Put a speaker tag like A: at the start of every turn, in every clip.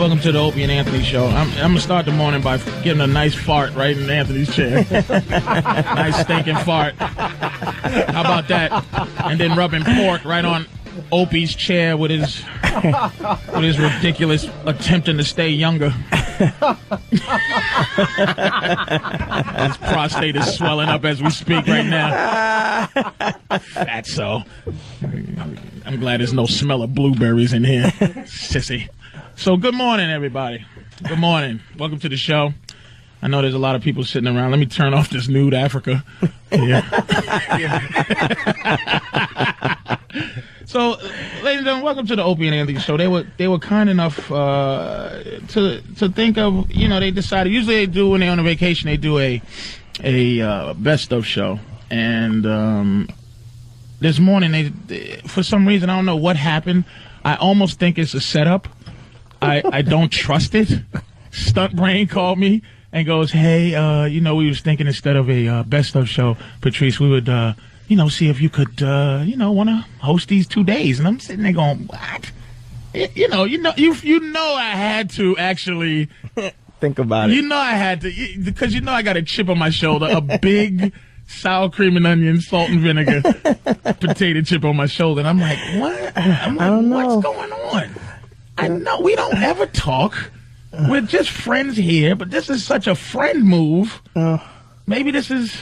A: Welcome to the Opie and Anthony show. I'm going to start the morning by giving a nice fart right in Anthony's chair. Nice stinking fart. How about that? And then rubbing pork right on Opie's chair with his ridiculous attempting to stay younger. His prostate is swelling up as we speak right now. Fatso. I'm glad there's no smell of blueberries in here. Sissy. So good morning, everybody. Good morning. Welcome to the show. I know there's a lot of people sitting around. Let me turn off this nude Africa. Yeah. So, ladies and gentlemen, welcome to the Opie and Anthony show. They were kind enough to think of, they decided, usually they do when they're on a vacation, they do a best of show. And this morning, they for some reason, I don't know what happened, I almost think it's a setup. I don't trust it. Stunt Brain called me and goes, hey, we was thinking instead of a best of show, Patrice, we would, see if you could, want to host these 2 days. And I'm sitting there going, what? You know, I had to actually
B: think about it.
A: I had to, because I got a chip on my shoulder, a big sour cream and onion, salt and vinegar potato chip on my shoulder. And I'm like, what? I don't know. What's going on? I know we don't ever talk. We're just friends here, but this is such a friend move. Maybe this is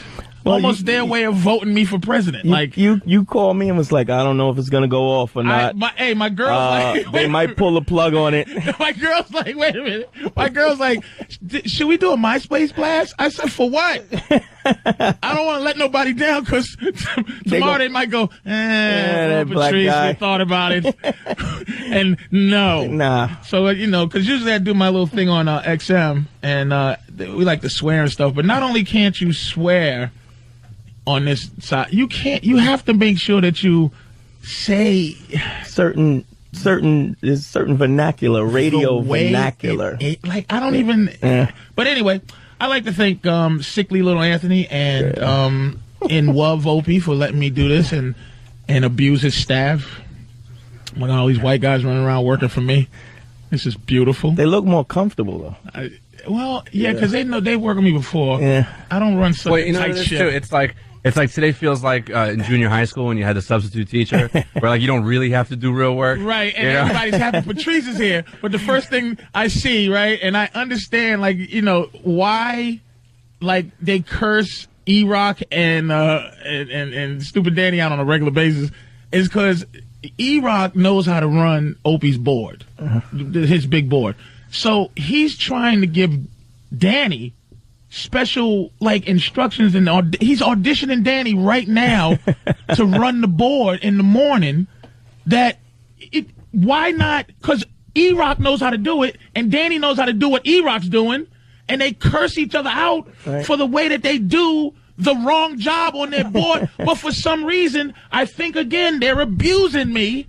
A: almost their way of voting me for president.
B: You called me and was like, I don't know if it's gonna go off or not.
A: My girl's
B: they might pull a plug on it.
A: My girl's like, wait a minute. My girl's like, should we do a MySpace blast? I said, for what? I don't want to let nobody down because tomorrow they might go, Patrice, we thought about it. And no.
B: Nah.
A: So, because usually I do my little thing on XM, and we like to swear and stuff. But not only can't you swear on this side, you have to make sure that you say
B: certain vernacular, radio vernacular.
A: I don't even. But anyway, I like to thank sickly little Anthony and in Wov Opie for letting me do this and abuse his staff. I got all these white guys running around working for me. This is beautiful.
B: They look more comfortable though.
A: Because they know they worked with me before.
B: Yeah.
A: I don't run such tight shit.
C: Too. It's like today feels like in junior high school when you had the substitute teacher, where you don't really have to do real work.
A: Right, and everybody's happy Patrice is here. But the first thing I see, right, and I understand, why, they curse E-Rock and Stupid Danny out on a regular basis is because E-Rock knows how to run Opie's board, his big board. So he's trying to give Danny special instructions, and he's auditioning Danny right now to run the board in the morning. Why not? Because E-Rock knows how to do it, and Danny knows how to do what E-Rock's doing, and they curse each other out for the way that they do the wrong job on their board. But for some reason, I think again they're abusing me.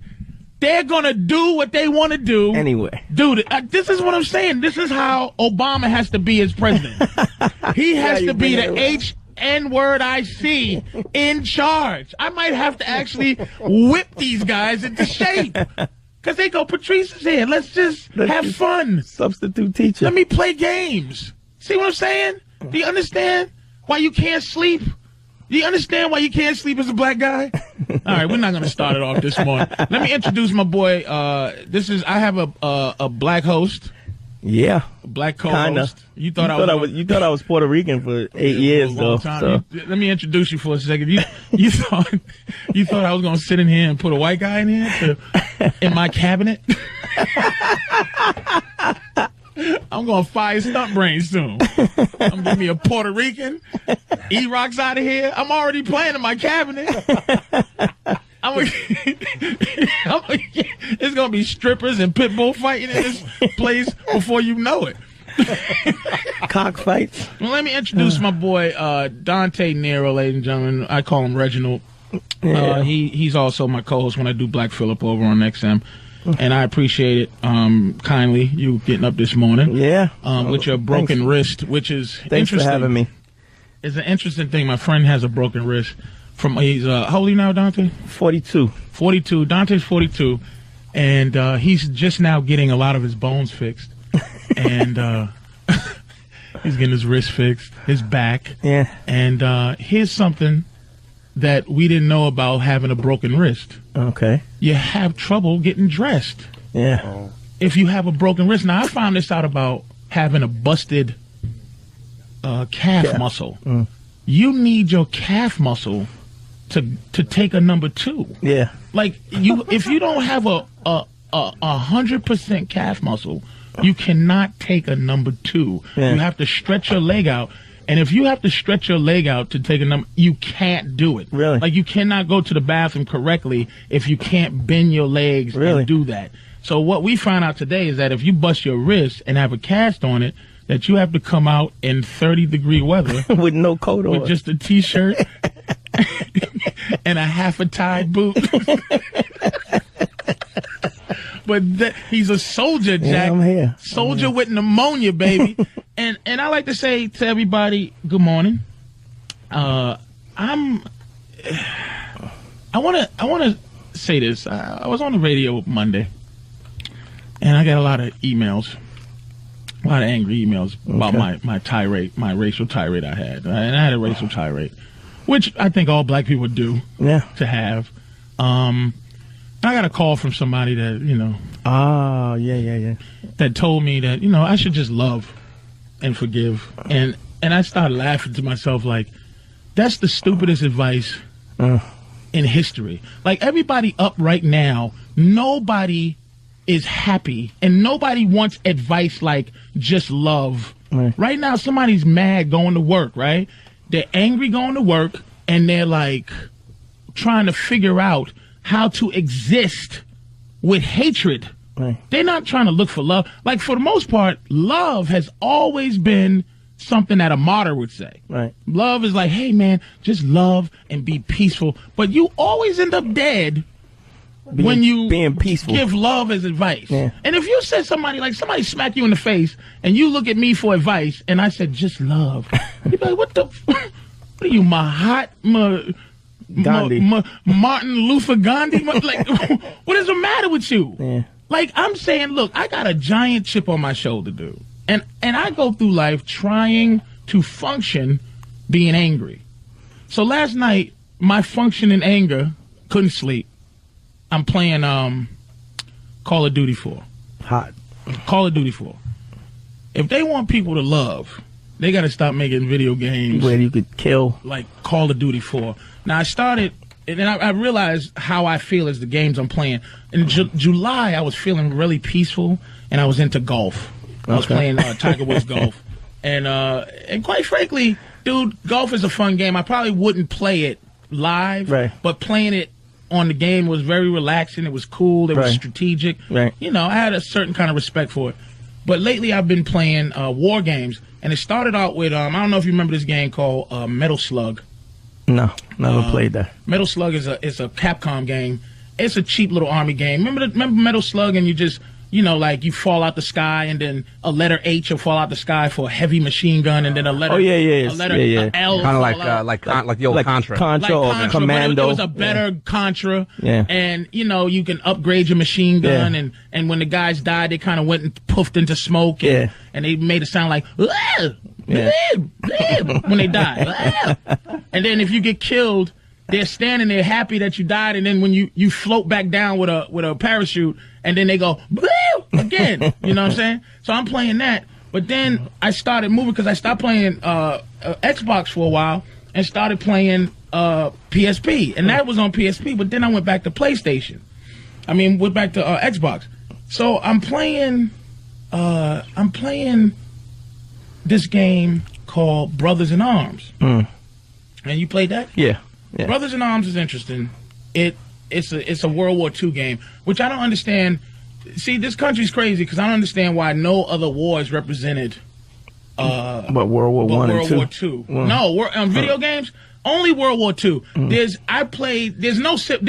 A: They're going to do what they want to do.
B: Anyway.
A: Dude, this is what I'm saying. This is how Obama has to be as president. He has to be the N-word I see in charge. I might have to actually whip these guys into shape. Because they go, Patrice is here. Let's have fun.
B: Substitute teacher.
A: Let me play games. See what I'm saying? Do you understand why you can't sleep? Do you understand why you can't sleep as a black guy? All right, we're not going to start it off this morning. Let me introduce my boy. I have a black host.
B: Yeah.
A: A black co-host.
B: Kinda.
A: You thought I
B: was Puerto Rican for 8 years though. So.
A: Let me introduce you for a second. You thought I was going to sit in here and put a white guy in here in my cabinet? I'm going to fire Stunt Brain soon. I'm going to give me a Puerto Rican. E-Rock's out of here. I'm already playing in my cabinet. It's going to be strippers and pit bull fighting in this place before you know it.
B: Cockfights.
A: Well, let me introduce my boy, Dante Nero, ladies and gentlemen. I call him Reginald. Yeah. He's also my co-host when I do Black Phillip over on XM. And I appreciate it kindly, you getting up this morning.
B: Yeah.
A: With your broken wrist, which is
B: Thanks
A: interesting.
B: for having me.
A: It's an interesting thing. My friend has a broken wrist. He's how old are you now, Dante?
B: 42.
A: 42. Dante's 42. And he's just now getting a lot of his bones fixed. and he's getting his wrist fixed, his back.
B: Yeah.
A: And here's something that we didn't know about having a broken wrist.
B: Okay.
A: You have trouble getting dressed.
B: Yeah.
A: If you have a broken wrist. Now, I found this out about having a busted calf muscle. You need your calf muscle to take a number 2.
B: Yeah.
A: Like, if you don't have a 100% calf muscle, you cannot take a number 2.
B: Yeah.
A: You have to stretch your leg out. And if you have to stretch your leg out to take a number, you can't do it.
B: Really?
A: Like, you cannot go to the bathroom correctly if you can't bend your legs and do that. So what we found out today is that if you bust your wrist and have a cast on it, that you have to come out in 30-degree weather
B: with no coat on,
A: with just a T-shirt and a half a tied boot. But he's a soldier, Jack.
B: Yeah, I'm here.
A: Soldier with pneumonia, baby. and I like to say to everybody, good morning. I want to say this. I was on the radio Monday, and I got a lot of emails. A lot of angry emails about my tirade, my racial tirade I had. And I had a racial tirade, which I think all black people do to have. I got a call from somebody that, that told me that, I should just love and forgive. And I started laughing to myself like, that's the stupidest advice in history. Like, everybody up right now, nobody is happy and nobody wants advice like just love. Right now, somebody's mad going to work, right? They're angry going to work and they're like trying to figure out how to exist with hatred. They're not trying to look for love. Like, for the most part, love has always been something that a martyr would say. Love is like, hey, man, just love and be peaceful. But you always end up dead when you
B: being peaceful.
A: Give love as advice. And if you said somebody smack you in the face and you look at me for advice and I said, just love, you'd be like, what are you, Gandhi. Martin Luther Gandhi? Like, what is the matter with you? Like, I'm saying, look, I got a giant chip on my shoulder, dude. And I go through life trying to function being angry. So last night, my function in anger, couldn't sleep. I'm playing Call of Duty 4.
B: Hot.
A: Call of Duty 4. If they want people to love, they got to stop making video games
B: where you could kill.
A: Like Call of Duty 4. Now, I started, and then I realized how I feel as the games I'm playing. In July, I was feeling really peaceful, and I was into golf. I was playing Tiger Woods golf. And quite frankly, dude, golf is a fun game. I probably wouldn't play it live, but playing it on the game was very relaxing. It was cool. It was strategic. I had a certain kind of respect for it. But lately, I've been playing war games, and it started out with, I don't know if you remember this game called Metal Slug.
B: No, never played that.
A: Metal Slug is a Capcom game. It's a cheap little army game. Remember Metal Slug, and you just, like you fall out the sky, and then a letter H will fall out the sky for a heavy machine gun, and then a letter a letter L.
C: Kind of like the old Contra.
B: Contra or Commando.
A: It was a better Contra. And you can upgrade your machine gun, and when the guys died, they kind of went and puffed into smoke, and they made it sound like when they died. And then if you get killed, they're standing there happy that you died, and then when you float back down with a parachute, and then they go again. You know what I'm saying? So I'm playing that, but then I started moving because I stopped playing Xbox for a while and started playing PSP, and that was on PSP. But then I went back to PlayStation. Went back to Xbox. So I'm playing this game called Brothers in Arms. And you played that?
B: Yeah.
A: Brothers in Arms is interesting. It's a World War II game, which I don't understand. See, this country's crazy because I don't understand why no other war is represented.
B: But World War I and
A: War II. No, video games only World War II. There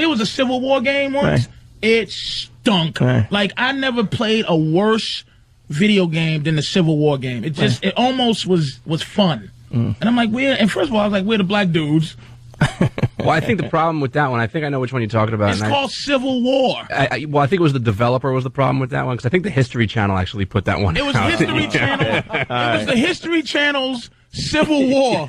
A: was a Civil War game once. It stunk. Like, I never played a worse video game than the Civil War game. It almost was fun. And I'm like, and first of all, I was like, we're the black dudes.
C: Well, I think the problem with that one, I think I know which one you're talking about.
A: It's called Civil War.
C: Well, I think it was the developer was the problem with that one, because I think the History Channel actually put that one
A: It was
C: out.
A: History Channel. It was the History Channel's Civil War.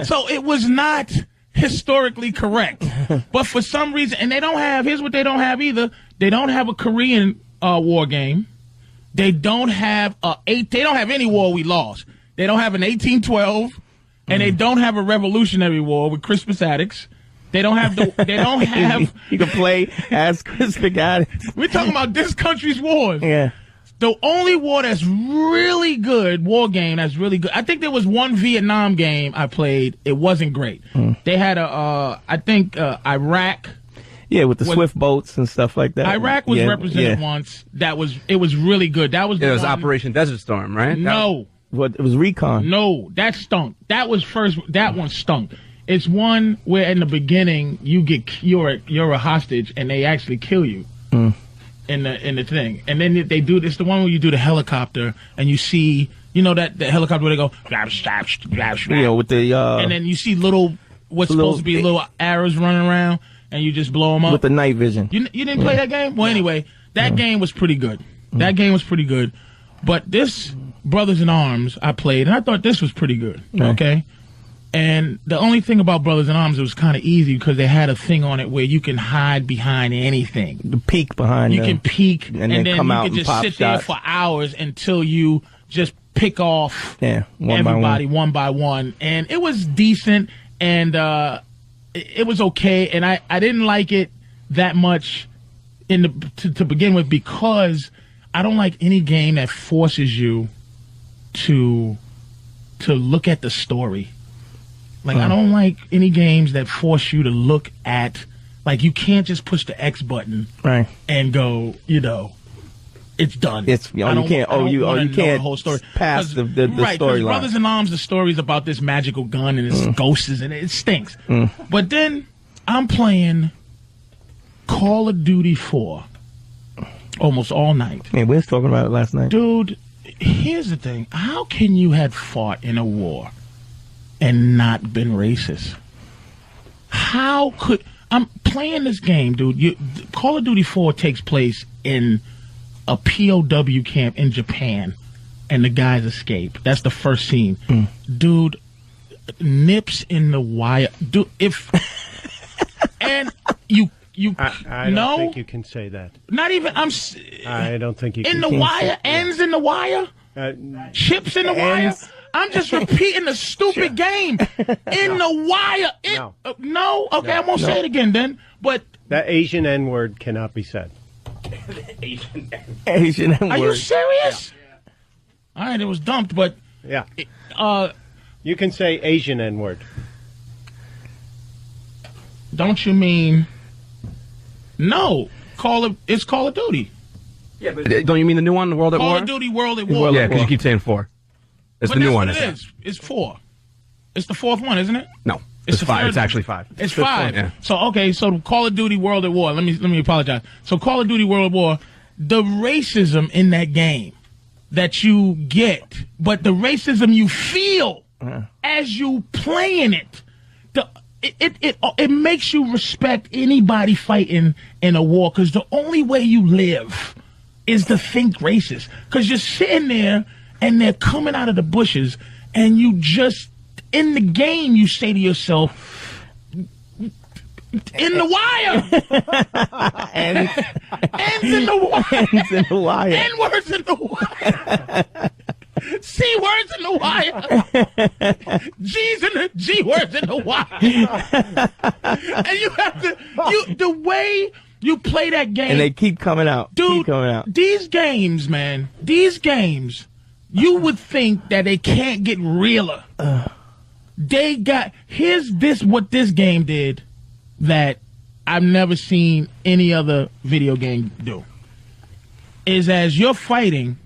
A: So it was not historically correct. But for some reason, and they don't have, here's what they don't have either. They don't have a Korean war game. They don't have they don't have any war we lost. They don't have an 1812, and they don't have a Revolutionary War with Crispus Attucks. They don't have they don't have.
B: You can play as Chris McAdams.
A: We're talking about this country's wars.
B: Yeah.
A: The only war that's really good, war game that's really good. I think there was one Vietnam game I played. It wasn't great. They had I think Iraq.
B: Yeah, with the swift boats and stuff like that.
A: Iraq was represented once. It was really good. That was
C: it was Operation Desert Storm, right?
A: No.
B: It was Recon.
A: No, that stunk. That was first. That one stunk. It's one where in the beginning you're a hostage and they actually kill you in the thing, and then they do this. The one where you do the helicopter and you see that the helicopter where they go
B: with the
A: and then you see what's supposed to be little arrows running around and you just blow them up
B: with the night vision.
A: You didn't play that game? Well, anyway, that game was pretty good. That game was pretty good, but this Brothers in Arms I played and I thought this was pretty good. Okay. And the only thing about Brothers in Arms, it was kind of easy because they had a thing on it where you can hide behind anything.
B: The peek behind
A: you can peek, and then
B: come
A: you
B: out
A: can just
B: pop
A: sit
B: shots
A: there for hours until you just pick off
B: everybody
A: one by one. And it was decent, and it was okay. And I didn't like it that much to begin with because I don't like any game that forces you to look at the story. Like, I don't like any games that force you to look at, like, you can't just push the X button and go, it's done.
B: You can't
A: the whole story.
B: Pass the
A: right,
B: storyline.
A: Brothers in Arms, the story's about this magical gun and it's ghosts and it stinks. But then I'm playing Call of Duty 4 almost all night.
B: Yeah, we was talking about it last night.
A: Dude, here's the thing. How can you have fought in a war and not been racist? How could... I'm playing this game, dude. Call of Duty 4 takes place in a POW camp in Japan, and the guys escape. That's the first scene. Dude, nips in the wire. Dude, and you
D: I don't think you can say that.
A: Not even...
D: I don't think you can.
A: In the wire? Ends in the wire? Chips in the wire? I'm just repeating the stupid game. In the wire. No? Okay, I'm going to say it again then. But
D: that Asian N-word cannot be said.
B: Asian N-word.
A: Are you serious? Yeah. All right, it was dumped, but...
D: Yeah. You can say Asian N-word.
A: Don't you mean... No. It's Call of Duty.
C: Yeah, but don't you mean the new one, World at War?
A: Call of Duty World at War.
C: Yeah, because you keep saying 4. It's the new one.
A: It is. It's 4. It's the 4th one, isn't it?
C: No, it's 5. It's actually 5.
A: It's 5.
C: Yeah.
A: So Call of Duty World at War. Let me apologize. So Call of Duty World at War, the racism in that game that you get, but the racism you feel as you playing it, it makes you respect anybody fighting in a war, because the only way you live is to think racist. Because you're sitting there and they're coming out of the bushes, and you just, in the game, you say to yourself, in the wire.
B: Ends
A: in the wire.
B: Ends in the wire.
A: N-words in the wire. C-words in the wire. G-words in the wire. And you have to, the way you play that game.
B: And they keep coming out.
A: Dude, these games, man, you would think that they can't get realer. What this game did that I've never seen any other video game do. Is as you're fighting,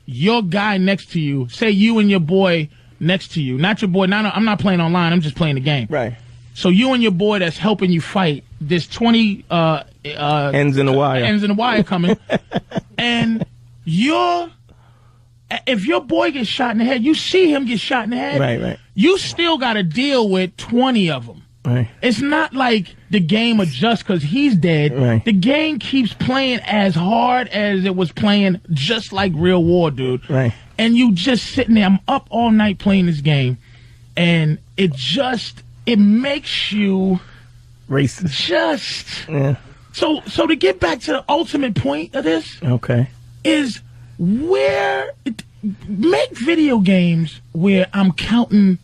A: your guy next to you, say you and your boy next to you, not your boy, I'm not playing online, I'm just playing the game.
B: Right.
A: So you and your boy that's helping you fight, there's 20
B: ends in the wire
A: coming, and if your boy gets shot in the head, you see him get shot in the head.
B: Right.
A: You still got to deal with 20 of them.
B: Right.
A: It's not like the game adjusts because he's dead.
B: Right.
A: The game keeps playing as hard as it was playing, just like Real War, dude.
B: Right.
A: And you just sitting there. I'm up all night playing this game, and it makes you
B: racist.
A: Just
B: Yeah.
A: So to get back to the ultimate point of this,
B: Okay.
A: is make video games where I'm counting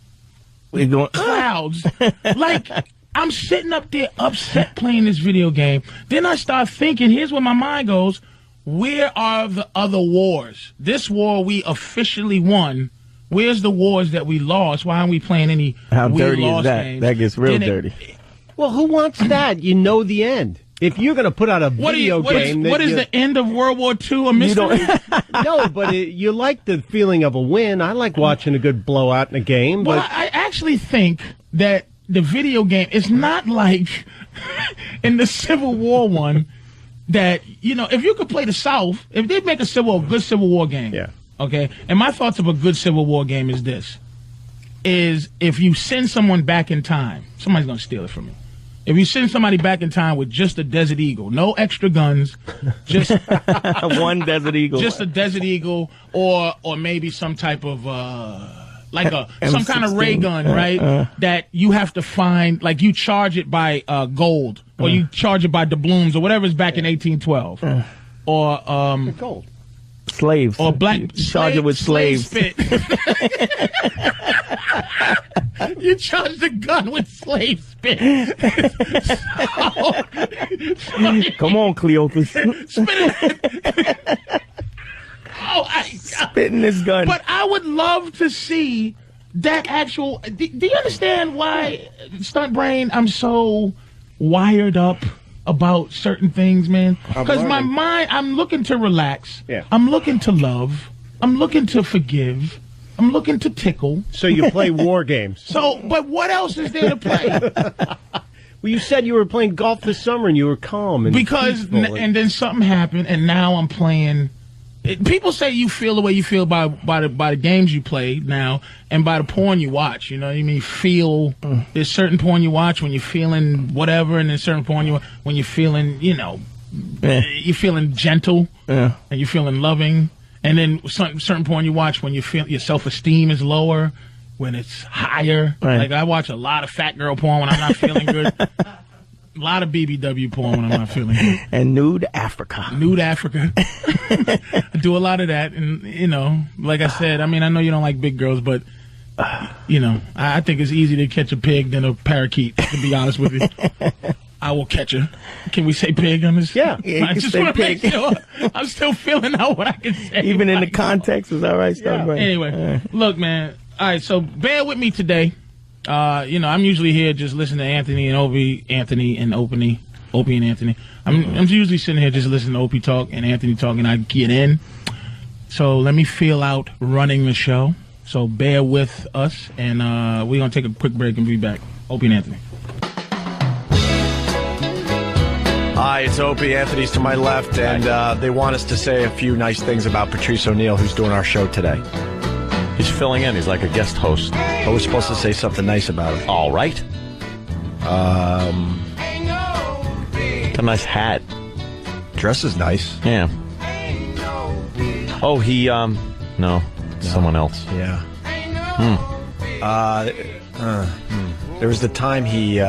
B: We're going
A: clouds. Like, I'm sitting up there upset playing this video game. Then I start thinking, here's where my mind goes, where are the other wars? This war we officially won. Where's the wars that we lost? Why aren't we playing any
B: How
A: we
B: dirty is
A: lost
B: that?
A: games?
B: That gets real dirty.
D: Well, who wants that? You know the end. If you're going to put out a video game...
A: What is the end of World War II a mystery?
D: No, but you like the feeling of a win. I like watching a good blowout in a game.
A: Well,
D: But
A: I actually think that the video game is not like in the Civil War one that, if you could play the South, if they make a good Civil War game,
D: yeah.
A: Okay, and my thoughts of a good Civil War game is this, is if you send someone back in time, somebody's going to steal it from you. If you send somebody back in time with just a Desert Eagle, no extra guns, just
B: one Desert Eagle,
A: just a Desert Eagle, or maybe some type of some kind of ray gun, right? That you have to find, like you charge it by gold, or you charge it by doubloons, or whatever's back in 1812, or
D: gold.
B: Slaves.
A: Or black.
B: You charge it with slaves.
A: Spit. You charge the gun with slave spit.
B: Come on, Cleopas. Spit in this gun.
A: But I would love to see that actual... Do you understand why, Stunt Brain, I'm so wired up about certain things, man? Because my mind, I'm looking to relax.
D: Yeah.
A: I'm looking to love. I'm looking to forgive. I'm looking to tickle.
D: So you play war games.
A: But what else is there to play?
D: Well, you said you were playing golf this summer and you were calm and peaceful.
A: And then something happened, and now I'm playing. People say you feel the way you feel by the games you play now, and by the porn you watch. You know what I mean? There's certain porn you watch when you're feeling whatever, and there's certain porn when you're feeling, you're feeling gentle, and you're feeling loving. And then certain porn you watch when you feel your self-esteem is lower, when it's higher.
B: Right.
A: Like I watch a lot of fat girl porn when I'm not feeling good. A lot of BBW porn when I'm not feeling good.
B: And nude Africa.
A: Nude Africa. I do a lot of that. And, like I said, I mean, I know you don't like big girls, but, I think it's easier to catch a pig than a parakeet, to be honest with you. I will catch her. Can we say pig on this?
D: Yeah.
A: I just want to make sure. I'm still filling out what I can say.
B: Even in the context, is that right?
A: Yeah. Anyway, look, man. All right, so bear with me today. I'm usually here just listening to Opie and Anthony. I'm usually sitting here just listening to Opie talk and Anthony talk, and I get in. So let me feel out running the show. So bear with us, and we're going to take a quick break and be back. Opie and Anthony.
E: Hi, it's Opie. Anthony's to my left, and they want us to say a few nice things about Patrice O'Neal, who's doing our show today.
F: He's filling in. He's like a guest host.
E: But we're supposed to say something nice about him.
F: All right. It's a nice hat.
E: Dress is nice.
F: Yeah. Oh, he, no. Someone else.
E: Yeah. There was the time
F: he's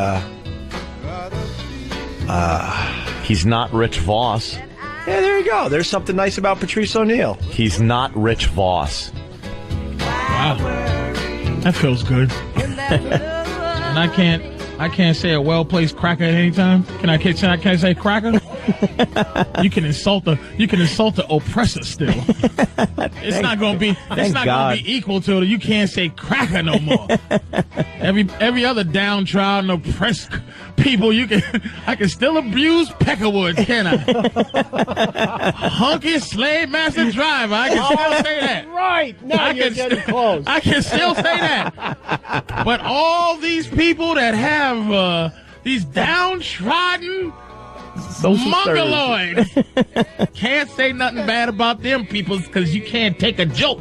F: not Rich Voss.
E: Yeah, there you go. There's something nice about Patrice O'Neal.
F: He's not Rich Voss.
A: Wow. That feels good. And I can't say a well-placed cracker at any time. Can I say cracker? You can insult the oppressor still. It's not gonna be equal to it. You can't say cracker no more. Every other downtrodden, oppressed people, I can still abuse Peckerwood, can I? Hunky slave master driver, I can still say that.
D: Right, now you're getting close.
A: I can still say that. But all these people that have these downtrodden mongoloid can't say nothing bad about them people because you can't take a joke.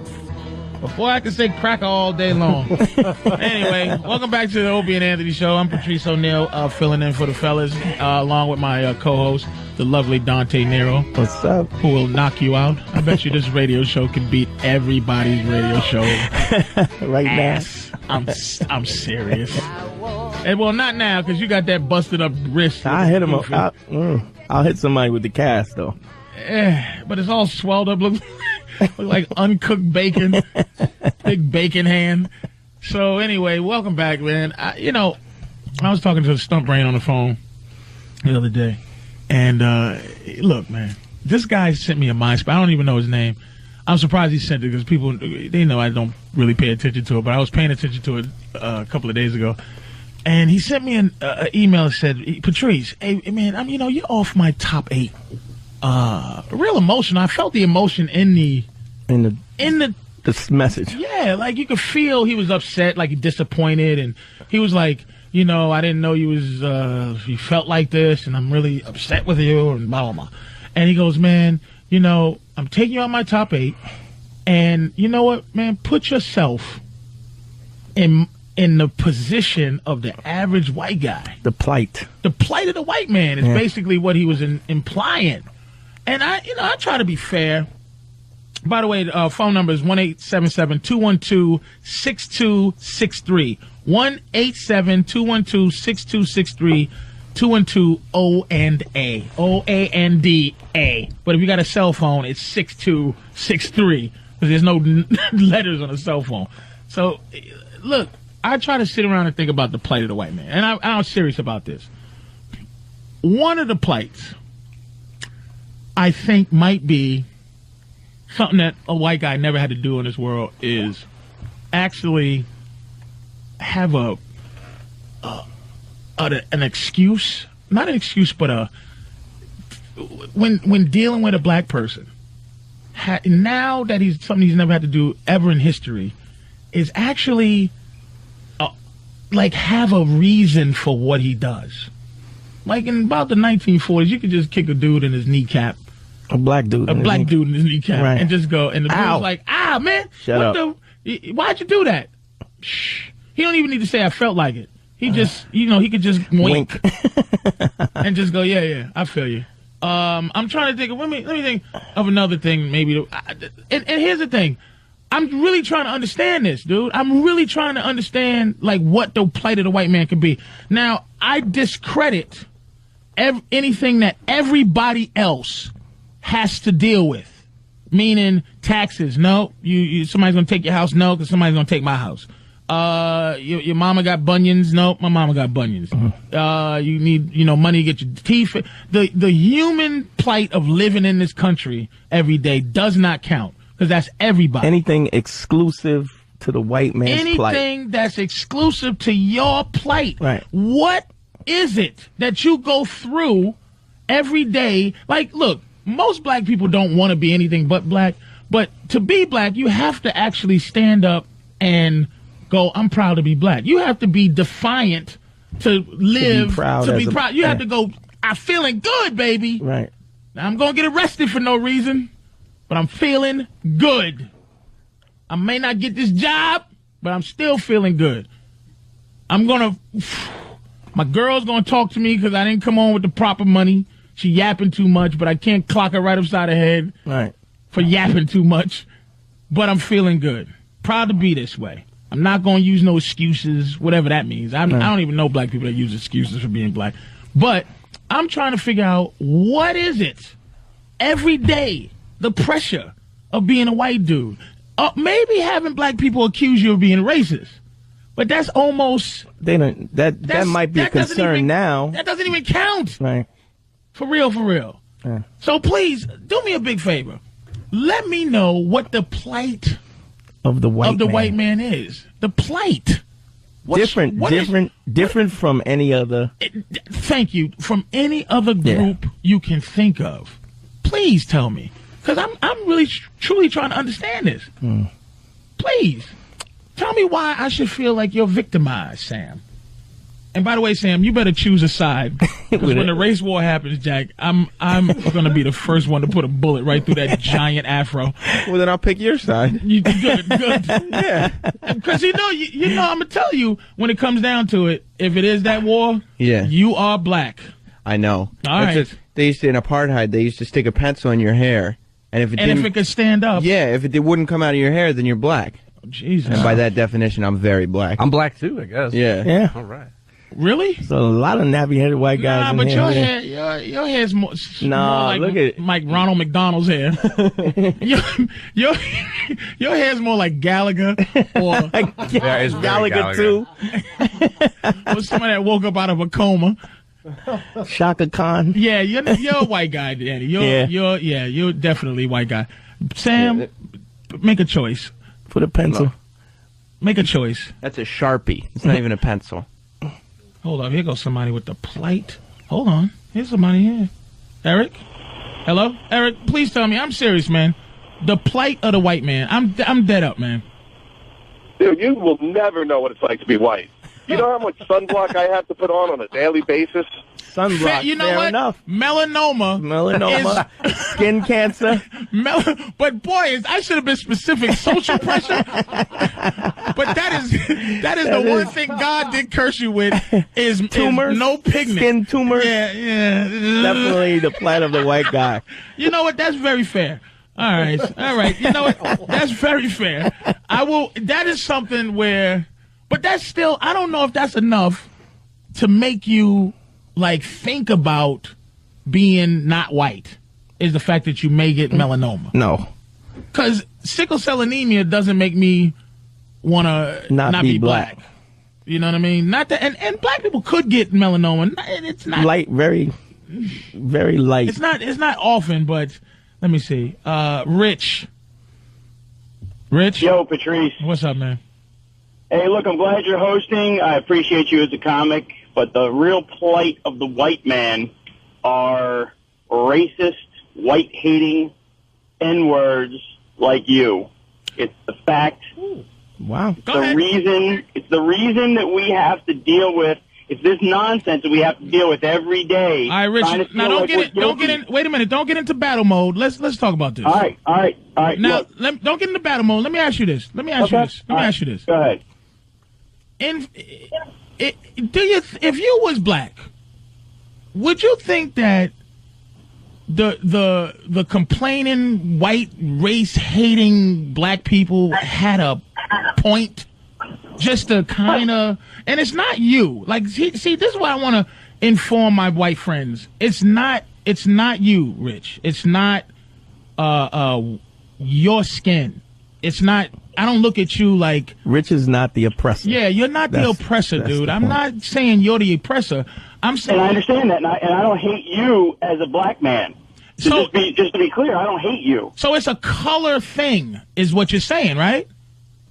A: Before I can say cracker all day long. Anyway, welcome back to the Opie and Anthony Show. I'm Patrice O'Neal, filling in for the fellas, along with my co-host, the lovely Dante Nero.
B: What's up?
A: Who will knock you out. I bet you this radio show can beat everybody's radio show.
B: Right
A: ass. I'm serious. And well, not now, because you got that busted up wrist.
B: I hit him. I'll hit somebody with the cast, though.
A: But it's all swelled up. Look like uncooked bacon. Big bacon hand. So anyway, welcome back, man. I was talking to Stump Brain on the phone the other day. And look, man, this guy sent me a MySpace. I don't even know his name. I'm surprised he sent it because people, they know I don't really pay attention to it. But I was paying attention to it a couple of days ago. And he sent me an email that said, Patrice, hey, man, you're off my top 8. Real emotional. I felt the emotion in the
B: message.
A: Yeah, like you could feel he was upset, like he disappointed, and he was like, I didn't know you felt like this, and I'm really upset with you, and blah blah blah. And he goes, man, I'm taking you out my top 8, and you know what, man, put yourself in the position of the average white guy.
B: The plight
A: of the white man is basically what he was implying. And I try to be fair. By the way, phone number is 1-877-212-6263. 1-877-212-6263. 212-O&A. O-A-N-D-A. But if you got a cell phone, it's 6263. Because there's no letters on a cell phone. So, look, I try to sit around and think about the plight of the white man. And I'm serious about this. One of the plights I think might be something that a white guy never had to do in this world is actually have an excuse, not an excuse, but when dealing with a black person, now that he's something he's never had to do ever in history, is actually like have a reason for what he does. Like in about the 1940s, you could just kick a dude in his kneecap.
B: A black dude in
A: his kneecap. Right. And just go. And the dude's like, man.
B: Shut up.
A: Why'd you do that? Shh. He don't even need to say I felt like it. He just, he could just wink. And just go, yeah, I feel you. I'm trying to think of, let me think of another thing maybe. And here's the thing. I'm really trying to understand this, dude. I'm really trying to understand, like, what the plight of the white man could be. Now, I discredit anything that everybody else has to deal with. Meaning taxes. No, somebody's going to take your house. No, because somebody's going to take my house. Your mama got bunions. No, my mama got bunions. You need, money to get your teeth. The human plight of living in this country every day does not count. Because that's everybody.
B: Anything exclusive to the white man's plight.
A: Anything that's exclusive to your plight.
B: Right.
A: What is it that you go through every day? Like, look, most black people don't want to be anything but black. But to be black, you have to actually stand up and go, I'm proud to be black. You have to be defiant to live. To be proud. You have to go, I'm feeling good, baby.
B: Right.
A: Now, I'm going to get arrested for no reason. But I'm feeling good. I may not get this job, but I'm still feeling good. My girl's going to talk to me because I didn't come on with the proper money. She yapping too much, but I can't clock her right upside her head for yapping too much. But I'm feeling good. Proud to be this way. I'm not going to use no excuses, whatever that means. I don't even know black people that use excuses for being black. But I'm trying to figure out, what is it every day? The pressure of being a white dude. Maybe having black people accuse you of being racist. But that's almost...
B: That might be a concern now.
A: That doesn't even count.
B: Right.
A: For real. Yeah. So please, do me a big favor. Let me know what the plight
B: of the white
A: man is. The plight.
B: Different from any other...
A: Thank you. From any other group you can think of. Please tell me. Because I'm really, truly trying to understand this. Please, tell me why I should feel like you're victimized, Sam. And by the way, Sam, you better choose a side. Because when the race war happens, Jack, I'm going to be the first one to put a bullet right through that giant afro.
B: Well, then I'll pick your side.
A: You good.
B: Yeah.
A: Because you know, I'm going to tell you, when it comes down to it, if it is that war,
B: Yeah.
A: you are black.
B: I know.
A: All right.
B: They used to, in apartheid, they used to stick a pencil in your hair. And if it
A: could stand up.
B: Yeah, if it wouldn't come out of your hair, then you're black.
A: Oh, Jesus.
B: And by that definition, I'm very black.
C: I'm black too, I guess.
B: Yeah.
G: Yeah.
C: All right.
A: Really?
G: So a lot of nappy-headed white guys.
A: Nah,
G: in
A: but
G: here.
A: your hair's more
B: Nah,
A: more like,
B: look at
A: like Ronald McDonald's hair. your hair's more like Gallagher or
C: Yeah, it's very
B: Gallagher too.
A: or somebody that woke up out of a coma.
G: Shaka Khan.
A: Yeah, you're a white guy, Danny. You're definitely a white guy. Sam, make a choice.
G: Put a pencil.
A: Make a choice.
B: That's a Sharpie. It's not even a pencil.
A: Hold up. Here goes somebody with the plight. Hold on. Here's somebody here. Eric? Hello? Eric, please tell me. I'm serious, man. The plight of the white man. I'm dead up, man.
H: Dude, you will never know what it's like to be white. You know how much sunblock I have to put on a daily basis?
B: Sunblock.
A: You know
B: fair
A: what?
B: enough.
A: Melanoma.
B: Skin cancer.
A: But boy, I should have been specific. Social pressure. But that is the one thing God did curse you with is
B: Tumors.
A: no pigment.
B: Skin tumors.
A: Yeah.
B: Definitely the plight of the white guy.
A: You know what? That's very fair. All right. You know what? That's very fair. That is something where, but that's still, I don't know if that's enough to make you like think about being not white. Is the fact that you may get melanoma.
G: No.
A: Because sickle cell anemia doesn't make me want to not be black. You know what I mean? Not that, and black people could get melanoma. It's not
G: Light, very, very light.
A: It's not often, but let me see. Rich.
I: Yo, Patrice.
A: What's up, man?
I: Hey, look, I'm glad you're hosting. I appreciate you as a comic, but the real plight of the white man are racist, white-hating N-words like you. It's the fact.
G: Wow.
I: It's the reason that we have to deal with. It's this nonsense that we have to deal with every day.
A: All right, Rich. Now don't get in. Wait a minute. Don't get into battle mode. Let's talk about this.
I: All right.
A: Now, don't get into battle mode. Let me ask you this. Let me ask you this.
I: Go ahead.
A: If you was black, would you think that the complaining white race hating black people had a point? Just to kind of, and it's not you. Like, see, this is why I want to inform my white friends. It's not you, Rich. It's not your skin. It's not. I don't look at you like
G: Rich is not the oppressor.
A: Yeah, you're not the oppressor, dude. I'm not saying you're the oppressor. I'm saying,
I: and I understand that, and I don't hate you as a black man. So just to be clear, I don't hate you.
A: So it's a color thing, is what you're saying, right?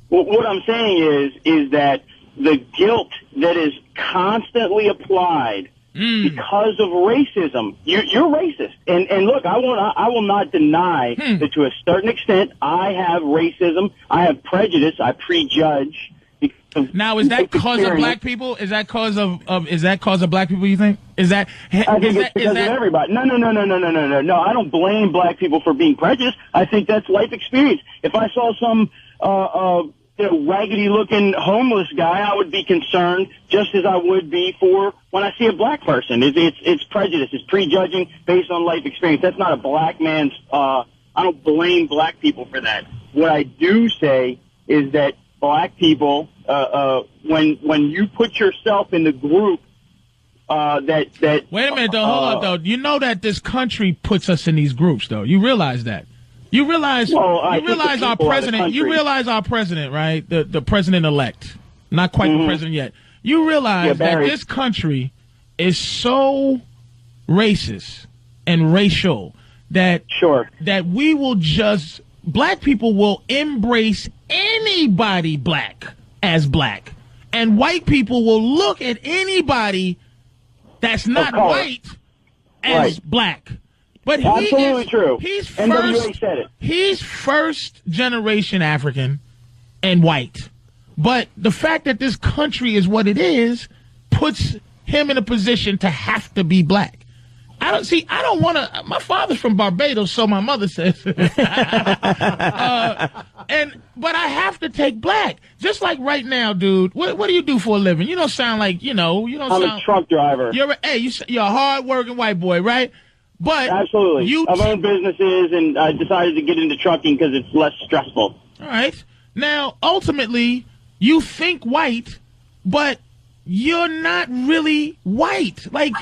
I: Well, what I'm saying is that the guilt that is constantly applied because of racism, you're racist. And look, I will not deny that to a certain extent I have racism, I have prejudice, I prejudge.
A: Now, is that cause of black people? Is that cause of black people? You think? I think
I: it's because of everybody. No. No, I don't blame black people for being prejudiced. I think that's life experience. If I saw some raggedy-looking homeless guy, I would be concerned, just as I would be for when I see a black person. It's prejudice. It's prejudging based on life experience. That's not a black man's. I don't blame black people for that. What I do say is that black people, when you put yourself in the group that
A: wait a minute, though. Hold up, though. You know that this country puts us in these groups, though. You realize that. You realize our president. You realize our president, right? The president-elect, not quite the president yet. You realize that this country is so racist and racial that we will just black people will embrace anybody black as black, and white people will look at anybody that's not white as black. But
I: absolutely true.
A: He's
I: NWA said it.
A: He's first generation African and white. But the fact that this country is what it is puts him in a position to have to be black. I don't want to. My father's from Barbados, so my mother says. But I have to take black. Just like right now, dude. What do you do for a living? You don't sound like you don't.
I: I'm a truck driver.
A: You're a hard-working white boy, right? But
I: absolutely, I've owned businesses, and I decided to get into trucking because it's less stressful.
A: All right. Now, ultimately, you think white, but you're not really white. Like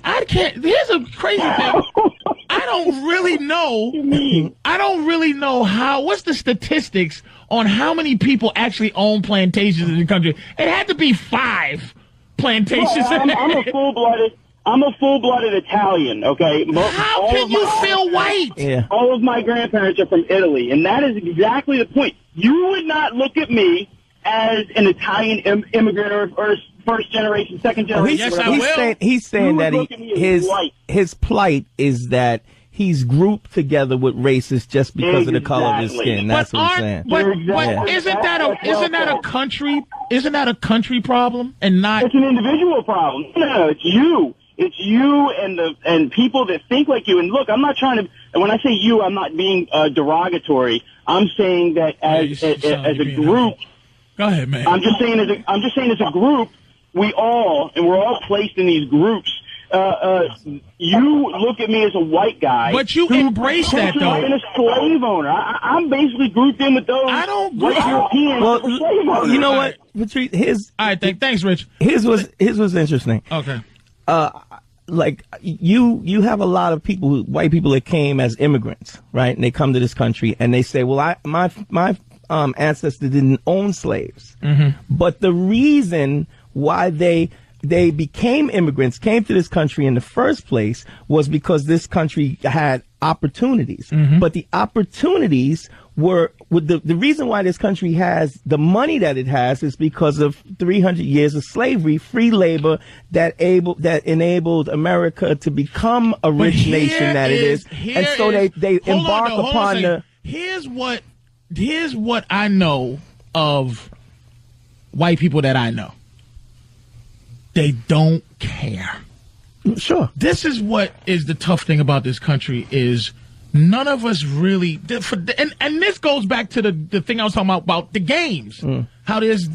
A: I can't. Here's a crazy thing. I don't really know how. What's the statistics on how many people actually own plantations in the country? It had to be 5 plantations.
I: Well, I'm a full-blooded Italian. Okay.
A: How can you feel white?
G: Yeah.
I: All of my grandparents are from Italy, and that is exactly the point. You would not look at me as an Italian immigrant or first generation, second generation.
A: Yes, I will.
G: He's saying that his plight is that he's grouped together with racists just because of the color of his skin. That's what he's saying.
A: But isn't that a country? Isn't that a country problem and not?
I: It's an individual problem. No, it's you. It's you and people that think like you. And look, I'm not trying to. When I say you, I'm not being derogatory. I'm saying that as a group.
A: Go ahead, man.
I: I'm just saying as a group, we're all placed in these groups. You look at me as a white guy,
A: but you embrace that though.
I: I've been a slave owner. I'm basically grouped in with those.
A: I don't
I: white Europeans.
G: Well, you know what, Patrice?
A: All right, thanks, Rich.
G: His was interesting.
A: Okay.
G: Like you have a lot of people, white people that came as immigrants, right? And they come to this country and they say, well, my ancestors didn't own slaves.
A: Mm-hmm.
G: But the reason why they became immigrants, came to this country in the first place, was because this country had opportunities.
A: Mm-hmm.
G: But the opportunities were the reason why this country has the money that it has is because of 300 years of slavery, free labor that enabled America to become a rich nation that it is. And so they embark upon the.
A: Here's what I know of white people that I know. They don't care.
G: Sure.
A: This is what is the tough thing about this country is none of us really, and this goes back to the thing I was talking about the games. How there is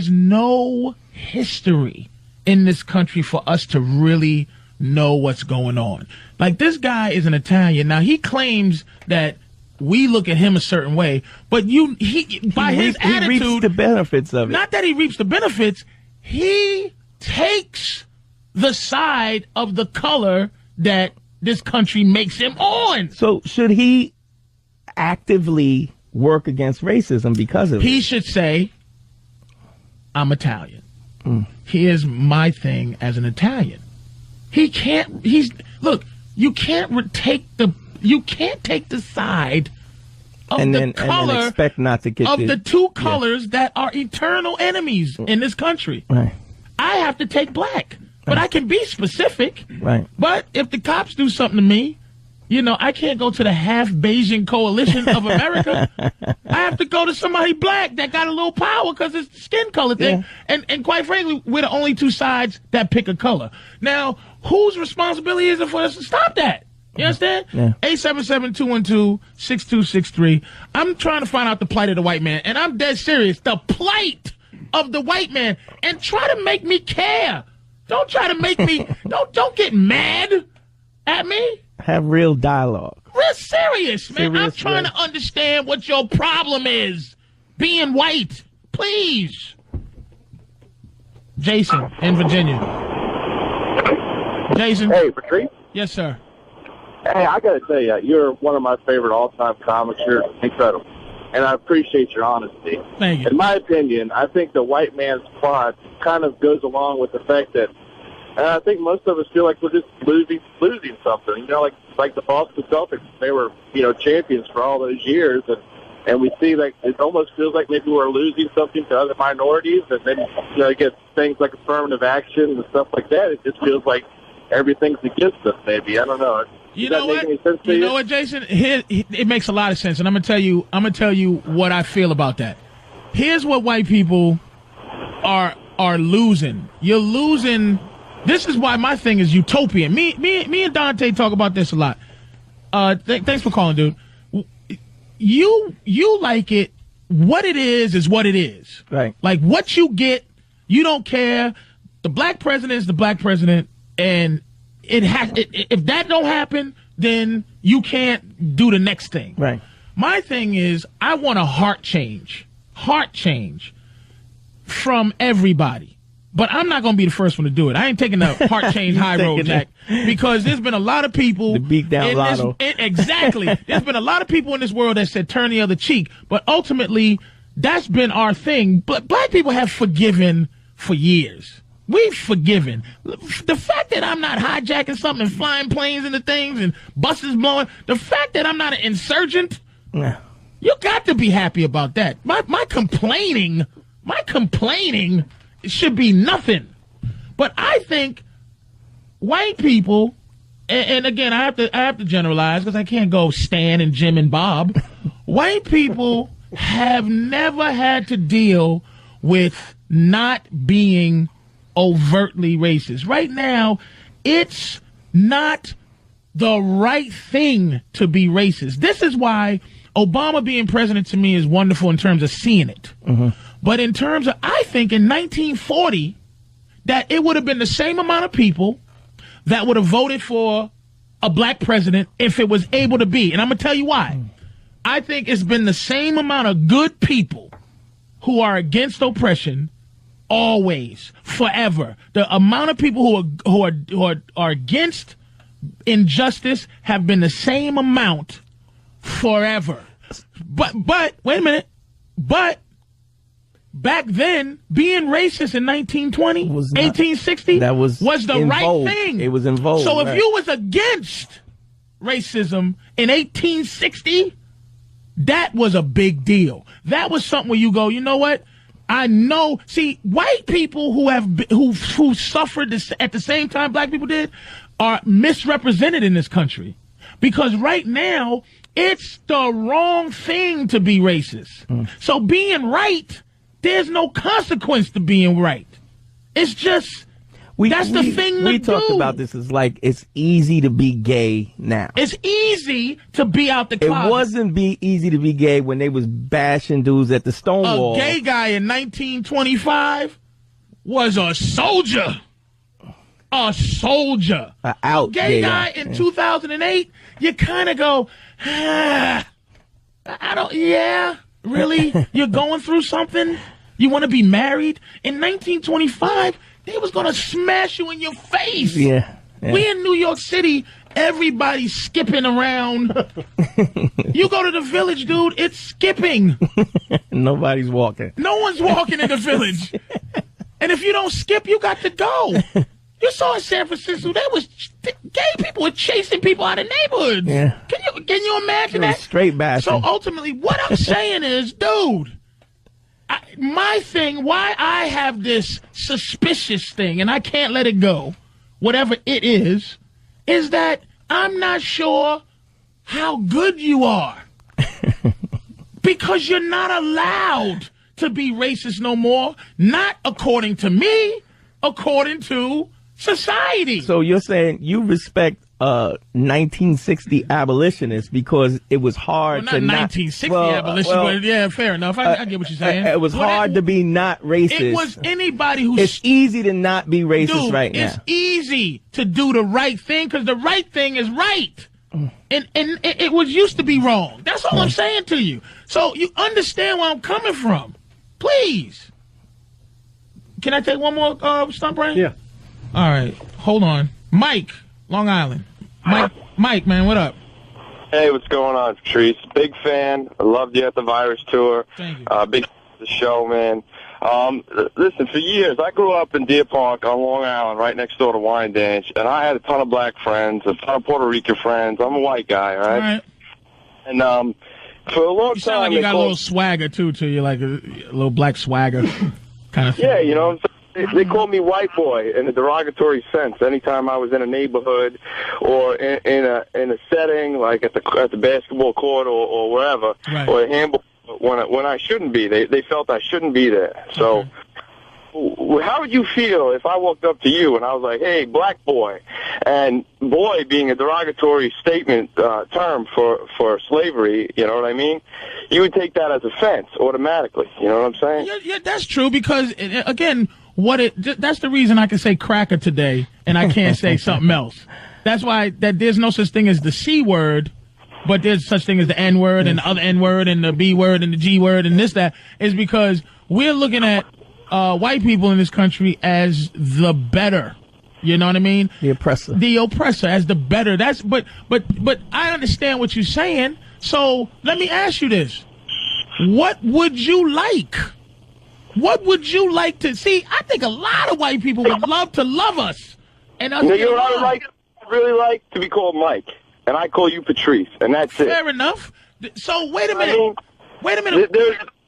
A: no history in this country for us to really know what's going on. Like, this guy is an Italian. Now, he claims that we look at him a certain way, but by his attitude,
G: he reaps the benefits of it.
A: Not that he reaps the benefits, he takes the side of the color that this country makes him on.
G: So should he actively work against racism because of it?
A: He should say, I'm Italian. Here's my thing as an Italian. You can't take the side of and
G: expect not to get
A: of the two colors that are eternal enemies in this country.
G: Right.
A: I have to take black. But I can be specific.
G: Right.
A: But if the cops do something to me, I can't go to the half Bayesian coalition of America. I have to go to somebody black that got a little power because it's the skin color thing. Yeah. And quite frankly, we're the only two sides that pick a color. Now, whose responsibility is it for us to stop that? You understand?
G: Yeah.
A: 877-212-6263. I'm trying to find out the plight of the white man, and I'm dead serious. The plight of the white man. And try to make me care. Don't try to make me, don't get mad at me.
G: Have real dialogue.
A: Real serious, man. I'm trying to understand what your problem is. Being white. Please. Jason in Virginia. Jason.
H: Hey, Patrice.
A: Yes, sir.
H: Hey, I got to tell you, you're one of my favorite all-time comics. You're incredible. And I appreciate your honesty.
A: Thank you.
H: In my opinion, I think the white man's plot kind of goes along with the fact that I think most of us feel like we're just losing something. Like the Boston Celtics, they were, champions for all those years, and we see like it almost feels like maybe we're losing something to other minorities, and then get things like affirmative action and stuff like that. It just feels like everything's against us. Maybe I don't know.
A: You know what? You know what, Jason? It makes a lot of sense, and I'm gonna tell you what I feel about that. Here's what white people are are losing. You're losing. This is why my thing is utopian. Me and Dante talk about this a lot. Thanks for calling, dude. You like it. What it is what it is.
G: Right.
A: Like what you get, you don't care. The black president is the black president, and if that don't happen, then you can't do the next thing.
G: Right.
A: My thing is, I want a heart change from everybody. But I'm not going to be the first one to do it. I ain't taking the heart change high road, Jack, because there's been a lot of people.
G: The beat down lotto.
A: Exactly. There's been a lot of people in this world that said turn the other cheek. But ultimately, that's been our thing. But black people have forgiven for years. We've forgiven. The fact that I'm not hijacking something and flying planes into things and buses blowing, the fact that I'm not an insurgent, you got to be happy about that. My complaining it should be nothing. But I think white people, and again, I have to generalize because I can't go Stan and Jim and Bob. White people have never had to deal with not being overtly racist. Right now, it's not the right thing to be racist. This is why Obama being president to me is wonderful in terms of seeing it. Mm-hmm. But in terms of, I think in 1940, that it would have been the same amount of people that would have voted for a black president if it was able to be. And I'm going to tell you why. I think it's been the same amount of good people who are against oppression always, forever. The amount of people who are against injustice have been the same amount forever. But wait a minute. But back then, being racist in 1920, 1860,
G: that was
A: the right
G: vogue.
A: thing.
G: It was in vogue.
A: So if
G: right.
A: you was against racism in 1860, that was a big deal. That was something where you go, you know what? I know. See, white people who suffered this at the same time black people did are misrepresented in this country, because right now it's the wrong thing to be racist. So being right, there's no consequence to being right. It's just that's the thing to do.
G: We talked about this. It's like it's easy to be gay now.
A: It's easy to be out the closet.
G: It wasn't easy to be gay when they was bashing dudes at the Stonewall.
A: A gay guy in 1925 was a soldier. A soldier.
G: Out
A: gay guy in 2008, you kind of go, really? You're going through something? You want to be married? In 1925, they was going to smash you in your face.
G: Yeah.
A: We in New York City, everybody's skipping around. You go to the Village, dude, it's skipping.
G: Nobody's walking.
A: No one's walking in the Village. And if you don't skip, you got to go. You saw in San Francisco, gay people were chasing people out of neighborhoods. Yeah. Can you imagine that?
G: Straight bashing.
A: So ultimately, what I'm saying is, dude, my thing, why I have this suspicious thing, and I can't let it go, whatever it is that I'm not sure how good you are. Because you're not allowed to be racist no more. Not according to me, according to society.
G: So you're saying you respect 1960 abolitionists because it was hard
A: to not 1960 abolition, but yeah, fair enough. I get what you're saying.
G: It was hard to be not racist.
A: It was anybody who's...
G: It's easy to not be racist right now.
A: It's easy to do the right thing because the right thing is right. And it was used to be wrong. That's all I'm saying to you. So you understand where I'm coming from. Please. Can I take one more stump brain?
D: Yeah.
A: All right. Hold on. Mike, Long Island. Mike, man, what up?
J: Hey, what's going on, Patrice? Big fan. I loved you at the Virus Tour.
A: Thank you.
J: Big fan of the show, man. Listen, for years, I grew up in Deer Park on Long Island, right next door to Wyandanch, and I had a ton of black friends, a ton of Puerto Rican friends. I'm a white guy, right?
A: All right.
J: And for a long
A: you sound like you got a little swagger, too, to you, like a little black swagger kind of thing.
J: Yeah, you know what I'm saying? They called me white boy in a derogatory sense. Anytime I was in a neighborhood or in a setting like at the basketball court or wherever,
A: right,
J: or a handball, when I shouldn't be, they felt I shouldn't be there. So how would you feel if I walked up to you and I was like, hey, black boy, and boy being a derogatory statement term for slavery, you know what I mean? You would take that as offense automatically, you know what I'm saying?
A: Yeah, that's true because, again, that's the reason I can say cracker today and I can't say something else. That's why there's no such thing as the C word, but there's such thing as the N word and the other N word and the B word and the G word and this, that, is because we're looking at white people in this country as the better. You know what I mean?
G: The oppressor. The
A: oppressor as the better. That's but I understand what you're saying. So let me ask you this. What would you like? What would you like to see? I think a lot of white people would love to love us. And us,
J: you know what I'd really like to be called Mike, and I call you Patrice, and that's it.
A: Fair enough. So wait a minute.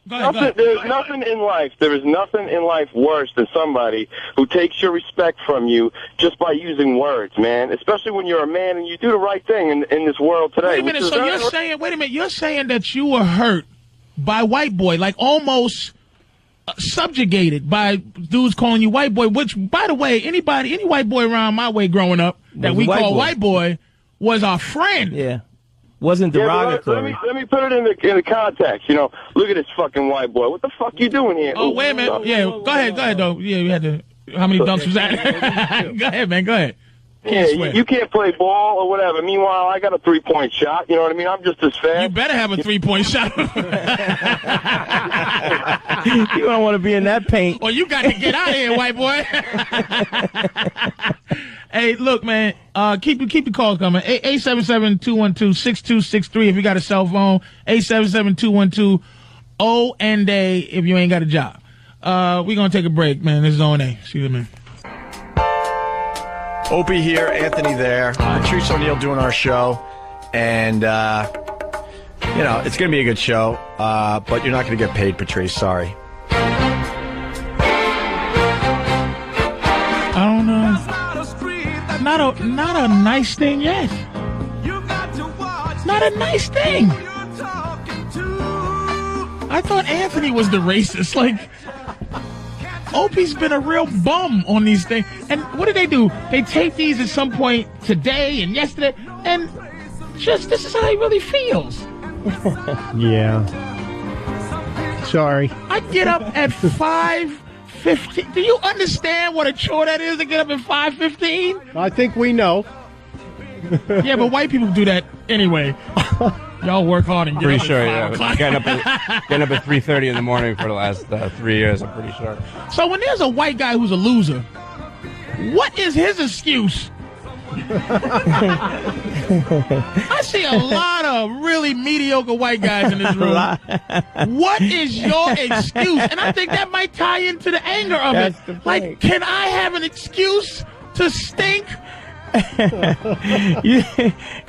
J: There's nothing in life. There is nothing in life worse than somebody who takes your respect from you just by using words, man. Especially when you're a man and you do the right thing in this world today.
A: Wait a minute. So you're saying that you were hurt by white boy, like almost subjugated by dudes calling you white boy, which, by the way, any white boy around my way growing up that we call white boy was our friend.
G: Yeah. Wasn't derogatory.
J: Let me put it in the context. You know, look at this fucking white boy. What the fuck you doing here?
A: Oh, wait a minute. Yeah, go ahead, though. Yeah, we had to. How many dunks was that? Go ahead, man. Go ahead.
J: You can't play ball or whatever. Meanwhile, I got a 3-point shot. You know what I mean? I'm just as fast.
A: You better have a 3-point shot.
G: You don't want to be in that paint.
A: Well, you got to get out of here, white boy. Hey, look, man, keep the calls coming. 877-212-6263 if you got a cell phone. 877-212-O&A if you ain't got a job. We're going to take a break, man. This is O&A. See you, man.
E: Opie here, Anthony there, Patrice O'Neal doing our show, and, it's going to be a good show, but you're not going to get paid, Patrice, sorry.
A: I don't know. Not a nice thing yet. Not a nice thing. I thought Anthony was the racist. Like, Opie's been a real bum on these things. And what do? They take these at some point today and yesterday, and this is how he really feels.
D: Yeah. Sorry.
A: I get up at 5:15. Do you understand what a chore that is to get up at 5:15?
D: I think we know.
A: Yeah, but white people do that anyway. Y'all work hard and get
C: pretty
A: up
C: sure,
A: at 5 o'clock.
C: Getting up at 3:30 in the morning for the last 3 years, I'm pretty sure.
A: So when there's a white guy who's a loser, what is his excuse? I see a lot of really mediocre white guys in this room. What is your excuse? And I think that might tie into the anger of it. Like, can I have an excuse to stink?
G: You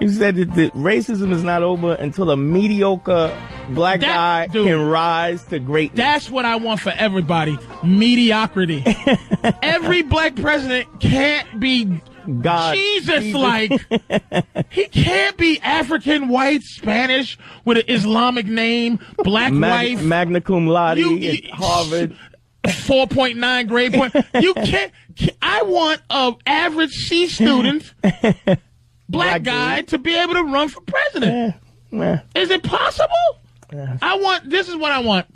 G: said that racism is not over until a mediocre black guy can rise to greatness.
A: That's what I want for everybody. Mediocrity. Every black president can't be Jesus-like. He can't be African, white, Spanish, with an Islamic name, black wife.
G: Magna cum laude at Harvard.
A: 4.9 grade point. You can't. I want an average C student, black guy, to be able to run for president. Is it possible? This is what I want.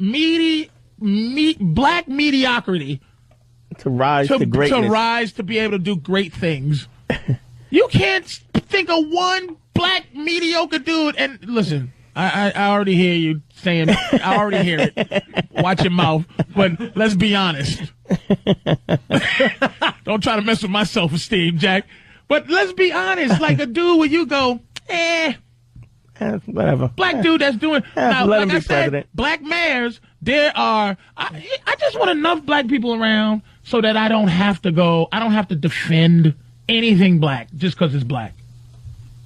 A: Black mediocrity.
G: To rise to greatness.
A: To rise to be able to do great things. You can't think of one black mediocre dude. And listen, I already hear you saying, I already hear it. Watch your mouth. But let's be honest. Don't try to mess with my self-esteem, Jack. But let's be honest. Like a dude where you go,
G: whatever.
A: Black dude that's doing. Now,
G: let
A: like
G: him be
A: I said,
G: president.
A: black mayors, there are. I just want enough black people around so that I don't have to defend anything black just because it's black.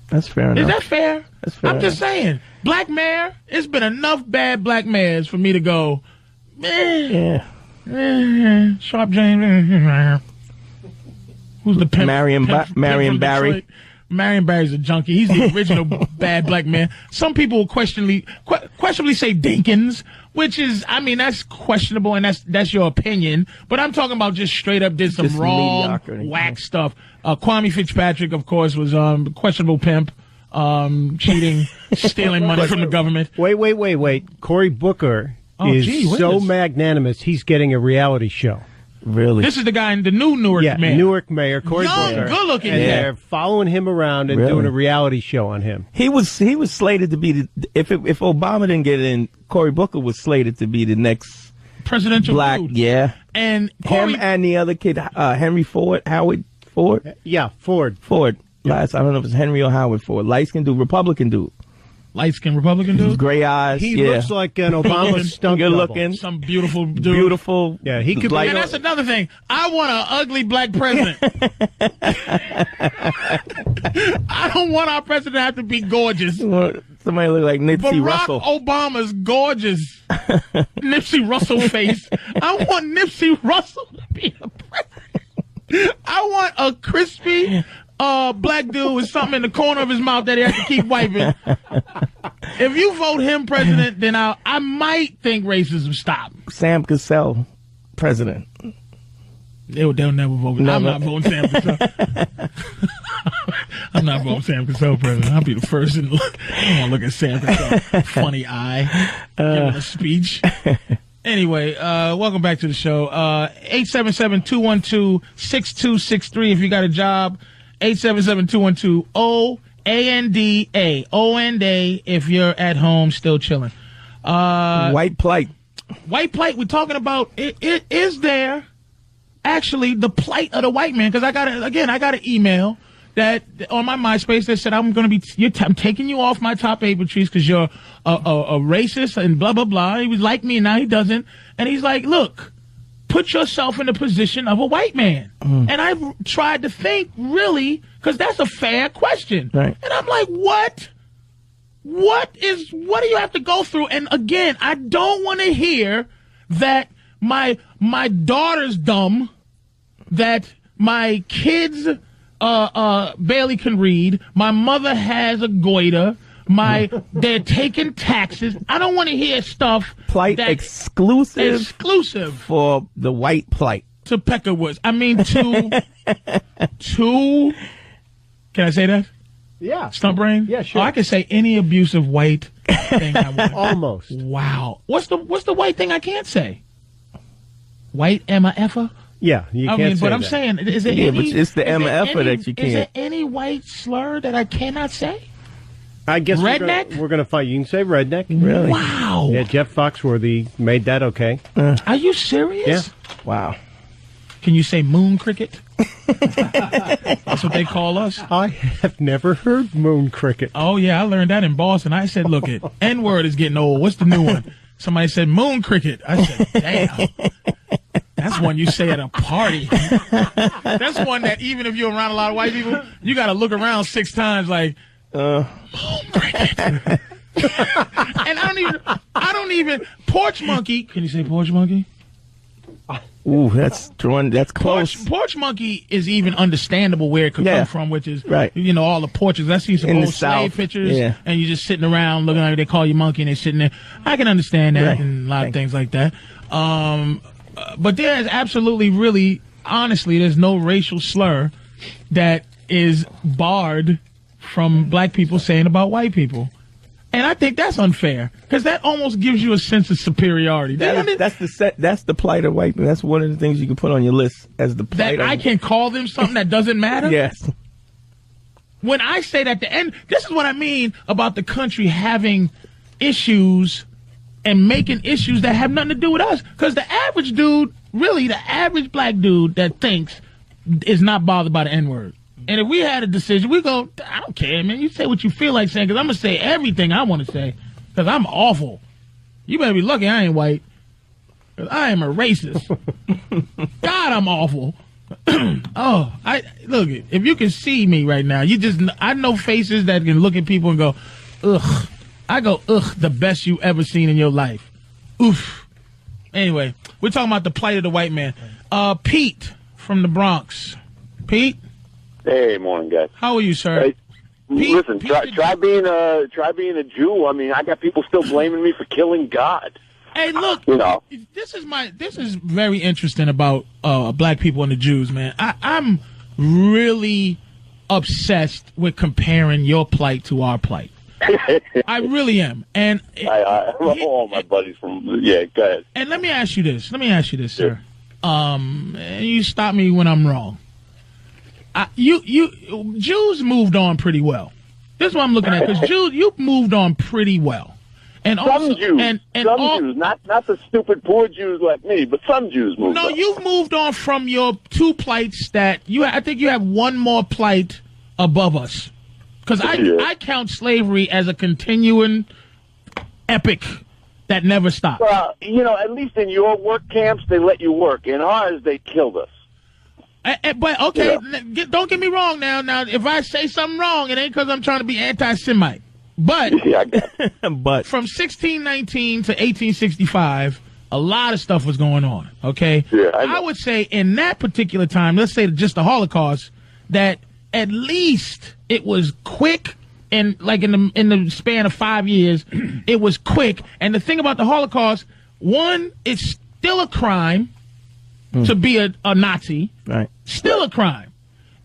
G: That's fair enough.
A: Is that fair?
G: That's fair.
A: I'm just saying. Black mayor, it's been enough bad black mayors for me to go, Sharp James. Who's the pimp?
G: Marion
A: from
G: Barry.
A: Detroit? Marion Barry's a junkie. He's the original bad black man. Some people will questionably say Dinkins, which is, I mean, that's questionable, and that's your opinion. But I'm talking about just straight up did some
G: Just
A: wrong,
G: mediocrity.
A: whack stuff. Kwame Fitzpatrick, of course, was questionable pimp, cheating, stealing money from the government.
D: Wait. Cory Booker is
A: gee,
D: so
A: witness.
D: magnanimous, he's getting a reality show.
G: Really?
A: This is the guy in the new Newark mayor.
D: Newark mayor, Cory
A: Young,
D: Booker.
A: good-looking
D: and
A: guy.
D: they're following him around and
G: Really?
D: doing a reality show on him.
G: He was slated to be if Obama didn't get in, Cory Booker was slated to be the next
A: Presidential
G: black.
A: dude.
G: Yeah,
A: And
G: him and the other kid, Howard Ford.
D: Yeah, Ford.
G: Last, I don't know if it's Henry or Howard Ford. Light-skinned dude, Republican dude.
A: light-skinned Republican dude.
G: Gray eyes.
D: He
G: yeah.
D: looks like an Obama stunt
G: Good
D: double.
G: looking.
A: Some beautiful dude.
G: Beautiful.
D: Yeah, he could
G: Like-
A: And that's another thing. I want an ugly black president. I don't want our president to have to be gorgeous.
G: Somebody look like Nipsey
A: Barack
G: Russell.
A: Obama's gorgeous. Nipsey Russell face. I want Nipsey Russell to be the president. I want a crispy black dude with something in the corner of his mouth that he has to keep wiping. If you vote him president, then I might think racism stop.
G: Sam Cassell, president.
A: They'll never vote. I'm not voting Sam Cassell. I'm not voting Sam Cassell president. I'll be the first in look. I want to look at Sam Cassell. Funny eye. Giving a speech. Anyway, welcome back to the show. 877-212-6263 if you got a job. 877-212-OANDA. OANDA if you're at home still chilling.
G: White plight.
A: White plight, we're talking about, it is there actually the plight of the white man? Because I got an email that on my MySpace that said I'm taking you off my top 8, Patrice, because you're a racist and blah blah blah. He was like me, and now he doesn't. And he's like, look, put yourself in the position of a white man. And I tried to think, really, because that's a fair question.
G: Right.
A: And I'm like, what do you have to go through? And again, I don't want to hear that my daughter's dumb, that my kids barely can read, my mother has a goiter, they're taking taxes. I don't want to hear stuff
G: Plight
A: that
G: exclusive for the white plight.
A: to Peckerwoods. I mean, to can I say that?
D: Yeah.
A: Stump brain?
D: Yeah, sure.
A: Oh, I can say any abusive white thing I want.
D: Almost.
A: Wow. What's the white thing I can't say? White MFer?
D: Yeah, you can't say
A: but I'm
D: that.
A: saying, is there
G: Yeah,
A: any?
G: but it's the
A: is there
G: MFer
A: any-
G: that you
A: Is there
G: can't.
A: any white slur that I cannot say?
D: I guess
A: Redneck?
D: we're gonna find. You can say redneck.
G: Really?
A: Wow.
D: Yeah, Jeff Foxworthy made that okay.
A: Are you serious?
D: Yeah.
G: Wow.
A: Can you say moon cricket? That's what they call us.
D: I have never heard moon cricket.
A: Oh yeah, I learned that in Boston. I said, look, it N-word is getting old. What's the new one? Somebody said moon cricket. I said, damn. That's one you say at a party. That's one that even if you're around a lot of white people, you got to look around 6 times like, moon cricket. And I don't even, porch monkey. Can you say porch monkey?
G: Ooh, that's close.
A: Porch monkey is even understandable where it could come from, which is,
G: right.
A: You know, all the porches. I see some
G: In the
A: old slave
G: South,
A: pictures,
G: yeah.
A: and you're just sitting around looking like they call you monkey, and they're sitting there. I can understand that
G: Right.
A: and a lot of things like that. But there is absolutely, really, honestly, there's no racial slur that is barred from black people saying about white people. And I think that's unfair because that almost gives you a sense of superiority.
G: That's the plight of white men. That's one of the things you can put on your list as the plight
A: that
G: of
A: I can call them something that doesn't matter?
G: Yes.
A: When I say that the end, this is what I mean about the country having issues and making issues that have nothing to do with us. Because the average dude, really the average black dude that thinks is not bothered by the N-word. And if we had a decision, we go, I don't care, man. You say what you feel like saying, because I'm going to say everything I want to say, because I'm awful. You better be lucky I ain't white, because I am a racist. God, I'm awful. Look, if you can see me right now, I know faces that can look at people and go, ugh. I go, ugh, the best you ever seen in your life. Oof. Anyway, we're talking about the plight of the white man. Pete from the Bronx. Pete?
K: Hey, morning, guys.
A: How are you, sir?
K: Hey, listen, try being a Jew. I mean, I got people still blaming me for killing God.
A: Hey, look,
J: You know.
A: this is very interesting about black people and the Jews, man. I'm really obsessed with comparing your plight to our plight. I really am. And
J: all my buddies from go ahead.
A: And let me ask you this, sir. And you stop me when I'm wrong. Jews moved on pretty well. This is what I'm looking at, because Jews, you've moved on pretty well. And
J: some
A: also,
J: Jews,
A: and
J: Jews, not the stupid poor Jews like me, but some Jews moved on.
A: No, you've moved on from your two plights that I think you have one more plight above us. Because I count slavery as a continuing epic that never stops.
J: Well, at least in your work camps, they let you work. In ours, they killed us.
A: But, okay, don't get me wrong now. Now, if I say something wrong, it ain't because I'm trying to be anti-Semite. But,
B: but
A: from 1619 to 1865, a lot of stuff was going on, okay?
J: Yeah,
A: I would say in that particular time, let's say just the Holocaust, that at least it was quick, and like in the span of 5 years, it was quick. And the thing about the Holocaust, one, it's still a crime to be a Nazi.
B: Right.
A: Still a crime.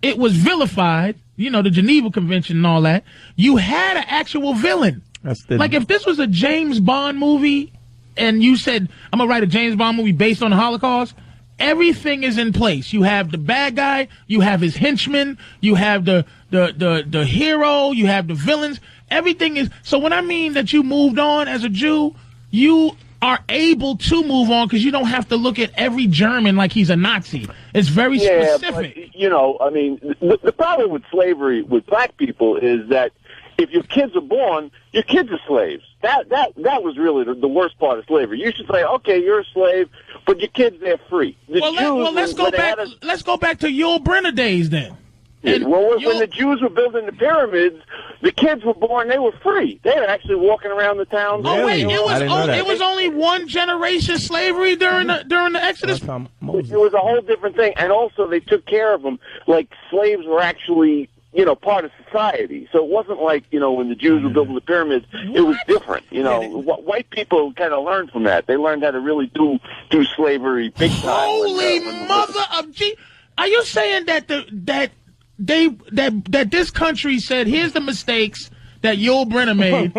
A: It was vilified, the Geneva Convention and all that. You had an actual villain. Like if this was a James Bond movie and you said, I'm going to write a James Bond movie based on the Holocaust, everything is in place. You have the bad guy, you have his henchmen, you have the hero, you have the villains. Everything is. So when I mean that you moved on as a Jew, you are able to move on because you don't have to look at every German like he's a Nazi. It's very specific.
J: But, the problem with slavery with black people is that if your kids are born, your kids are slaves. That was really the worst part of slavery. You should say, okay, you're a slave, but your kids, they're free.
A: Let's go back. Let's go back to Yul Brynner days then.
J: When the Jews were building the pyramids, the kids were born, they were free. They were actually walking around the town.
A: Oh, wait, it was only one generation slavery during the Exodus?
J: It was a whole different thing. And also, they took care of them like slaves were actually, part of society. So it wasn't like, when the Jews were building the pyramids, it was different. White people kind of learned from that. They learned how to really do slavery big time.
A: Holy mother of G! Are you saying that that this country said, here's the mistakes that Yul Brynner made,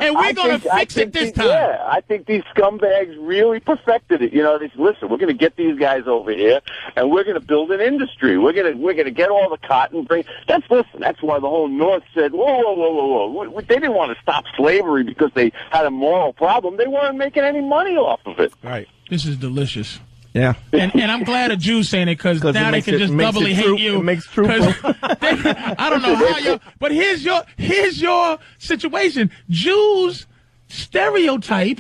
A: and we're going to fix it this time?
J: Yeah, I think these scumbags really perfected it. They said, listen, we're going to get these guys over here, and we're going to build an industry. We're going to get all the cotton. That's why the whole North said, whoa. They didn't want to stop slavery because they had a moral problem. They weren't making any money off of it.
A: Right. This is delicious.
B: Yeah,
A: and I'm glad a Jew's saying it because now they can just doubly hate you.
B: It makes true.
A: I don't know how you. But here's your situation. Jews' stereotype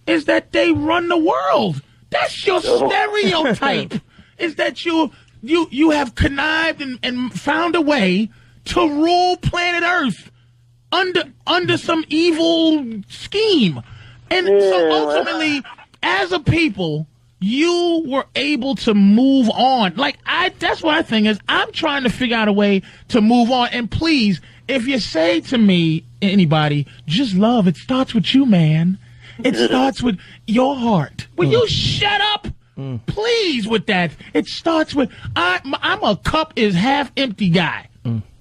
A: is that they run the world. That's your stereotype. Is that you have connived and found a way to rule planet Earth under some evil scheme, and so ultimately, as a people, you were able to move on. That's what I think is. I'm trying to figure out a way to move on. And please, if you say to me, anybody, just love, it starts with you, man. It starts with your heart. Will you shut up? Please, with that. It starts with, I'm a cup is half empty guy.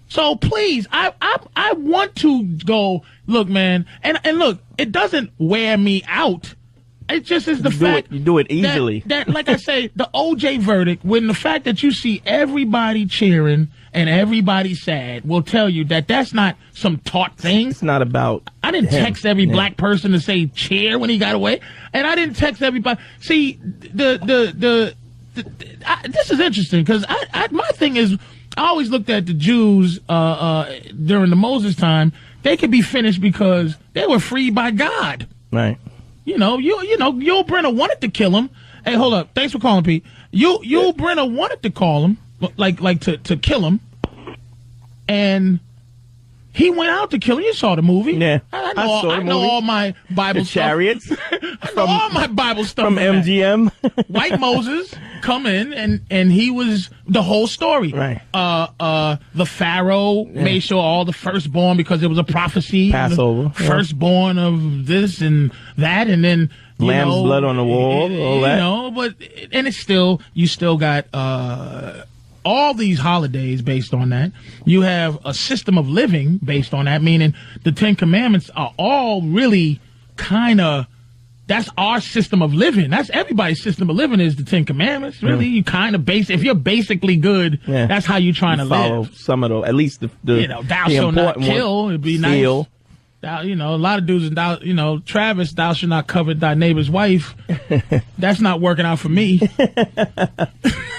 A: So please, I want to go, look, man. And look, it doesn't wear me out. It just is the fact
B: you do it easily.
A: That, like I say, the OJ verdict, when the fact that you see everybody cheering and everybody sad, will tell you that that's not some taught thing.
B: It's not about.
A: I didn't text every black person to say cheer when he got away, and I didn't text everybody. See, this is interesting because my thing is, I always looked at the Jews during the Moses time. They could be finished because they were freed by God.
B: Right.
A: Yul Brynner wanted to kill him. Hey, hold up. Thanks for calling, Pete. Yul Brynner wanted to call him, like to kill him, and He went out to kill. You saw the movie.
G: Yeah,
A: I
G: saw the
A: know
G: movie.
A: all my Bible
G: The
A: stuff.
G: chariots.
A: I know all my Bible stuff
G: From
A: in that.
G: MGM.
A: White Moses come in, and he was the whole story.
G: Right.
A: The Pharaoh made sure all the firstborn, because it was a prophecy.
G: Passover.
A: Firstborn of this and that, and then
G: Lamb's blood on the wall, all that.
A: But and it's still, you still got all these holidays based on that. You have a system of living based on that, meaning the Ten Commandments are all really kind of, that's our system of living. That's everybody's system of living, is the Ten Commandments. Really, you kind of if you're basically good, that's how you're trying to
G: follow
A: live.
G: some of those, at least the
A: thou shalt not kill. It'd be
G: Steal.
A: nice. Thou, a lot of dudes, Travis, thou shalt not covet thy neighbor's wife. That's not working out for me.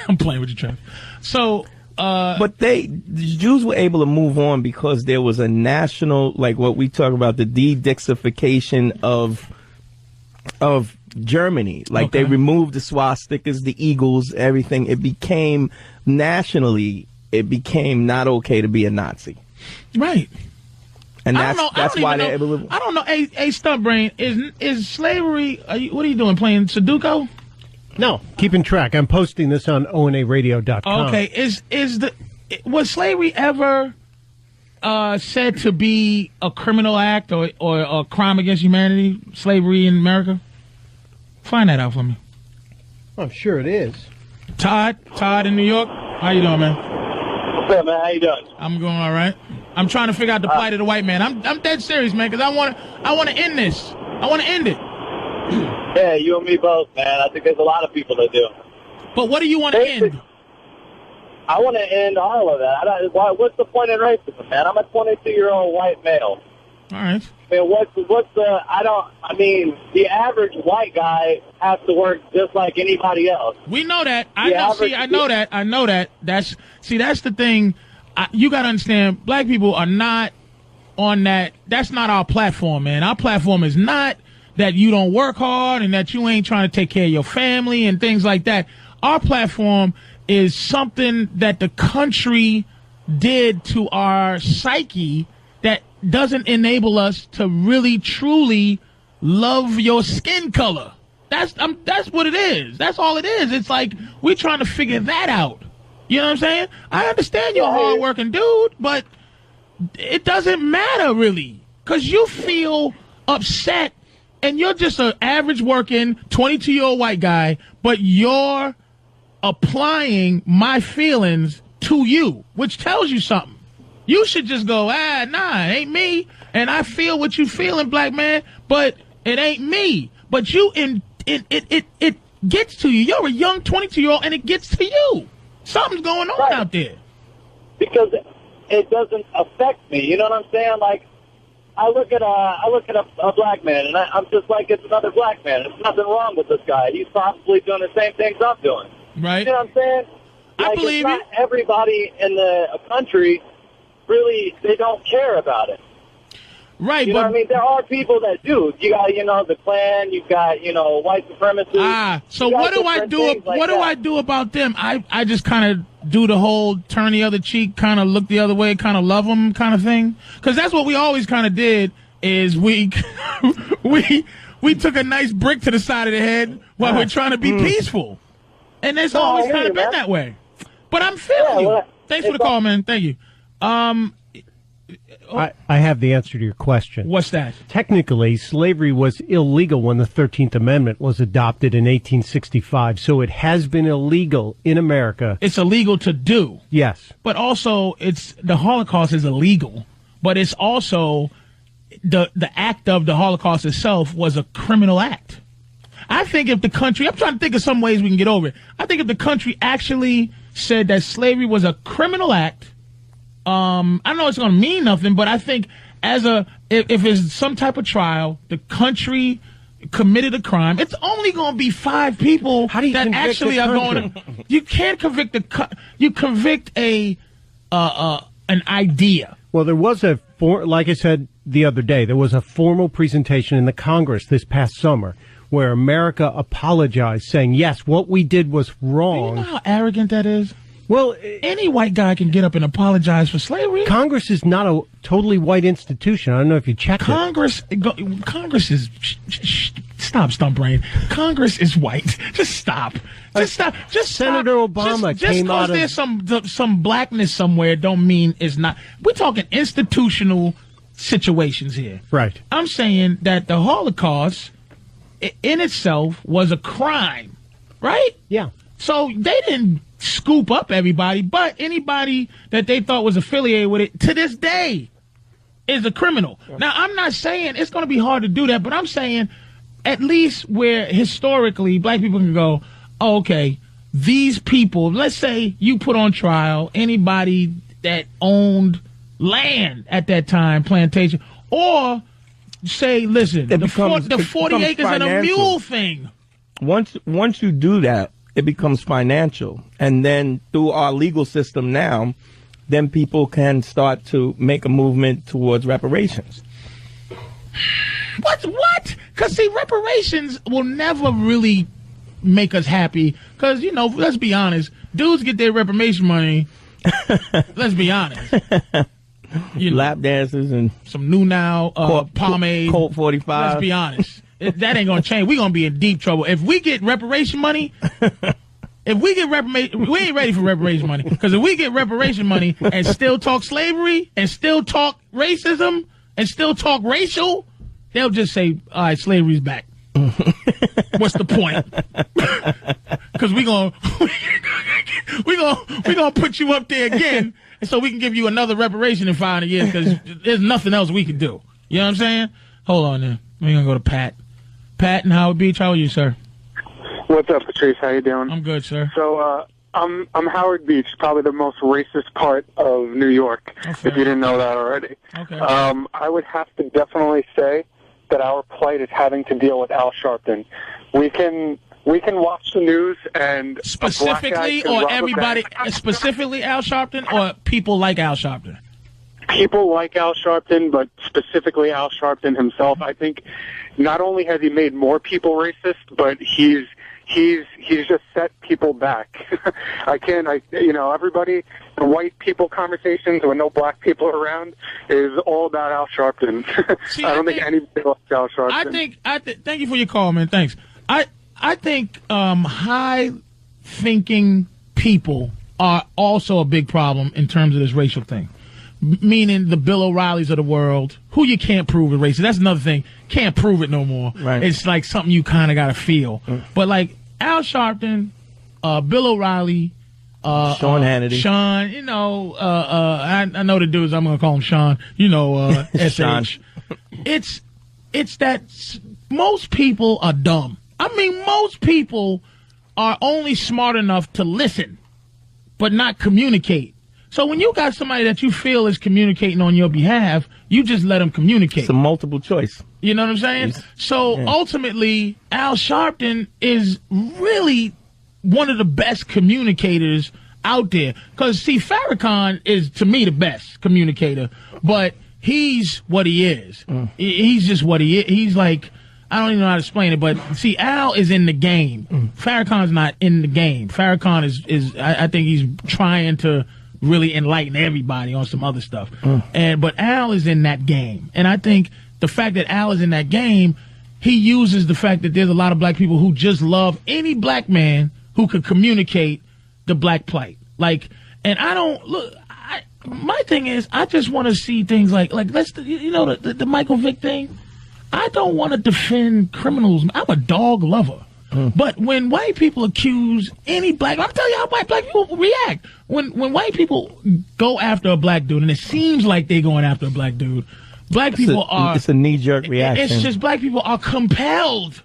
A: I'm playing with you, Travis. So,
G: but the Jews were able to move on because there was a national, like what we talk about, the de-dixification of Germany. Like they removed the swastikas, the eagles, everything. It became nationally, it became not okay to be a Nazi.
A: Right.
G: And that's why they're able to.
A: I don't know. Hey, Stump Brain, is slavery? What are you doing? Playing Sudoku?
D: No, keeping track. I'm posting this on onaradio.com.
A: Okay, was slavery ever said to be a criminal act or a crime against humanity? Slavery in America? Find that out for me.
D: I'm sure it is.
A: Todd in New York. How you doing, man?
L: What's up, man? How you doing?
A: I'm going all right. I'm trying to figure out the plight of the white man. I'm dead serious, man, because I want to end this. I want to end it.
L: Yeah, you and me both, man. I think there's a lot of people that do.
A: But what do you want to end?
L: I want to end all of that. What's the point in racism, man? I'm a 22-year-old white male.
A: All right.
L: I mean, the average white guy has to work just like anybody else.
A: We know that. I know that. That's the thing. You got to understand, black people are not on that. That's not our platform, man. Our platform is not that you don't work hard and that you ain't trying to take care of your family and things like that. Our platform is something that the country did to our psyche that doesn't enable us to really, truly love your skin color. That's what it is. That's all it is. It's like we're trying to figure that out. You know what I'm saying? I understand you're a hard-working dude, but it doesn't matter, really, because you feel upset, and you're just an average-working 22-year-old white guy, but you're applying my feelings to you, which tells you something. You should just go, nah, it ain't me, and I feel what you feeling, black man, but it ain't me. But it gets to you. You're a young 22-year-old, and it gets to you. Something's going on out there.
L: Because it doesn't affect me. You know what I'm saying? Like, I look at a black man, and I'm just like, it's another black man. There's nothing wrong with this guy. He's possibly doing the same things I'm doing.
A: Right.
L: You know what I'm saying?
A: I believe
L: it's not everybody in the country really, they don't care about it.
A: Right,
L: you know what I mean? There are people that do. You got, the Klan. You've got, white supremacists.
A: So what do I do? What do I do about them? I just kind of do the whole turn the other cheek, kind of look the other way, kind of love them, kind of thing. Because that's what we always kind of did. Is we took a nice brick to the side of the head while we're trying to be peaceful, and it's always kind of been that way. But I'm feeling you. Thanks for the call, man. Thank you.
D: I have the answer to your question.
A: What's that?
D: Technically, slavery was illegal when the 13th Amendment was adopted in 1865, so it has been illegal in America.
A: It's illegal to do.
D: Yes.
A: But also, the Holocaust is illegal, but it's also the act of the Holocaust itself was a criminal act. I think if the country, I'm trying to think of some ways we can get over it. I think if the country actually said that slavery was a criminal act, I know it's going to mean nothing, but I think if it's some type of trial, the country committed a crime, it's only going to be 5 people that actually are going to. You can't convict you convict an idea.
D: Well, there was like I said the other day, there was a formal presentation in the Congress this past summer where America apologized, saying, yes, what we did was wrong.
A: Do you know how arrogant that is?
D: Well,
A: any white guy can get up and apologize for slavery.
D: Congress is not a totally white institution. I don't know if you checked
A: Congress is stop, stump brain. Congress is white. Just stop. Just stop. Just
D: Senator
A: stop.
D: Obama
A: just
D: came out of...
A: there's some blackness somewhere don't mean it's not. We're talking institutional situations here.
D: Right.
A: I'm saying that the Holocaust in itself was a crime, right?
D: Yeah.
A: So they didn't scoop up everybody, but anybody that they thought was affiliated with it to this day is a criminal. Now, I'm not saying it's going to be hard to do that, but I'm saying at least where historically black people can go, oh, okay, these people, let's say you put on trial anybody that owned land at that time, plantation, or say, listen, the 40 acres and a mule thing.
G: Once you do that, it becomes financial. And then through our legal system now, then people can start to make a movement towards reparations.
A: What? Because, see, reparations will never really make us happy. Because, you know, let's be honest, dudes get their reparation money. Let's be honest. You know,
G: lap dances and
A: some new now pomade.
G: Colt 45.
A: Let's be honest. That ain't going to change. We're going to be in deep trouble. If we get reparation money, we ain't ready for reparation money. Because if we get reparation money and still talk slavery and still talk racism and still talk racial, they'll just say, all right, slavery's back. What's the point? Because we're gonna put you up there again so we can give you another reparation in 500 years because there's nothing else we can do. You know what I'm saying? Hold on then. We're going to go to Pat. Pat in Howard Beach, how are you, sir?
M: What's up, Patrice? How you doing?
A: I'm good, sir.
M: So, I'm Howard Beach, probably the most racist part of New York, if you didn't know that already.
A: Okay.
M: I would have to definitely say that our plight is having to deal with Al Sharpton. We can watch the news and
A: specifically or everybody, specifically Al Sharpton or people like Al Sharpton?
M: People like Al Sharpton, but specifically Al Sharpton himself. I think not only has he made more people racist, but he's just set people back. Everybody, the white people conversations when no black people around is all about Al Sharpton.
A: See,
M: I don't think anybody likes Al Sharpton.
A: Thank you for your call, man. Thanks. I think high thinking people are also a big problem in terms of this racial thing. Meaning the Bill O'Reillys of the world, who you can't prove is racist. That's another thing. Can't prove it no more.
G: Right.
A: It's like something you kind of got to feel. But like Al Sharpton, Bill O'Reilly,
G: Sean Hannity.
A: Sean, I know the dudes, I'm going to call him Sean,
G: Sean.
A: SH. It's that most people are dumb. I mean, most people are only smart enough to listen, but not communicate. So when you got somebody that you feel is communicating on your behalf, you just let them communicate.
G: It's a multiple choice.
A: You know what I'm saying? Ultimately, Al Sharpton is really one of the best communicators out there. Because, see, Farrakhan is, to me, the best communicator. But he's what he is. He's just what he is. He's like, I don't even know how to explain it. But, see, Al is in the game. Farrakhan's not in the game. Farrakhan is I think he's trying to really enlighten everybody on some other stuff. But Al is in that game. And I think the fact that Al is in that game, he uses the fact that there's a lot of black people who just love any black man who could communicate the black plight. My thing is, I just want to see things like the Michael Vick thing. I don't want to defend criminals. I'm a dog lover. But when white people accuse any black, I'm telling you how white black people react. When white people go after a black dude, and it seems like they're going after a black dude, it's
G: a knee-jerk reaction.
A: It's just black people are compelled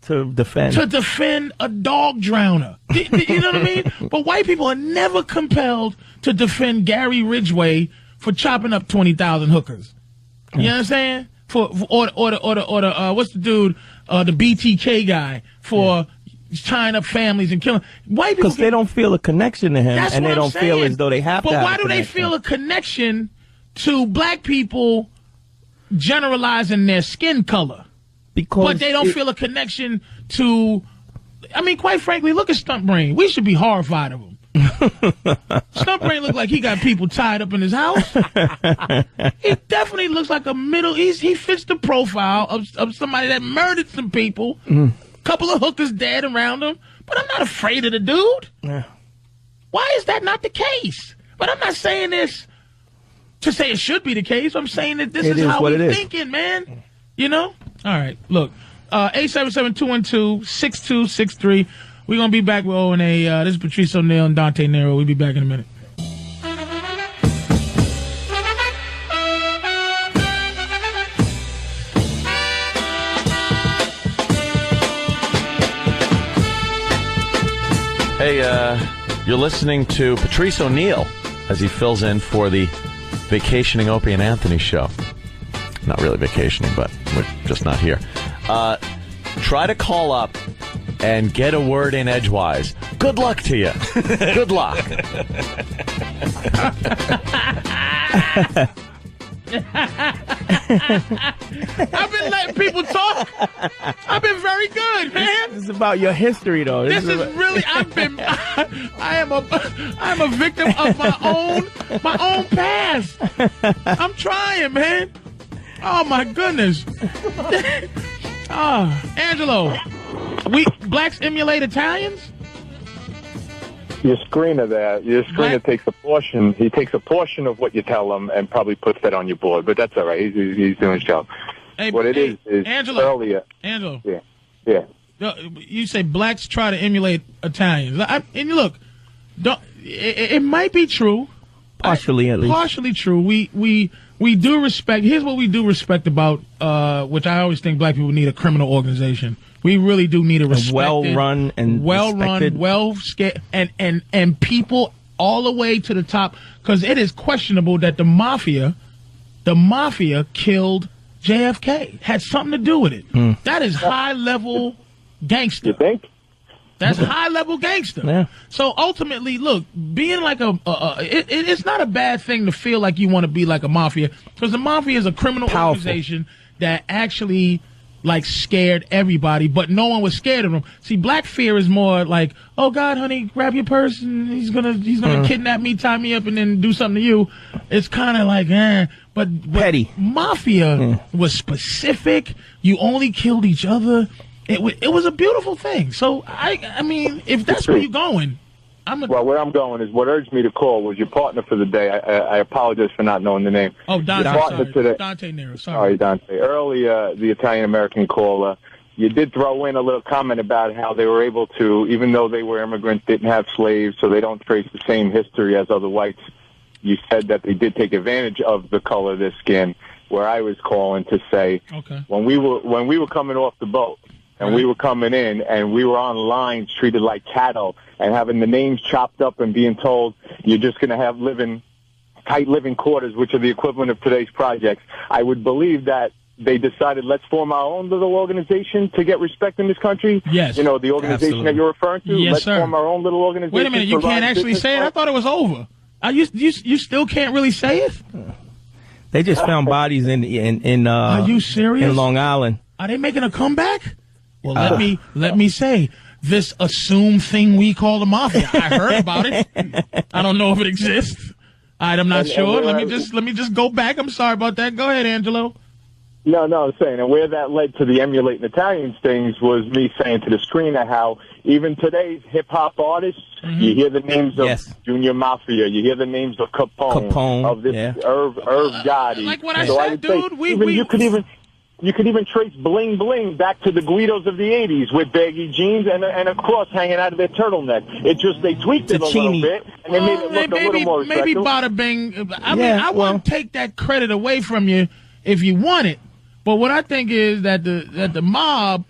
G: to defend
A: a dog drowner. You know what I mean? But white people are never compelled to defend Gary Ridgway for chopping up 20,000 hookers. You know what I'm saying? Or what's the dude? The BTK guy for tying up families and killing white people
G: because they don't feel a connection to him, and they don't feel as though they have to.
A: But
G: have
A: why do they feel a connection to black people generalizing their skin color? But they don't feel a connection to. I mean, quite frankly, look at Stunt Brain. We should be horrified of him. Stumpbrain look like he got people tied up in his house. He definitely looks like a middle East. He fits the profile of somebody that murdered some people. Couple of hookers dead around him. But I'm not afraid of the dude.
G: Yeah.
A: Why is that not the case? But I'm not saying this to say it should be the case. I'm saying that this is how we're thinking, man. You know? All right. Look, 877-212-6263. We're going to be back with O&A. This is Patrice O'Neal and Dante Nero. We'll be back in a minute.
F: Hey, you're listening to Patrice O'Neal as he fills in for the Vacationing Opie and Anthony show. Not really vacationing, but we're just not here. Try to call up and get a word in edgewise. Good luck to you. Good luck.
A: I've been letting people talk. I've been very good, man.
G: This is about your history, though.
A: This is really. I am a victim of my own past. I'm trying, man. Oh my goodness. Angelo, blacks emulate Italians?
J: Your screener takes a portion. He takes a portion of what you tell him and probably puts that on your board. But that's all right. He's doing his job.
A: Hey,
J: what it is
A: Angelo,
J: earlier.
A: Angelo.
J: Yeah.
A: You say blacks try to emulate Italians. And look, it might be true.
G: Partially, at least.
A: Partially true. We do respect. Here's what we do respect about, which I always think black people need a criminal organization. We really do need a
G: well-run and respected.
A: well-scared, and people all the way to the top, because it is questionable that the mafia killed JFK. Had something to do with it. That is high-level gangster.
J: You think?
A: That's high-level gangster.
G: Yeah.
A: So ultimately, look, being like it's not a bad thing to feel like you want to be like a mafia, because the mafia is a criminal organization that actually scared everybody, but no one was scared of them. See, black fear is more like, oh God, honey, grab your purse and he's gonna kidnap me, tie me up, and then do something to you. It's kind of like, but
G: petty.
A: Mafia was specific. You only killed each other. It was a beautiful thing. So I mean, if that's where you're going,
J: well, where I'm going is what urged me to call was your partner for the day. I apologize for not knowing the name.
A: Oh, Dante. Dante Nero. Sorry,
J: Dante. Earlier, the Italian-American caller, you did throw in a little comment about how they were able to, even though they were immigrants, didn't have slaves, so they don't trace the same history as other whites. You said that they did take advantage of the color of their skin, where I was calling to say, when we were coming off the boat, and we were coming in, and we were on lines treated like cattle, and having the names chopped up and being told you're just going to have tight living quarters, which are the equivalent of today's projects. I would believe that they decided, let's form our own little organization to get respect in this country.
A: Yes.
J: You know, the organization that you're referring to.
A: Yes,
J: let's
A: sir.
J: form our own little organization.
A: Wait a minute, you can't actually say it? I thought it was over. You still can't really say it?
G: They just found bodies in
A: Are you serious?
G: in Long Island.
A: Are they making a comeback? Well, let me say, this assumed thing we call the mafia. I heard about it. I don't know if it exists. I'm not sure. Let me just go back. I'm sorry about that. Go ahead, Angelo.
J: No, I'm saying, and where that led to the emulating Italians things was me saying to the screener how even today's hip-hop artists, you hear the names of Junior Mafia, you hear the names of Capone of this Irv Gotti.
A: Like what I said, dude,
J: you could even trace Bling Bling back to the Guidos of the 80s with baggy jeans and a cross hanging out of their turtleneck. It just, they tweaked it a little bit, and they made it look a little more respectful.
A: Maybe bada bing. I wouldn't take that credit away from you if you want it. But what I think is that the mob,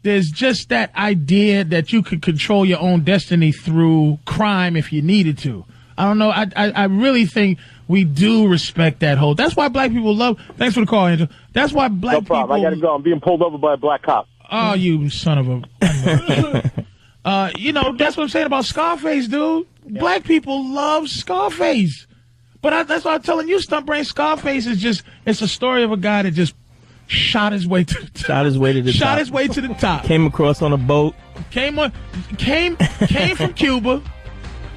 A: there's just that idea that you could control your own destiny through crime if you needed to. I don't know. I really think we do respect that whole. That's why black people love. Thanks for the call, Angel. That's why black people.
J: No problem. I gotta go. I'm being pulled over by a black cop.
A: Oh, you son of a. That's what I'm saying about Scarface, dude. Yeah. Black people love Scarface. But that's why I'm telling you, Stumpbrain, Scarface is it's a story of a guy that just shot his way to the top.
G: Shot his way to the top. Came across on a boat.
A: Came from Cuba.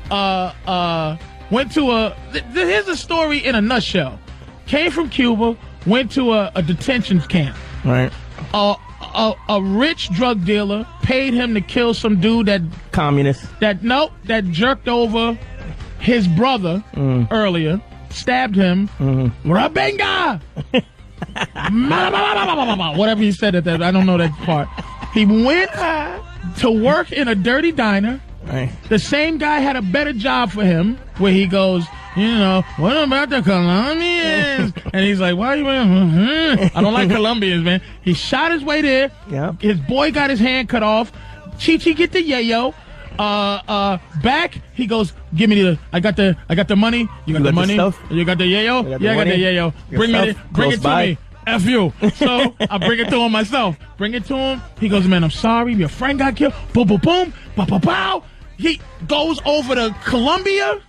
A: went to here's a story in a nutshell. Came from Cuba, went to a detention camp.
G: Right.
A: A rich drug dealer paid him to kill some dude that jerked over his brother earlier, stabbed him. Rabenga! Whatever he said at that, I don't know that part. He went to work in a dirty diner.
G: Right.
A: The same guy had a better job for him, where he goes, what about the Colombians? And he's like, why are you? I don't like Colombians, man. He shot his way there.
G: Yep.
A: His boy got his hand cut off. Chi-Chi get the yayo. Back, he goes, give me I got the money. You got the money? You got the yayo? I got the yayo. Bring it to me. F you. So I bring it to him myself. Bring it to him. He goes, man, I'm sorry. Your friend got killed. Boom, boom, boom. Pow, pow, pow. He goes over to Colombia,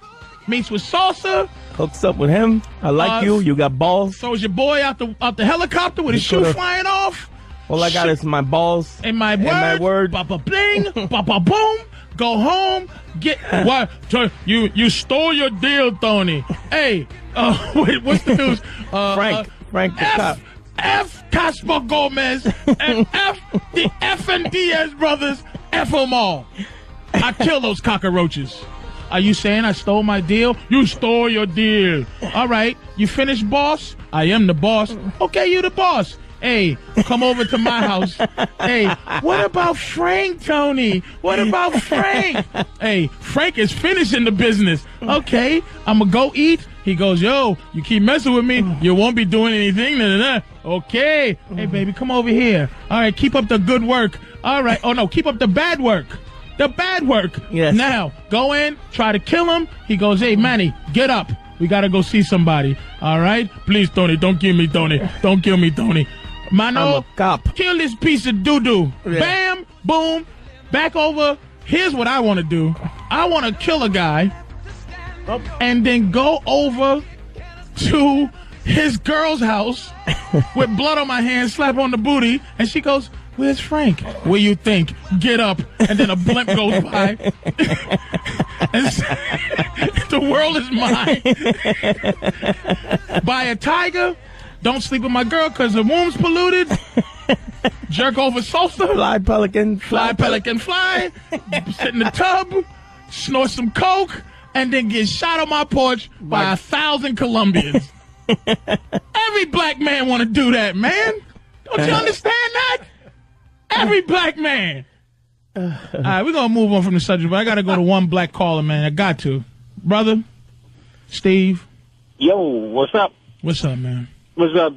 A: meets with Salsa.
G: Hooks up with him. I like you. You got balls.
A: Throws your boy out the helicopter with his shoe flying off.
G: All I got is my balls.
A: And my word. Papa bling. Papa boom. Go home. Get what? You stole your deal, Tony. Hey, wait, what's the news?
G: Frank the cop.
A: F. Casper Gomez and F. the F and Diaz brothers. F them all. I kill those cockroaches. Are you saying I stole my deal? You stole your deal. All right. You finished, boss? I am the boss. Okay, you the boss. Hey, come over to my house. Hey, what about Frank, Tony? What about Frank? Hey, Frank is finishing the business. Okay, I'm going to go eat. He goes, yo, you keep messing with me, you won't be doing anything. Okay. Hey, baby, come over here. All right, keep up the good work. All right. Oh, no, keep up the bad work. The bad work.
G: Yes.
A: Now, go in, try to kill him. He goes, hey, Manny, get up. We got to go see somebody. All right? Please, Tony, don't kill me, Tony. Don't kill me, Tony. Mano,
G: I'm a cop.
A: Kill this piece of doo-doo.
G: Yeah.
A: Bam, boom, back over. Here's what I want to do. I want to kill a guy and then go over to his girl's house with blood on my hands, slap on the booty, and she goes, where's Frank? Where you think? Get up. And then a blimp goes by. And the world is mine. By a tiger. Don't sleep with my girl because the womb's polluted. Jerk over salsa.
G: Fly pelican.
A: Fly. Sit in the tub. Snort some coke. And then get shot on my porch by 1,000 Colombians. Every black man want to do that, man. Don't you understand that? Every black man. All right, we're going to move on from the subject, but I got to go to one black caller, man. I got to. Brother, Steve.
N: Yo, what's up?
A: What's up, man?
N: What's up?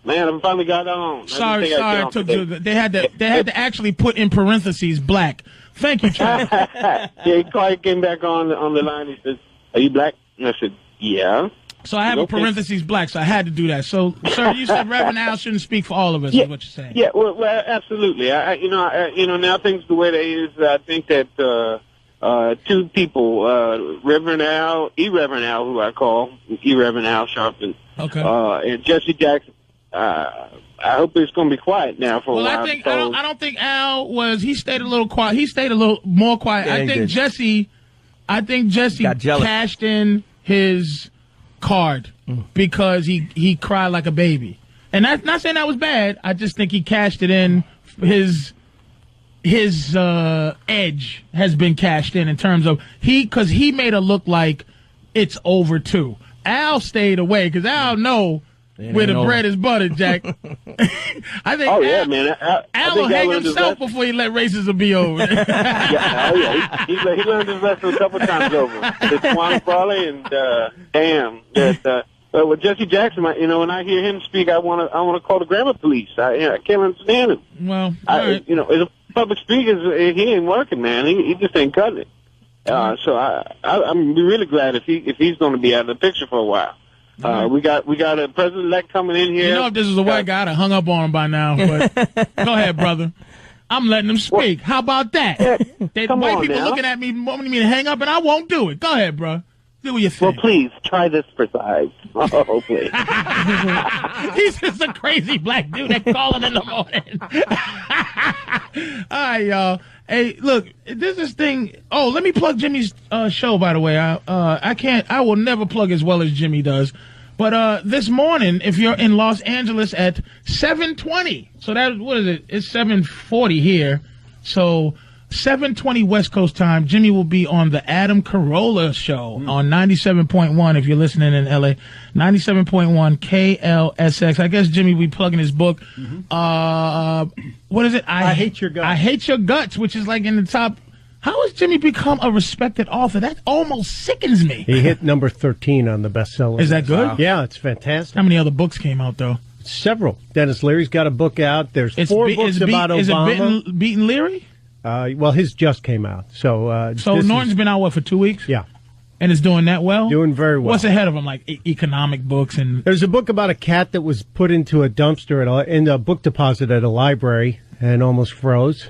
N: Man, I finally got on.
A: Sorry. They had to actually put in parentheses black. Thank you, Charlie.
N: Yeah, Clark came back on the line. He says, "Are you black?" And I said, "Yeah."
A: So I have a parentheses black, so I had to do that. So, sir, you said Reverend Al shouldn't speak for all of us, is what you're saying.
N: Yeah, well, absolutely. Now things the way they is, I think that two people, Reverend Al, Reverend Al, who I call Reverend Al Sharpton, and Jesse Jackson. I hope it's going to be quiet now for a while.
A: I don't think Al was. He stayed a little quiet. He stayed a little more quiet.
G: Yeah,
A: I think Jesse cashed in his card because he cried like a baby, and that's not saying that was bad. I just think he cashed it in. His edge has been cashed in terms of because he made it look like it's over too. Al stayed away because Al know where the bread is buttered, Jack. I think.
N: Oh yeah, man.
A: Al will hang himself before he let racism be over.
N: He learned his lesson a couple times over. The Swan Frawley and damn. But with Jesse Jackson, when I hear him speak, I want to call the grammar police. I can't understand him.
A: Well,
N: as a public speaker, he ain't working, man. He just ain't cutting it. So I'm really glad if he's going to be out of the picture for a while. We got a president-elect coming in here.
A: You know, if this was a white guy, I'd have hung up on him by now. But go ahead, brother. I'm letting him speak. How about that? White people looking at me, wanting me to hang up, and I won't do it. Go ahead, bro. Do what you think.
N: Well, please, try this for size. Oh, please.
A: He's just a crazy black dude that calling in the morning. All right, y'all. Hey, look, there's this thing. Oh, let me plug Jimmy's show, by the way. I will never plug as well as Jimmy does. But this morning, if you're in Los Angeles at 7:20, so what is it? It's 7:40 here. So 7:20 West Coast time, Jimmy will be on the Adam Carolla show on 97.1 if you're listening in LA. 97.1 KLSX. I guess Jimmy will be plugging his book. What is it?
D: I Hate Your Guts.
A: I Hate Your Guts, which is like in the top. How has Jimmy become a respected author? That almost sickens me.
D: He hit number 13 on the bestseller.
A: Is that good?
D: Wow. Yeah, it's fantastic.
A: How many other books came out, though?
D: Several. Dennis Leary's got a book out. There's 4 books about Obama.
A: Is it Beaten Leary?
D: Well, his just came out. So
A: Norton's been out, what, for 2 weeks?
D: Yeah.
A: And it's doing that well?
D: Doing very well.
A: What's ahead of him, like economic books? And
D: there's a book about a cat that was put into a dumpster in a book deposit at a library and almost froze.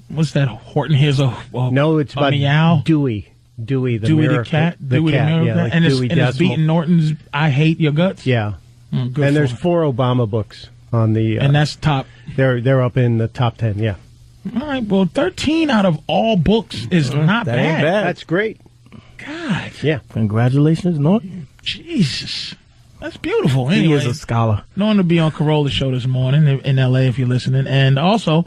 A: What's that? Horton Hears a
D: No, it's about
A: meow?
D: Dewey the mirror
A: cat?
D: the cat, yeah, like
A: and
D: Dewey
A: it's beating Norton's I Hate Your Guts?
D: Yeah.
A: Good
D: and there's 4 Obama books on the...
A: and that's top...
D: They're up in the top 10, yeah.
A: All right, well, 13 out of all books is not
G: that
A: bad.
G: ain't bad.
D: That's great.
A: God.
D: Yeah.
G: Congratulations, Norton.
A: Jesus. That's beautiful.
G: He
A: Anyway,
G: is a scholar.
A: Norton will be on Carolla's show this morning in L.A. if you're listening. And also,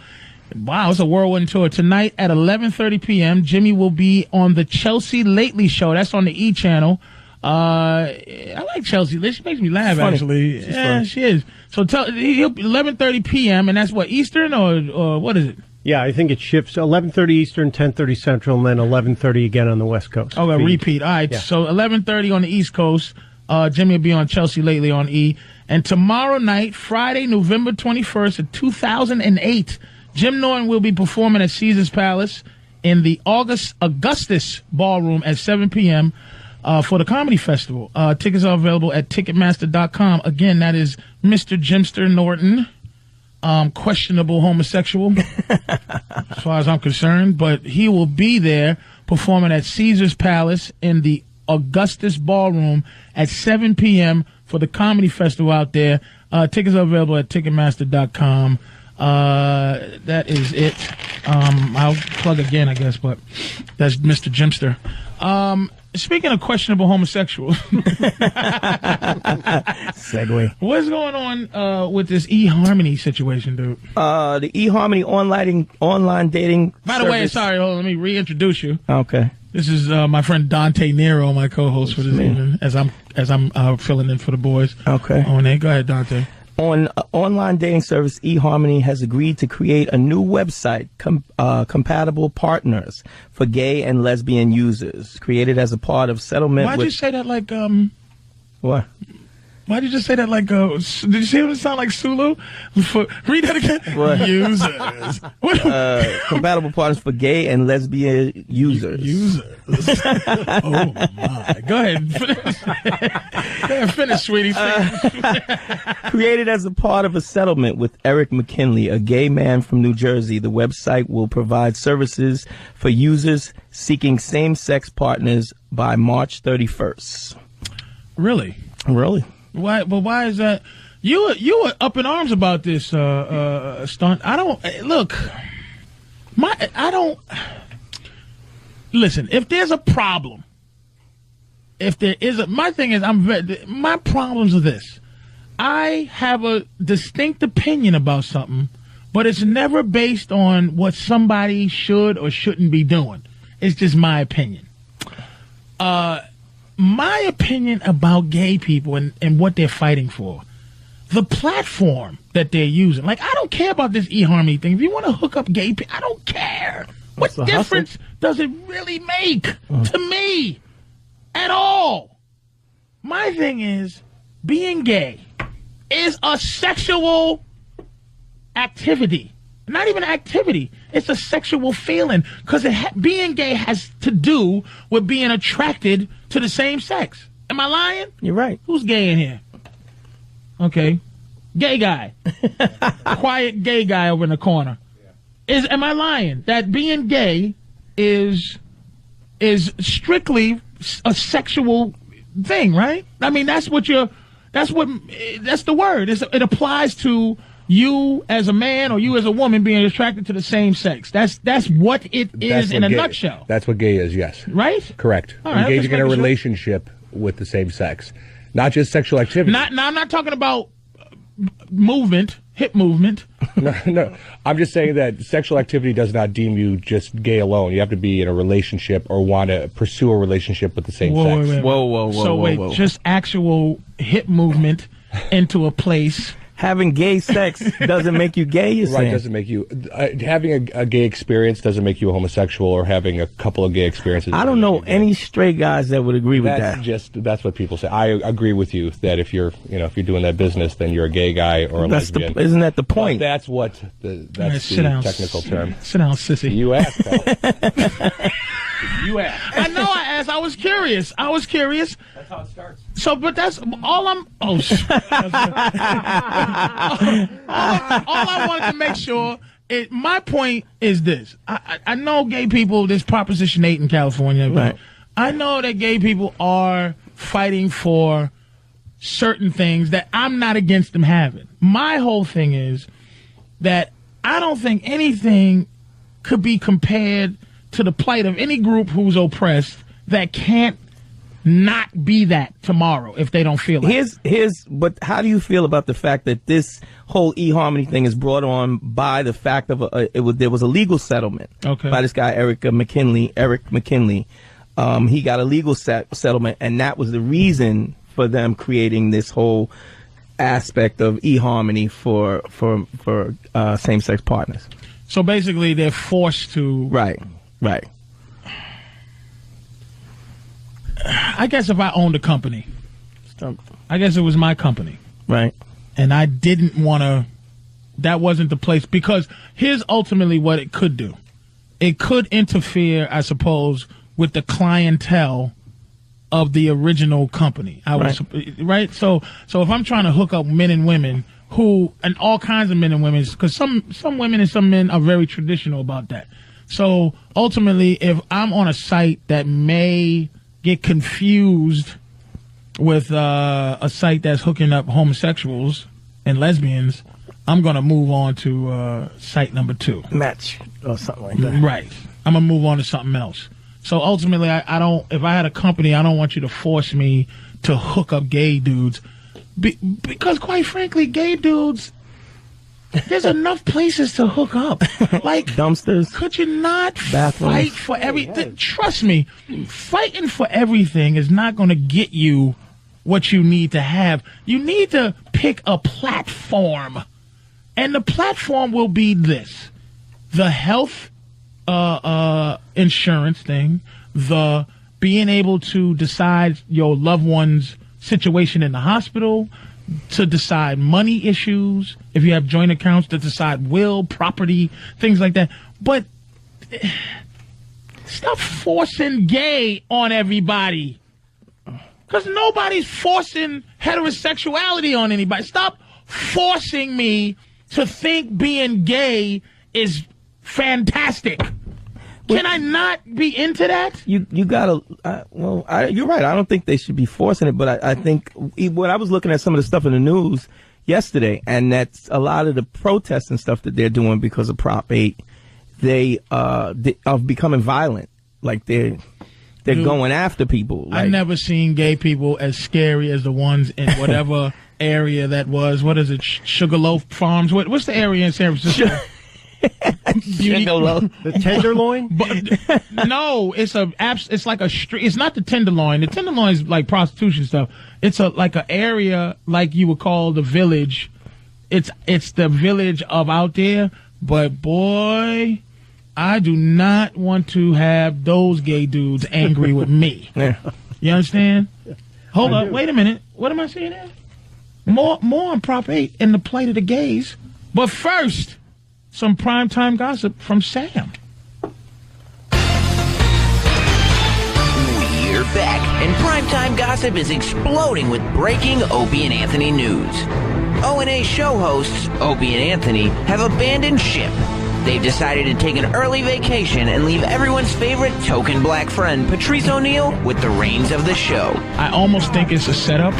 A: wow, it's a whirlwind tour. Tonight at 11:30 p.m., Jimmy will be on the Chelsea Lately show. That's on the E! channel. I like Chelsea. She makes me laugh, actually.
G: She's
A: yeah,
G: funny.
A: she is. So he'll be 11:30 p.m., and that's what, Eastern or what is it?
D: Yeah, I think it shifts 11:30 Eastern, 10:30 Central, and then 11:30 again on the West Coast.
A: Oh, a repeat. All right,
D: Yeah.
A: so 11:30 on the East Coast. Jimmy will be on Chelsea Lately on E! And tomorrow night, Friday, November 21st of 2008, Jim Norton will be performing at Caesars Palace in the Augustus Ballroom at 7 p.m. For the Comedy Festival. Tickets are available at Ticketmaster.com. Again, that is Mr. Jimster Norton. Questionable homosexual, as far as I'm concerned, but he will be there performing at Caesars Palace in the Augustus Ballroom at 7 p.m. for the Comedy Festival out there. Tickets are available at Ticketmaster.com. That is it. I'll plug again, I guess, but that's Mr. Jimster. Speaking of questionable homosexuals,
G: Segue.
A: What's going on with this eHarmony situation, dude?
G: The eHarmony online dating.
A: By the way,
G: service.
A: sorry, hold on, let me reintroduce you.
G: Okay.
A: This is my friend Dante Nero, my co-host for this evening, as I'm filling in for the boys.
G: Okay.
A: On there, go ahead, Dante.
G: Online dating service eHarmony has agreed to create a new website, compatible partners for gay and lesbian users, created as a part of settlement.
A: Why'd you say that like
G: What?
A: Why'd you just say that like did you see it sound like Sulu? Read that again.
G: What?
A: Users.
G: Compatible partners for gay and lesbian users.
A: Oh my. Go ahead. Finish, sweetie.
G: Created as a part of a settlement with Eric McKinley, a gay man from New Jersey, the website will provide services for users seeking same-sex partners by March 31st.
A: Really?
G: Really?
A: Why? But why is that? You were up in arms about this stunt. I don't look. Listen. If there's a problem, my thing is my problems are this. I have a distinct opinion about something, but it's never based on what somebody should or shouldn't be doing. It's just my opinion. My opinion about gay people and what they're fighting for, the platform that they're using. Like, I don't care about this eHarmony thing. If you want to hook up gay people, I don't care. What difference does it really make to me at all? My thing is, being gay is a sexual activity. Not even activity. It's a sexual feeling. Because being gay has to do with being attracted to the same sex. Am I lying?
G: You're right.
A: Who's gay in here? Okay. Gay guy. Quiet gay guy over in the corner. Am I lying? That being gay is strictly a sexual thing, right? I mean, that's the word. It applies to you as a man or you as a woman being attracted to the same sex. That's what it is in a nutshell.
O: That's what gay is, yes.
A: Right?
O: Correct.
A: All right,
O: engaging in a relationship with the same sex. Not just sexual activity.
A: I'm not talking about movement, hip movement.
O: No. I'm just saying that sexual activity does not deem you just gay alone. You have to be in a relationship or want to pursue a relationship with the same sex.
A: Whoa. Just actual hip movement into a place.
G: Having gay sex doesn't make you gay, you're saying?
O: Right, doesn't make you... having a gay experience doesn't make you a homosexual, or having a couple of gay experiences...
G: I don't know any straight guys that would agree with that.
O: That's what people say. I agree with you that if you're doing that business, then you're a gay guy or a lesbian.
G: Isn't that the point?
O: But that's the technical term.
A: Sit down, sissy.
O: You asked, pal.
A: You asked. I know I asked. I was curious.
O: That's how it starts.
A: So, but that's all I'm... Oh, all I wanted to make sure... my point is this. I know gay people, there's Proposition 8 in California.
G: Right.
A: I know that gay people are fighting for certain things that I'm not against them having. My whole thing is that I don't think anything could be compared to the plight of any group who's oppressed that can't not be that tomorrow if they don't feel like it.
G: But how do you feel about the fact that this whole eHarmony thing is brought on by the fact of there was a legal settlement by this guy Eric McKinley. He got a legal settlement, and that was the reason for them creating this whole aspect of eHarmony for same-sex partners.
A: So basically, they're forced to...
G: Right.
A: I guess if I owned a company, I guess it was my company.
G: Right.
A: And I didn't want to... That wasn't the place. Because here's ultimately what it could do. It could interfere, I suppose, with the clientele of the original company. Right? So if I'm trying to hook up men and women and all kinds of men and women, because some women and some men are very traditional about that. So ultimately, if I'm on a site that may get confused with a site that's hooking up homosexuals and lesbians, I'm going to move on to site number 2.
G: Match or something like that.
A: Right. I'm going to move on to something else. So ultimately, I don't. If I had a company, I don't want you to force me to hook up gay dudes. Because quite frankly, gay dudes, there's enough places to hook up. Like
G: dumpsters.
A: Could you not
G: bathrooms.
A: Fight for everything? Trust me, fighting for everything is not going to get you what you need to have. You need to pick a platform. And the platform will be this. The health insurance thing, the being able to decide your loved one's situation in the hospital, to decide money issues, if you have joint accounts, to decide will, property, things like that. But stop forcing gay on everybody. Because nobody's forcing heterosexuality on anybody. Stop forcing me to think being gay is fantastic. Can I not be into that?
G: You gotta. You're right. I don't think they should be forcing it, but I think when I was looking at some of the stuff in the news yesterday, and that's a lot of the protests and stuff that they're doing because of Prop 8, they are becoming violent. Like they're going after people. Like,
A: I've never seen gay people as scary as the ones in whatever area that was. What is it? Sugarloaf Farms? What's the area in San Francisco?
D: The Tenderloin?
A: No, it's like a street. It's not the Tenderloin. The Tenderloin is like prostitution stuff. It's like an area like you would call the Village. It's the Village of out there. But boy, I do not want to have those gay dudes angry with me.
G: Yeah.
A: You understand? Hold up. Wait a minute. What am I saying there? More on Prop 8 and the plight of the gays. But first, some primetime gossip from Sam.
P: We're back, and primetime gossip is exploding with breaking Opie and Anthony news. O&A show hosts, Opie and Anthony, have abandoned ship. They've decided to take an early vacation and leave everyone's favorite token black friend, Patrice O'Neal, with the reins of the show.
A: I almost think it's a setup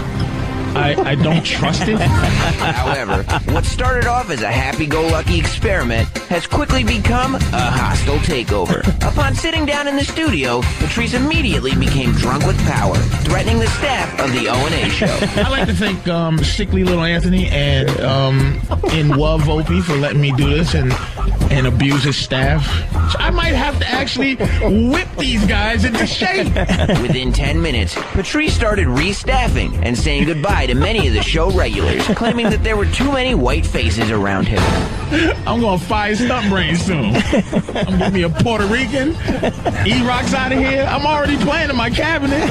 A: I don't trust it.
P: However, what started off as a happy-go-lucky experiment has quickly become a hostile takeover. Upon sitting down in the studio, Patrice immediately became drunk with power, threatening the staff of the O&A show.
A: I like to thank sickly little Anthony and love Opie for letting me do this and abuse his staff. I might have to actually whip these guys into shape.
P: Within 10 minutes, Patrice started restaffing and saying goodbye to many of the show regulars, claiming that there were too many white faces around him.
A: I'm going to fire Stunt Brain soon. I'm going to be a Puerto Rican. E-Rock's out of here. I'm already playing in my cabinet.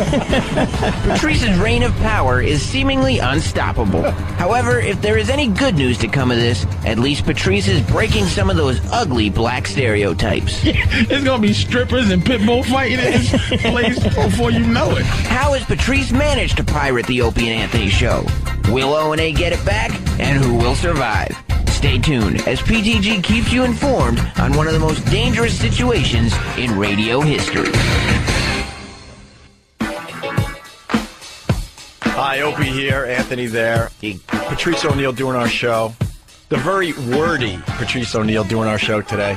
P: Patrice's reign of power is seemingly unstoppable. However, if there is any good news to come of this, at least Patrice is breaking some of those ugly black stereotypes.
A: There's going to be strippers and pit bull fighting in this place before you know it.
P: How has Patrice managed to pirate the Opie and Anthony show? Will O&A get it back? And who will survive? Stay tuned as PTG keeps you informed on one of the most dangerous situations in radio history.
E: Hi, Opie here, Anthony there. Patrice O'Neal doing our show. The very wordy Patrice O'Neal doing our show today.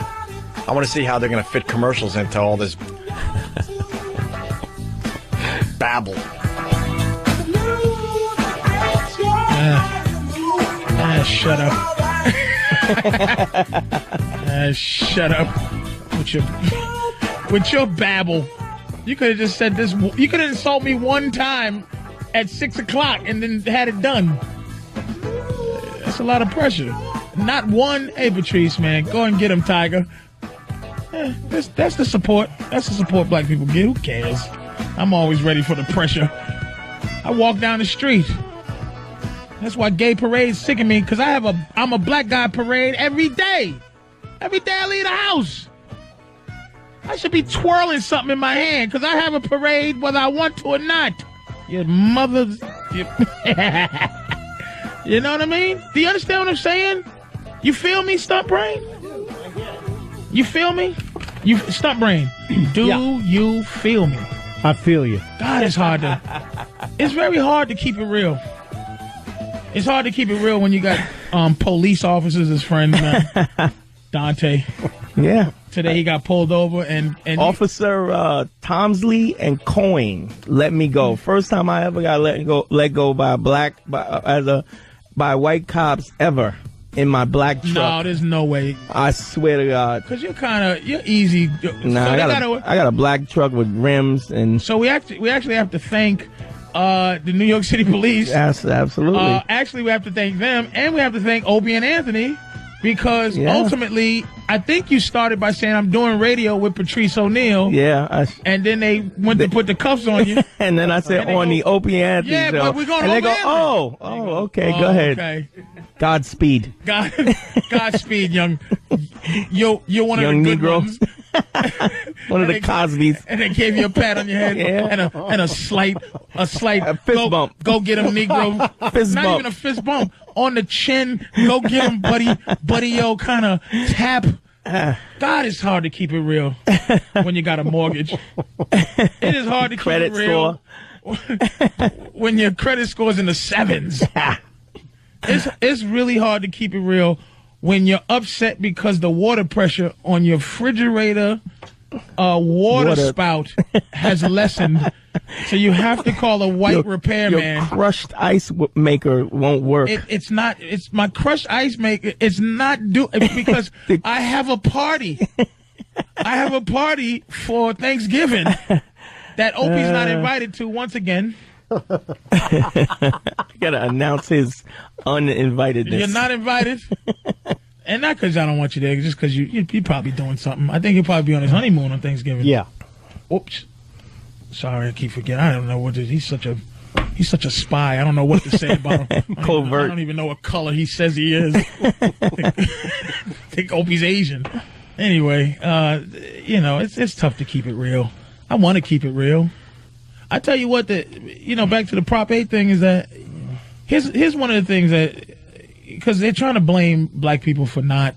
E: I want to see how they're going to fit commercials into all this babble.
A: Shut up. Shut up with your babble. You could have just said this. You could have insulted me one time at 6 o'clock and then had it done. That's a lot of pressure. Not one. Hey, Patrice, man, go and get him, Tiger. That's the support. That's the support black people get. Who cares? I'm always ready for the pressure. I walk down the street. That's why gay parades sicken me, because I'm a black guy parade every day. Every day I leave the house. I should be twirling something in my hand, because I have a parade whether I want to or not. Your mother's... You know what I mean? Do you understand what I'm saying? You feel me, Stunt Brain? You feel me? Stunt Brain, do you feel me?
D: I feel you.
A: God, it's hard to... It's very hard to keep it real. It's hard to keep it real when you got police officers as friends, man. Dante.
G: Yeah.
A: Today he got pulled over and
G: Officer Tomsley and Coyne let me go. First time I ever got let go by white cops ever in my black truck.
A: No, there's no way.
G: I swear to God.
A: Because you're easy.
G: Nah, I got a black truck with rims and.
A: So we actually have to thank the New York City Police.
G: Yes, absolutely.
A: Actually, we have to thank them, and we have to thank Opie and Anthony, because ultimately, I think you started by saying, I'm doing radio with Patrice O'Neal.
G: Yeah.
A: And then they went to put the cuffs on you.
G: And then I said, on the Opie and Anthony show.
A: But we're going
G: and they go, okay, go ahead.
A: Okay.
G: Godspeed.
A: Godspeed, you're one of
G: young
A: the good
G: Negro.
A: ones.
G: One of the Cosbys.
A: And they gave you a pat on your head and a slight
G: fist bump.
A: Go get him, Negro.
G: Fist
A: Not
G: bump.
A: even a fist bump. On the chin. Go get him, buddy, yo, kind of tap. God, it's hard to keep it real when you got a mortgage. It is hard to keep it real when your credit score's in the 7s. It's really hard to keep it real when you're upset because the water pressure on your refrigerator water spout has lessened. So you have to call a white repairman.
G: Your crushed ice maker won't work.
A: It's my crushed ice maker. It's not because I have a party. I have a party for Thanksgiving that Opie's not invited to once again.
G: Gotta announce his uninvitedness.
A: You're not invited. And not because I don't want you there, just because you're probably doing something. I think he'll probably be on his honeymoon on Thanksgiving.
D: Yeah.
A: Oops. Sorry, I keep forgetting. I don't know what this. He's such a spy. I don't know what to say about him.
G: Covert.
A: I don't even know what color he says he is. I think Opie's Asian. Anyway, it's tough to keep it real. I want to keep it real. I tell you what, back to the Prop 8 thing is that here's one of the things that, because they're trying to blame black people for not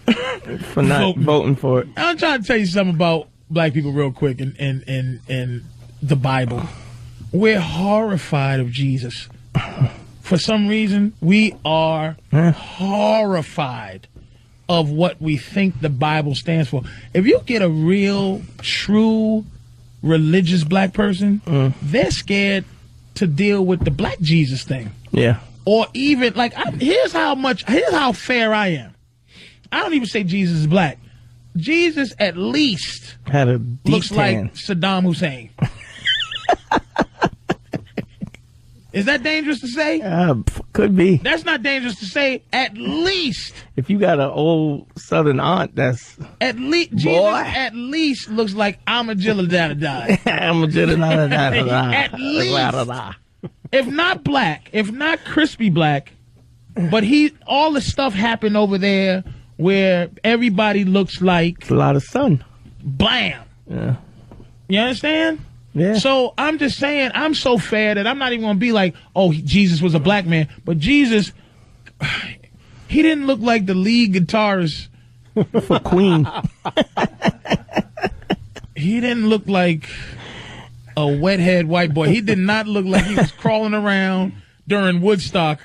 G: voting for it.
A: I'm trying to tell you something about black people real quick in the Bible. We're horrified of Jesus. for some reason, we are horrified of what we think the Bible stands for. If you get a real, true, religious black person, they're scared to deal with the black Jesus thing.
G: Yeah.
A: Or even, like, here's how fair I am. I don't even say Jesus is black. Jesus at least
G: had a deep
A: looks
G: tan.
A: like Saddam Hussein. Is that dangerous to say?
G: Could be.
A: That's not dangerous to say. At least.
G: If you got an old Southern aunt, that's
A: at least Jesus at least looks like Amajilladadadai.
G: Amajilladadadai.
A: At least. If not black, if not crispy black, but all the stuff happened over there where everybody looks like
G: it's a lot of sun.
A: Blam.
G: Yeah.
A: You understand?
G: Yeah.
A: So I'm just saying, I'm so fair that I'm not even going to be like, oh, Jesus was a black man. But Jesus, he didn't look like the lead guitarist
G: for Queen.
A: He didn't look like a wet-head white boy. He did not look like he was crawling around during Woodstock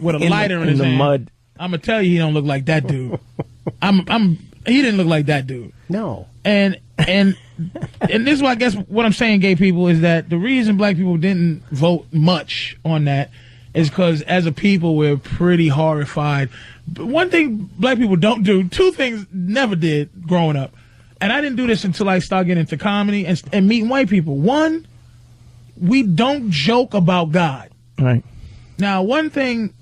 A: with a lighter in his hand.
G: Mud.
A: I'm going to tell you, he don't look like that dude. He didn't look like that dude.
D: No.
A: And this is what I guess what I'm saying, gay people, is that the reason black people didn't vote much on that is because as a people we're pretty horrified. But one thing black people don't do, two things never did growing up, and I didn't do this until I started getting into comedy and meeting white people. One, we don't joke about God.
G: Right. Now,
A: one thing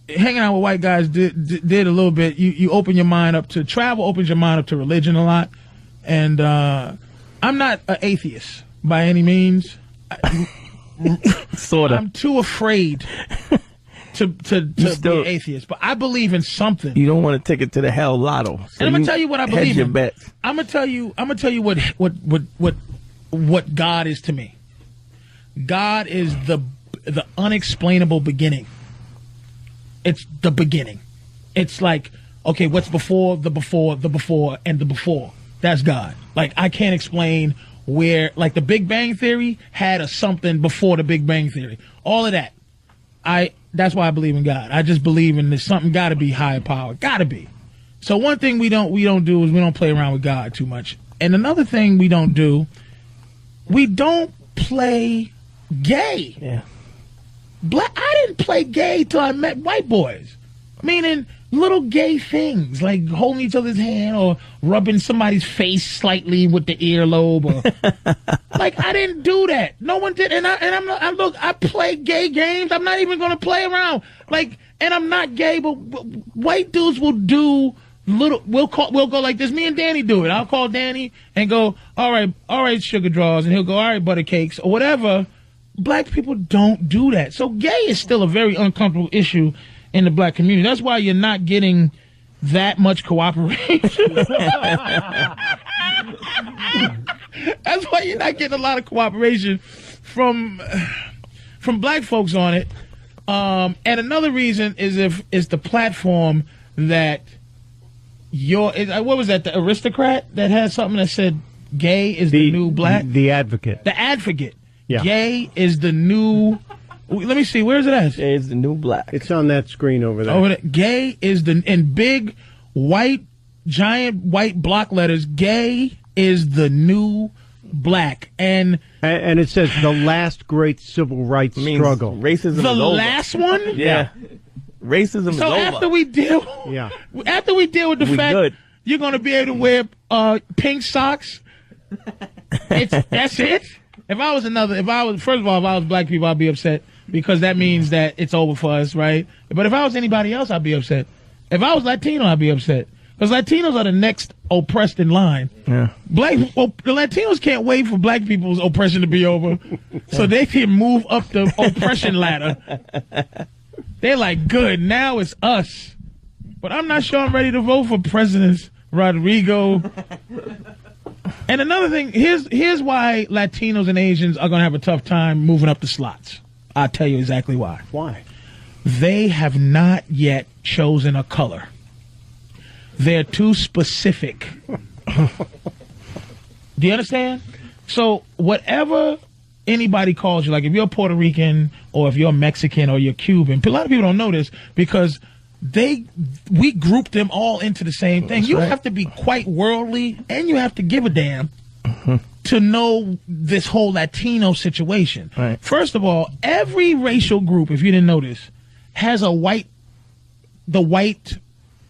A: hanging out with white guys did a little bit, you open your mind up to travel, opens your mind up to religion a lot. And I'm not an atheist by any means.
G: Sort of.
A: I'm too afraid to be an atheist. But I believe in something.
G: You don't want to take it to the hell lotto. So
A: and I'm gonna tell you what I believe in.
G: Bets.
A: I'm gonna tell you what God is to me. God is the unexplainable beginning. It's the beginning. It's like, okay, what's before the before, the before, and the before? That's God. Like, I can't explain where, like, the Big Bang Theory had a something before the Big Bang Theory. All of that. That's why I believe in God. I just believe in there's something got to be higher power. Got to be. So one thing we don't do is we don't play around with God too much. And another thing we don't do, we don't play gay.
G: Yeah.
A: I didn't play gay till I met white boys. Meaning little gay things like holding each other's hand or rubbing somebody's face slightly with the earlobe. Or, like, I didn't do that. No one did. And I play gay games. I'm not even going to play around. Like, and I'm not gay, but white dudes will do little. We'll go like this. Me and Danny do it. I'll call Danny and go, all right, sugar draws, and he'll go, all right, butter cakes or whatever. Black people don't do that. So gay is still a very uncomfortable issue in the black community. That's why you're not getting that much cooperation. That's why you're not getting a lot of cooperation from black folks on it. And another reason is if it's the platform that what was that, the Aristocrat that had something that said gay is the new black?
D: The Advocate.
A: The Advocate.
D: Yeah.
A: Gay is the new. Let me see. Where is it at?
G: Gay is the new black.
D: It's on that screen over there.
A: Gay is in big giant white block letters. Gay is the new black, and
D: it says the last great civil rights struggle.
G: Racism
A: the
G: is over.
A: last one.
G: Yeah. Racism is over.
A: So after we deal with the fact you're going to be able to wear pink socks, that's it. If I was black people, I'd be upset because that means that it's over for us, right? But if I was anybody else, I'd be upset. If I was Latino, I'd be upset because Latinos are the next oppressed in line.
G: Yeah.
A: The Latinos can't wait for black people's oppression to be over, so they can move up the oppression ladder. They're like, good, now it's us. But I'm not sure I'm ready to vote for Presidents Rodrigo. And another thing, here's why Latinos and Asians are going to have a tough time moving up the slots. I'll tell you exactly why.
D: Why?
A: They have not yet chosen a color. They're too specific. Do you understand? So whatever anybody calls you, like if you're Puerto Rican or if you're Mexican or you're Cuban, a lot of people don't know this because we group them all into the same thing. You have to be quite worldly and you have to give a damn to know this whole Latino situation.
G: Right.
A: First of all, every racial group, if you didn't know this, has the white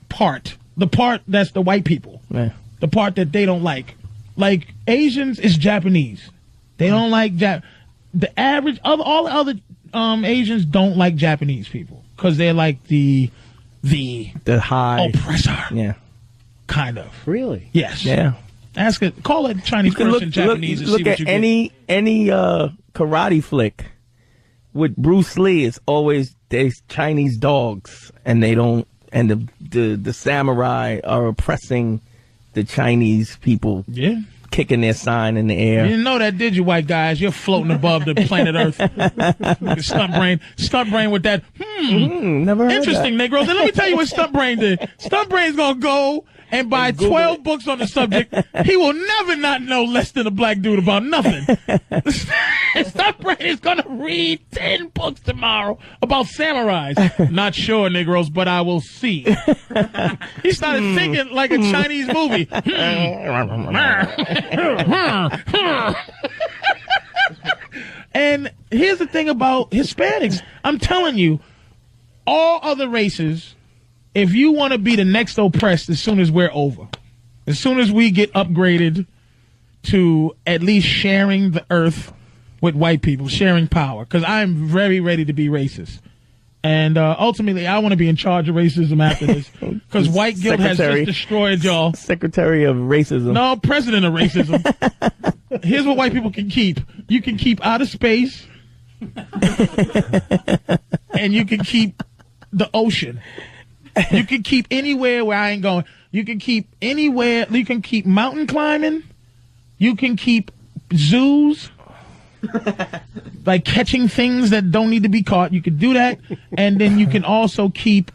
A: part, the part that's the white people, the part that they don't like. Like Asians is Japanese. They don't like the average all the other Asians don't like Japanese people because they're like the
G: high
A: oppressor.
G: Yeah.
D: Kind of. Really?
A: Yes.
G: Yeah.
A: Ask it. Call it Chinese person Japanese and see what you get.
G: Any karate flick with Bruce Lee. It's always there's Chinese dogs, and they don't. And the samurai are oppressing the Chinese people.
A: Yeah.
G: Kicking their sign in the air.
A: You didn't know that, did you, white guys? You're floating above the planet Earth. Stunt brain with that.
G: Never heard
A: interesting,
G: that.
A: Negroes. And let me tell you what Stunt Brain did. Stunt Brain's gonna go and buy 12 books on the subject. He will never not know less than a black dude about nothing. Stunt Brain is gonna read 10 books tomorrow about samurais. Not sure, Negroes, but I will see. He started thinking like a Chinese movie. And here's the thing about Hispanics. I'm telling you, all other races, if you want to be the next oppressed as soon as we're over, as soon as we get upgraded to at least sharing the earth with white people, sharing power, because I'm very ready to be racist. And ultimately, I want to be in charge of racism after this, because white guilt has just destroyed y'all.
G: Secretary of Racism.
A: No, president of racism. Here's what white people can keep. You can keep outer space, and you can keep the ocean. You can keep anywhere where I ain't going. You can keep anywhere. You can keep mountain climbing. You can keep zoos. Like catching things that don't need to be caught. You can do that. And then you can also keep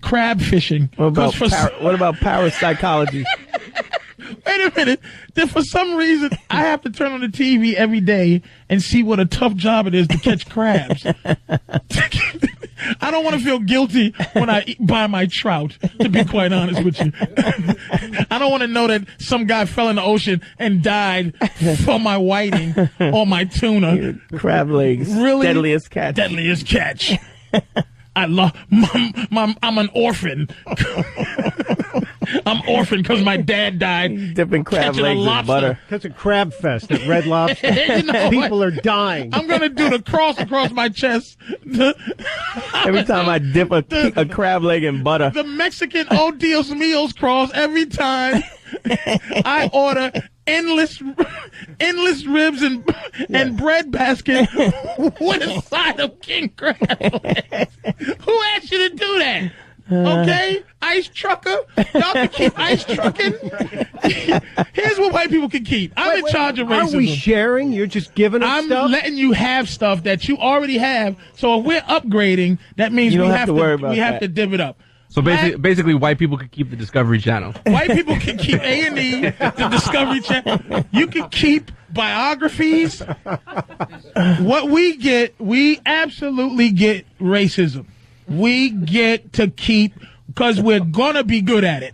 A: crab fishing.
G: What about parapsychology?
A: Wait a minute. Then for some reason, I have to turn on the TV every day and see what a tough job it is to catch crabs. I don't want to feel guilty when I buy my trout, to be quite honest with you. I don't want to know that some guy fell in the ocean and died for my whiting or my tuna.
G: Crab legs.
A: Really?
G: Deadliest catch.
A: Deadliest catch. I'm an orphan. I'm orphaned because my dad died.
G: Dipping crab legs in butter.
D: That's a crab fest at Red Lobster.
A: You know
D: People
A: what?
D: are dying.
A: I'm going to do the cross across my chest.
G: Every time I dip a crab leg in butter.
A: The Mexican Oh Dios Míos cross every time. I order endless ribs and bread basket with a side of king crab legs. Who asked you to do that? Okay, ice trucker. Y'all can keep ice trucking. Here's what white people can keep. I'm in charge of racism.
D: Are we sharing? You're just giving us stuff?
A: I'm letting you have stuff that you already have. So if we're upgrading, that means we have to div it up.
C: So basically, white people could keep the Discovery Channel.
A: White people can keep A&E, the Discovery Channel. You can keep biographies. What we get, we absolutely get racism. We get to keep, because we're going to be good at it.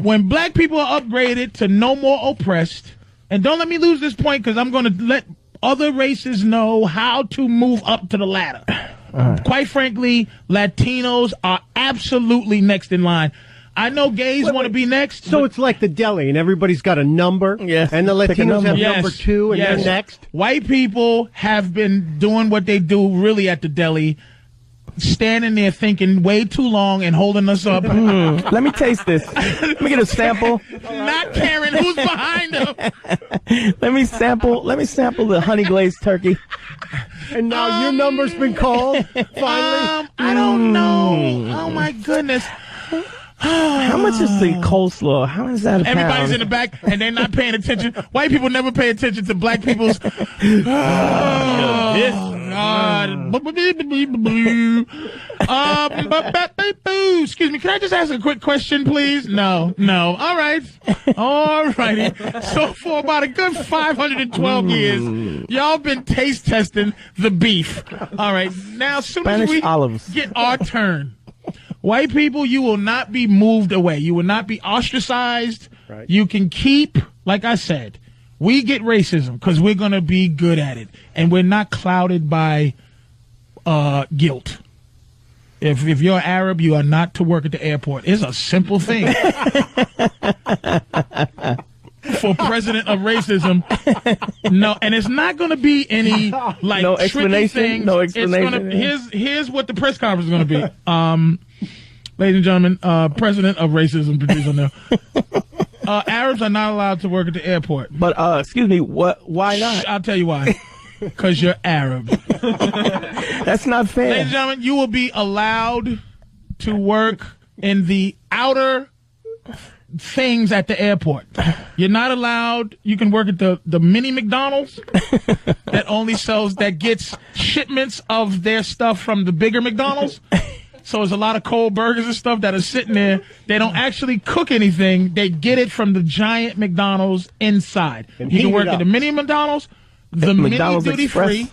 A: When black people are upgraded to no more oppressed, and don't let me lose this point because I'm going to let other races know how to move up to the ladder. Quite frankly, Latinos are absolutely next in line. I know gays want to be next.
D: So it's like the deli, and everybody's got a number, and the Latinos have number 2, and they're next.
A: White people have been doing what they do really at the deli, standing there thinking way too long and holding us up.
G: Let me taste this. Let me get a sample.
A: Not caring who's behind them.
G: Let me sample the honey glazed turkey.
D: And now your number's been called, finally?
A: I don't know. Oh, my goodness.
G: How much is the coleslaw? How is that a
A: Everybody's
G: pound?
A: in the back, and they're not paying attention. White people never pay attention to black people's... Excuse me, can I just ask a quick question, please? No. All right. All righty. So for about a good 512 years, y'all been taste testing the beef. All right. Now, as soon as we get our turn, white people, you will not be moved away. You will not be ostracized. Right. You can keep, like I said, we get racism because we're going to be good at it. And we're not clouded by guilt. If you're Arab, you are not to work at the airport. It's a simple thing. For president of racism. No, and it's not going to be any, like,
G: no
A: tricky
G: explanation.
A: things.
G: No explanation.
A: It's gonna, here's what the press conference is going to be. Ladies and gentlemen, president of racism, Patrice O'Neal. Arabs are not allowed to work at the airport.
G: But, excuse me, why not?
A: I'll tell you why. Because you're Arab.
G: That's not fair.
A: Ladies and gentlemen, you will be allowed to work in the outer things at the airport. You're not allowed. You can work at the mini McDonald's that only sells, that gets shipments of their stuff from the bigger McDonald's. So there's a lot of cold burgers and stuff that are sitting there. They don't actually cook anything. They get it from the giant McDonald's inside.
D: And
A: you can
D: heat
A: work
D: it
A: at
D: up.
A: the mini McDonald's, the mini duty free.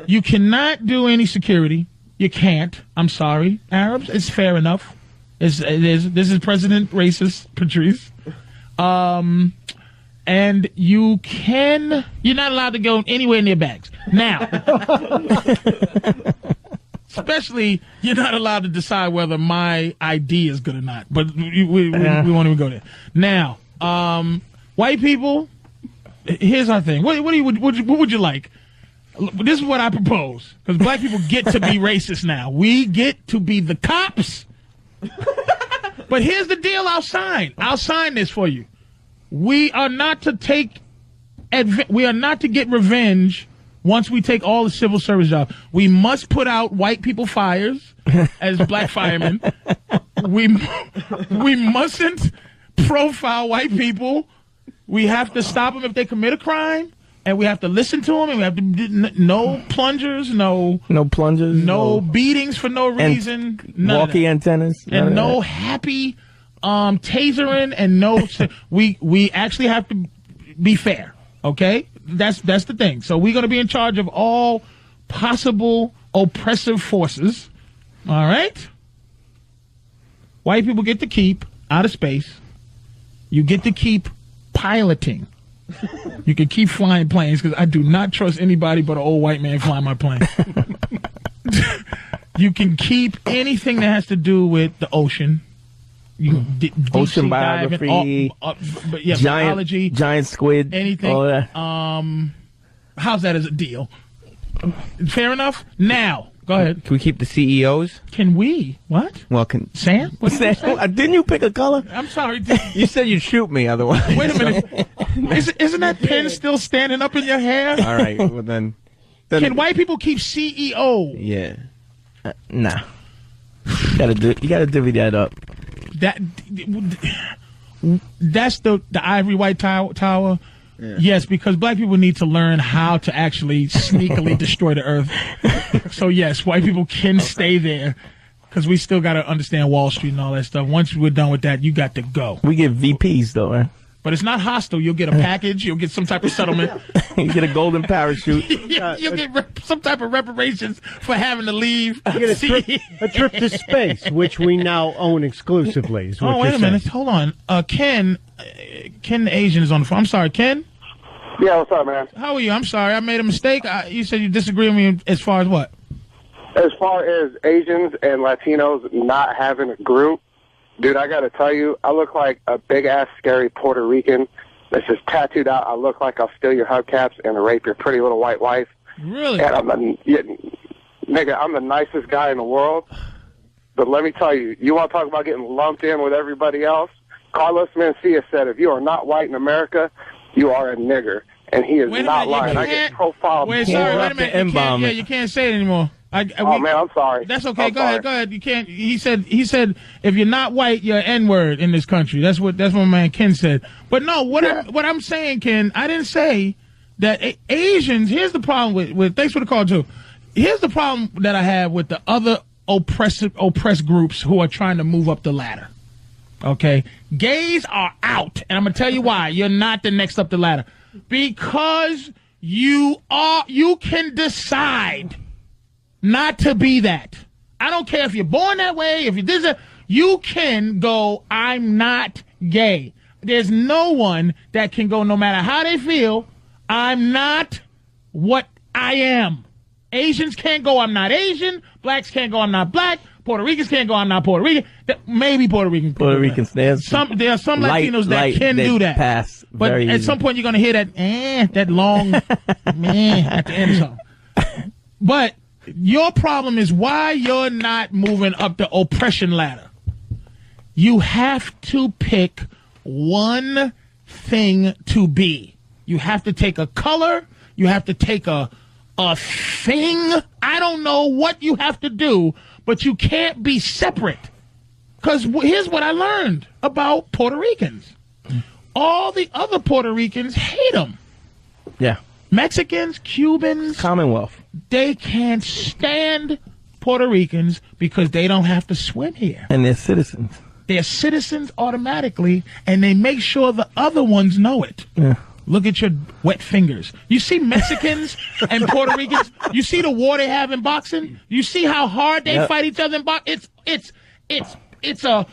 A: You cannot do any security. You can't. I'm sorry, Arabs. It's fair enough. This is President Racist Patrice. And you're not allowed to go anywhere near bags. Now, especially, you're not allowed to decide whether my ID is good or not. But we won't even go there. Now, white people, here's our thing. What would you like? This is what I propose. Because black people get to be racist now. We get to be the cops. But here's the deal I'll sign this for you. We are not to get revenge once we take all the civil service jobs. We must put out white people fires as black firemen. We mustn't profile white people. We have to stop them if they commit a crime. And we have to listen to them, and we have to no plungers, no beatings for no reason,
G: walkie antennas,
A: and no happy tasering, and no. We actually have to be fair, okay? That's the thing. So we're going to be in charge of all possible oppressive forces. All right. White people get to keep outer space. You get to keep piloting. You can keep flying planes because I do not trust anybody but an old white man flying my plane. You can keep anything that has to do with the ocean.
G: Ocean biography,
A: biology,
G: giant squid,
A: anything.
G: All that.
A: How's that as a deal? Fair enough. Now, go ahead.
Q: Can we keep the CEOs?
A: Can we? What?
Q: Well, can
A: Sam?
G: What's that? Didn't you pick a color?
A: I'm sorry.
Q: You said you'd shoot me otherwise.
A: Wait a minute. Isn't that pen still standing up in your hair?
Q: All right. Well, then
A: can white people keep CEO?
Q: Yeah.
G: Nah. You gotta divvy that up.
A: That's the ivory white tower. Yeah. Yes, because black people need to learn how to actually sneakily destroy the earth. So yes, white people can stay there because we still got to understand Wall Street and all that stuff. Once we're done with that, you got to go.
G: We get VPs though, right?
A: But it's not hostile. You'll get a package. You'll get some type of settlement.
G: You get a golden parachute.
A: You'll get some type of reparations for having to leave.
D: You get a trip to space, which we now own exclusively. Is what
A: wait a minute. Hold on. Ken the Asian is on the phone. I'm sorry, Ken?
J: Yeah, what's up, man?
A: How are you? I'm sorry. I made a mistake. You said you disagree with me as far as what?
J: As far as Asians and Latinos not having a group, dude, I got to tell you, I look like a big-ass, scary Puerto Rican that's just tattooed out. I look like I'll steal your hubcaps and rape your pretty little white wife.
A: Really?
J: And I'm the nicest guy in the world. But let me tell you, you want to talk about getting lumped in with everybody else? Carlos Mencia said, if you are not white in America, you are a nigger. And he is not lying. I get profiled.
A: Wait, sorry, wait a minute. You can't say it anymore.
J: Man, I'm sorry.
A: That's okay. Go ahead. You can't. He said if you're not white, you're an N-word in this country. That's what my man Ken said. But no, what I'm saying, Ken, I didn't say that Asians. Here's the problem with. Thanks for the call too. Here's the problem that I have with the other oppressed groups who are trying to move up the ladder. Okay, gays are out, and I'm gonna tell you why. You're not the next up the ladder because you can decide not to be that. I don't care if you're born that way. If you can go. I'm not gay. There's no one that can go, no matter how they feel. I'm not what I am. Asians can't go, I'm not Asian. Blacks can't go, I'm not black. Puerto Ricans can't go, I'm not Puerto Rican. Maybe Puerto Ricans.
G: Puerto Ricans. There are some
A: Latinos that can do that.
G: Pass
A: but at some point you're going to hear that long man at the end of something. But your problem is why you're not moving up the oppression ladder. You have to pick one thing to be. You have to take a color. You have to take a thing. I don't know what you have to do, but you can't be separate. Because here's what I learned about Puerto Ricans. All the other Puerto Ricans hate them.
G: Yeah.
A: Mexicans, Cubans.
G: Commonwealth.
A: They can't stand Puerto Ricans because they don't have to swim here.
G: And they're citizens.
A: They're citizens automatically, and they make sure the other ones know it.
G: Yeah.
A: Look at your wet fingers. You see Mexicans and Puerto Ricans. You see the war they have in boxing. You see how hard they fight each other in boxing. It's a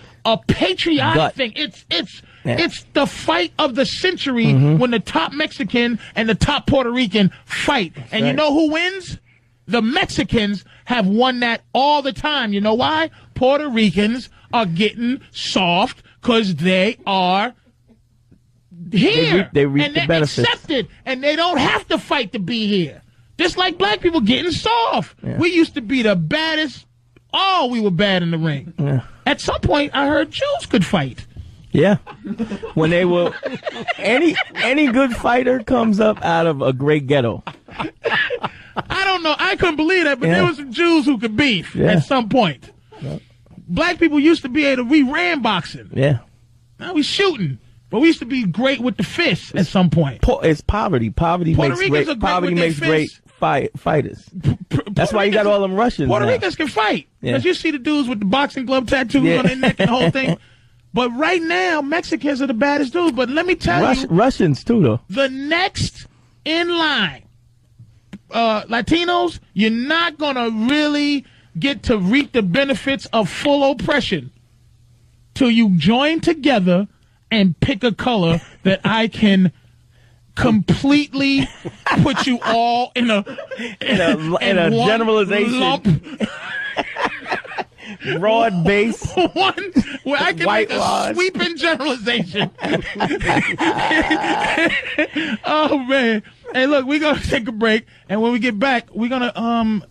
A: patriotic thing. It's the fight of the century when the top Mexican and the top Puerto Rican fight. And you know who wins? The Mexicans have won that all the time. You know why? Puerto Ricans are getting soft because they are here.
G: They reap
A: and
G: the
A: they're
G: benefits.
A: accepted, and they don't have to fight to be here. Just like black people getting soft.
G: Yeah.
A: We used to be the baddest. Oh, we were bad in the ring.
G: Yeah.
A: At some point, I heard Jews could fight.
G: Yeah. When they were any good fighter comes up out of a great ghetto.
A: I don't know. I couldn't believe that, but there were some Jews who could beef at some point.
G: Yeah.
A: Black people used to be able to. We ran boxing.
G: Yeah.
A: Now we shooting. But we used to be great with the fists at some point.
G: It's poverty. Poverty makes great fighters. That's why you got all them Russians.
A: Puerto
G: now.
A: Ricans can fight.
G: Yeah.
A: Because you see the dudes with the boxing glove tattoos on their neck and the whole thing. But right now, Mexicans are the baddest dudes. But let me tell you.
G: Russians, too, though.
A: The next in line, Latinos, you're not going to really get to reap the benefits of full oppression till you join together and pick a color that I can completely put you all in a
G: generalization.
A: Lump.
G: Broad base.
A: One where I can make a sweeping generalization. Oh man. Hey, look, we're gonna take a break, and when we get back, we're gonna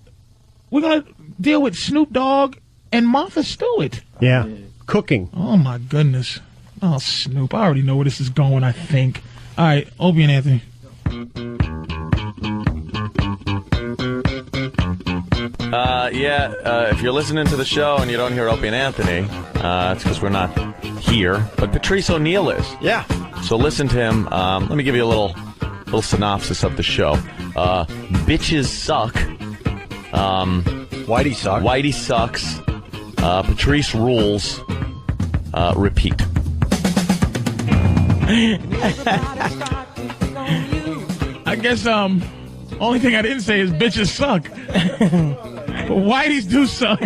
A: deal with Snoop Dogg and Martha Stewart.
D: Yeah. Cooking.
A: Oh my goodness. Oh, Snoop. I already know where this is going, I think. All right, Opie and Anthony.
F: If you're listening to the show and you don't hear Opie and Anthony, it's because we're not here. But Patrice O'Neal is.
E: Yeah.
F: So listen to him. Let me give you a little synopsis of the show. Bitches suck.
E: Whitey sucks.
F: Whitey sucks. Patrice rules. Repeat.
A: I guess only thing I didn't say is bitches suck. Whiteys do suck.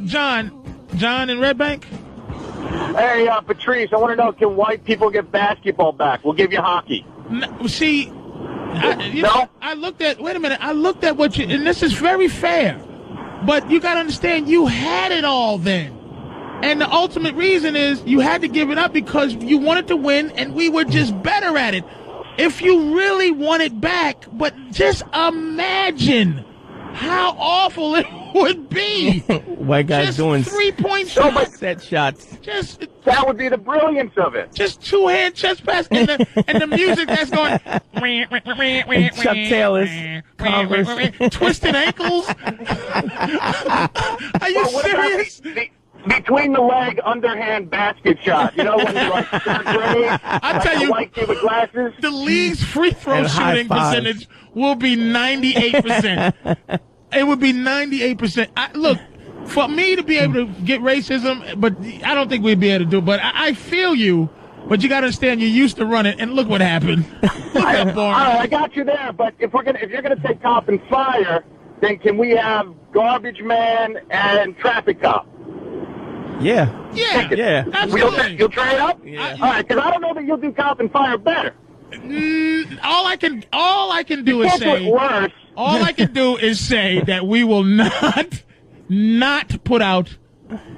A: John in Red Bank.
L: Hey, Patrice, I want to know, can white people get basketball back? We'll give you hockey.
A: See, I looked at, wait a minute, I looked at what you, and this is very fair, but you got to understand, you had it all then. And the ultimate reason is you had to give it up because you wanted to win and we were just better at it. If you really want it back, but just imagine how awful it would be.
G: White guys
A: just
G: doing
A: 3-point shots.
G: Set shots.
A: Just
L: that would be the brilliance of it.
A: Just two-hand chest pass and the music that's going.
G: And Chuck Taylor's Converse.
A: Twisted ankles. Are you serious?
I: between the leg underhand basket shot. You know, when you're like third grade,
A: I tell you,
I: white kid with glasses.
A: The league's free throw
G: And high
A: shooting
G: fives.
A: percentage will be 98%. It would be 98%. Look, for me to be able to get racism, but I don't think we'd be able to do it. But I feel you. But you got to understand, you used to run it, and look what happened. Look at
I: All
A: Barnes.
I: right, I got you there. But if you're gonna take cop and fire, then can we have garbage man and traffic cop?
G: Yeah.
A: Yeah, absolutely.
I: You'll try it up? Yeah. All right, because I don't know that you'll do cop and fire better.
A: All I can do is
I: can't do
A: say.
I: it worse.
A: All I can do is say that we will not put out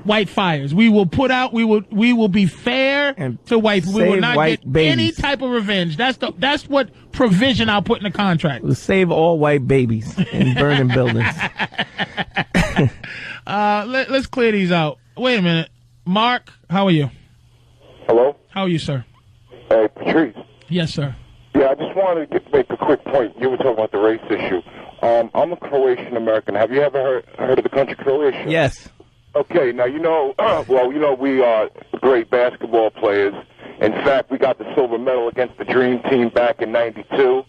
A: white fires. We will be fair to white people. We will
G: save
A: not
G: white
A: get
G: babies.
A: any type of revenge. That's what provision I'll put in the contract.
G: We'll save all white babies in burning buildings.
A: Let's clear these out. Wait a minute. Mark, how are you?
R: Hello?
A: How are you, sir?
R: Hey, Patrice.
A: Yes, sir.
R: Yeah, I just wanted to make a quick point. You were talking about the race issue. I'm a Croatian American. Have you ever heard of the country Croatia?
G: Yes.
R: Okay, now we are great basketball players. In fact, we got the silver medal against the Dream Team back in '92.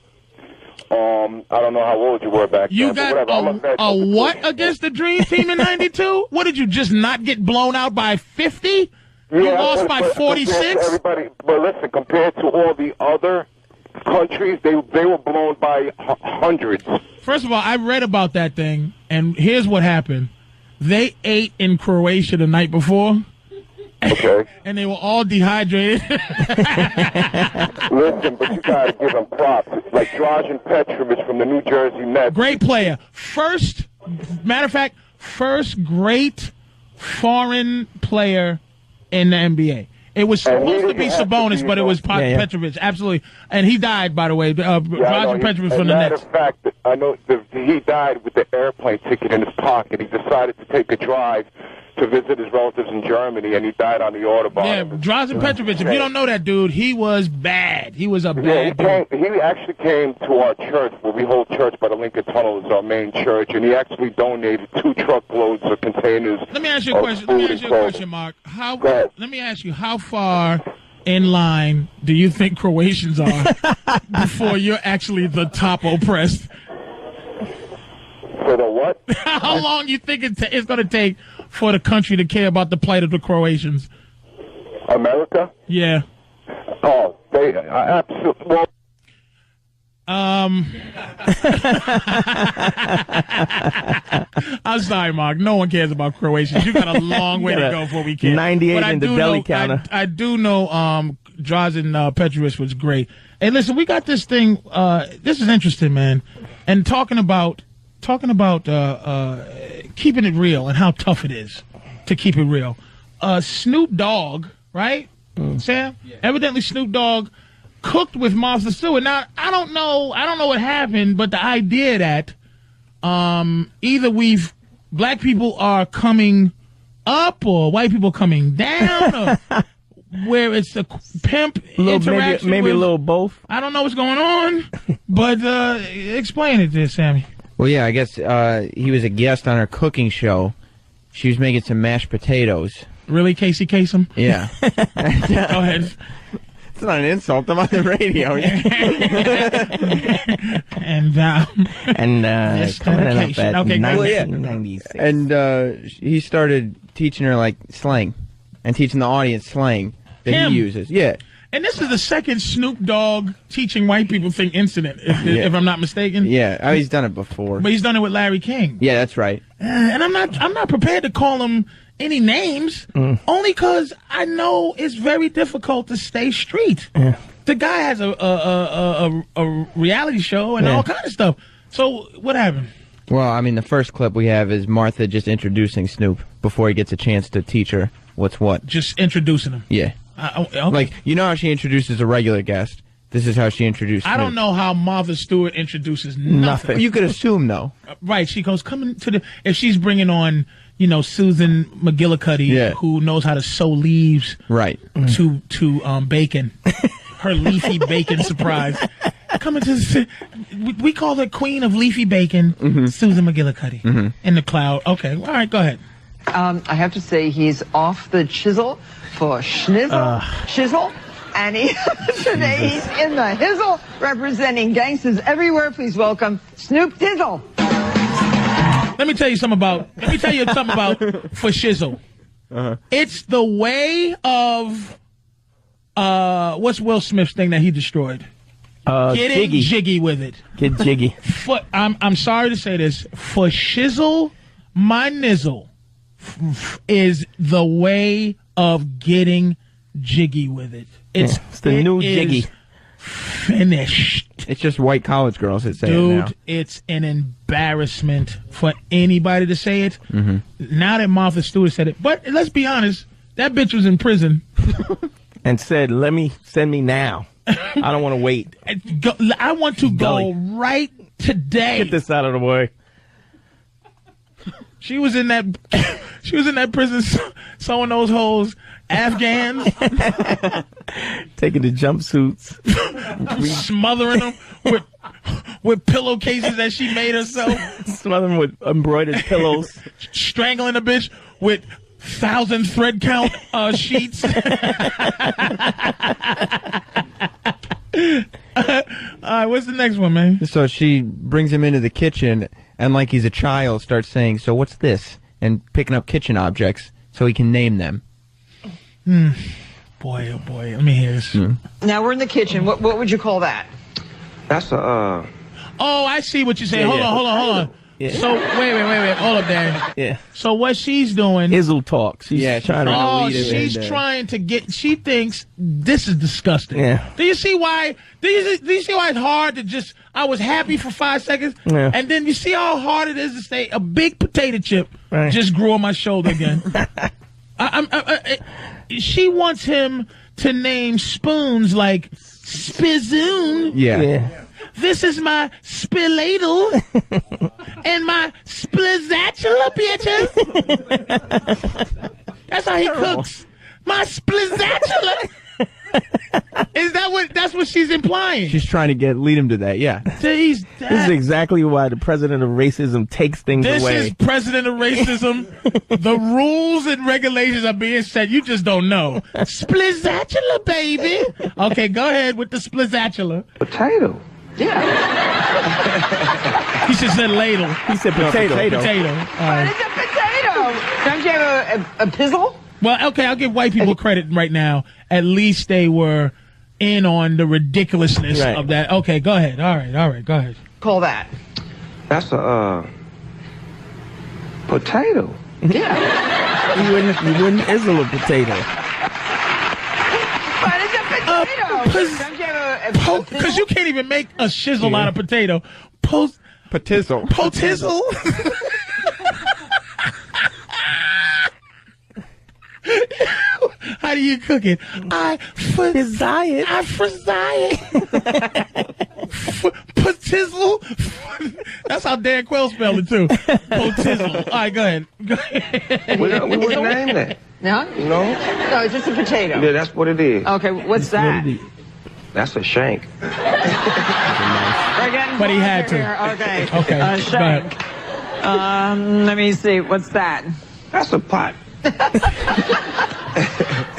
R: I don't know how old you were back
A: You
R: then.
A: got
R: but whatever.
A: a what against the Dream Team in '92? What did you just not get blown out by 50? You lost by 46.
R: Everybody, but listen, compared to all the other countries, they were blown by hundreds.
A: First of all, I read about that thing, and here's what happened. They ate in Croatia the night before.
R: Okay.
A: And they were all dehydrated.
R: Listen, but you gotta give them props. Like Dražen Petrovic from the New Jersey Nets.
A: Great player. Matter of fact, first great foreign player in the NBA. It was supposed to be Sabonis, but it was Petrovic. Absolutely. And he died, by the way. Dražen Petrovic from the Nets.
R: Matter of fact, I know he died with the airplane ticket in his pocket. He decided to take a drive to visit his relatives in Germany, and he died on the Autobahn.
A: Yeah, Dražen Petrovic. If you don't know that dude, he was bad. He was a bad dude.
R: He actually came to our church, where we hold church by the Lincoln Tunnel, is our main church, and he actually donated 2 truckloads of containers.
A: Let me ask you a question. Mark. Let me ask you, how far in line do you think Croatians are before you're actually the top oppressed?
R: For the what?
A: How long do you think it's going to take for the country to care about the plight of the Croatians?
R: America?
A: Yeah.
R: Oh, they absolutely. Well,
A: I'm sorry, Mark. No one cares about Croatians. You got a long way to go before we care.
G: 98 in the belly counter.
A: I do know Dražen Petrovic was great. Hey, listen, we got this thing. This is interesting, man. And talking about keeping it real and how tough it is to keep it real. Snoop Dogg, right, Sam? Yeah. Evidently, Snoop Dogg cooked with Martha Stewart. Now, I don't know what happened, but the idea that either black people are coming up or white people coming down, or where it's a pimp interaction.
G: Maybe a little both.
A: I don't know what's going on, but explain it there, Sammy.
Q: Well, yeah, I guess he was a guest on her cooking show. She was making some mashed potatoes.
A: Really, Casey Kasem?
Q: Yeah.
A: Go ahead.
Q: It's not an insult. I'm on the radio.
G: Coming up at
A: okay,
G: 1996.
Q: And he started teaching her like slang and teaching the audience slang that he uses. Yeah.
A: And this is the second Snoop Dogg teaching white people thing incident, if I'm not mistaken.
Q: Yeah, he's done it before.
A: But he's done it with Larry King.
Q: Yeah, that's right.
A: And I'm not prepared to call him any names, only because I know it's very difficult to stay street.
G: Yeah.
A: The guy has a reality show and all kind of stuff. So what happened?
Q: Well, I mean, the first clip we have is Martha just introducing Snoop before he gets a chance to teach her what's what.
A: Just introducing him.
Q: Yeah.
A: Okay.
Q: Like, you know how she introduces a regular guest? This is how she introduced Snoop.
A: I don't know how Martha Stewart introduces nothing.
Q: You could assume, though.
A: Right. She goes, if she's bringing on, Susan McGillicuddy, who knows how to sew leaves to bacon. Her leafy bacon surprise. Coming to we call her Queen of Leafy Bacon, Susan McGillicuddy, in the cloud. Okay. All right, go ahead.
S: I have to say he's off the chisel for shizzle. And today he's in the hizzle, representing gangsters everywhere. Please welcome Snoop Dizzle.
A: Let me tell you something about for shizzle. It's the way of what's Will Smith's thing that he destroyed? Getting jiggy with it.
G: Get jiggy.
A: I'm sorry to say this. For shizzle, my nizzle is the way of getting jiggy with it. It's
G: the new jiggy.
A: Finished.
Q: It's just white college girls that say it
A: Dude,
Q: now.
A: it's an embarrassment for anybody to say it.
Q: Mm-hmm.
A: Now that Martha Stewart said it. But let's be honest, that bitch was in prison.
G: And said, send me now. I don't want to wait.
A: I want to go right today.
G: Get this out of the way.
A: She was in that prison sewing those hoes Afghans.
G: Taking the jumpsuits.
A: Smothering them with pillowcases that she made herself.
G: Smothering with embroidered pillows.
A: Strangling a bitch with 1,000 thread count sheets. All right, what's the next one, man?
Q: So she brings him into the kitchen and, like he's a child, starts saying, "So what's this?" and picking up kitchen objects so he can name them.
A: Boy, oh boy, let me hear this.
S: Now we're in the kitchen. What would you call that?
K: That's a
A: Oh, I see what you're saying. Hold on.
G: Yeah.
A: So wait. Hold up, Dan.
G: Yeah.
A: So what she's doing?
G: Izzle talk. She's trying to.
A: Oh, she's trying to get. She thinks this is disgusting.
G: Yeah.
A: Do you see why? Do you see why it's hard to just? I was happy for 5 seconds, and then you see how hard it is to say a big potato chip just grew on my shoulder again. She wants him to name spoons like Spizzoon.
Q: Yeah.
A: This is my spilladle and my splizzatula, bitches. That's how he cooks. My splizzatula. That's what she's implying?
Q: She's trying to lead him to that, yeah.
G: This is exactly why the president of racism takes things away.
A: This is president of racism. The rules and regulations are being set. You just don't know. Splizzatula, baby. Okay, go ahead with the splizzatula.
K: potato.
S: Yeah.
A: He should said ladle.
G: He said potato.
A: Potato.
S: What is a potato? Don't you have a pizzle?
A: Well, okay, I'll give white people credit right now. At least they were in on the ridiculousness of that. Okay, go ahead. All right, go ahead.
S: Call that.
K: That's a potato.
S: Yeah.
G: You wouldn't izzle a potato.
S: What is a potato? Don't you have a
A: Because you can't even make a shizzle out of potato.
Q: Potizzle.
A: Potizzle. How do you cook it? I frizzy it. Potizzle. That's how Dan Quayle spelled it too. Potizzle. All right, go ahead.
K: We wouldn't name that.
S: No?
K: No?
S: No, it's just a potato.
K: Yeah, that's what it is.
S: Okay, what's that?
K: That's a shank.
S: We're getting
A: But he had
S: closer
A: to.
S: here. Okay.
A: Okay, go
S: Shank. Let me see. What's that?
K: That's a pot.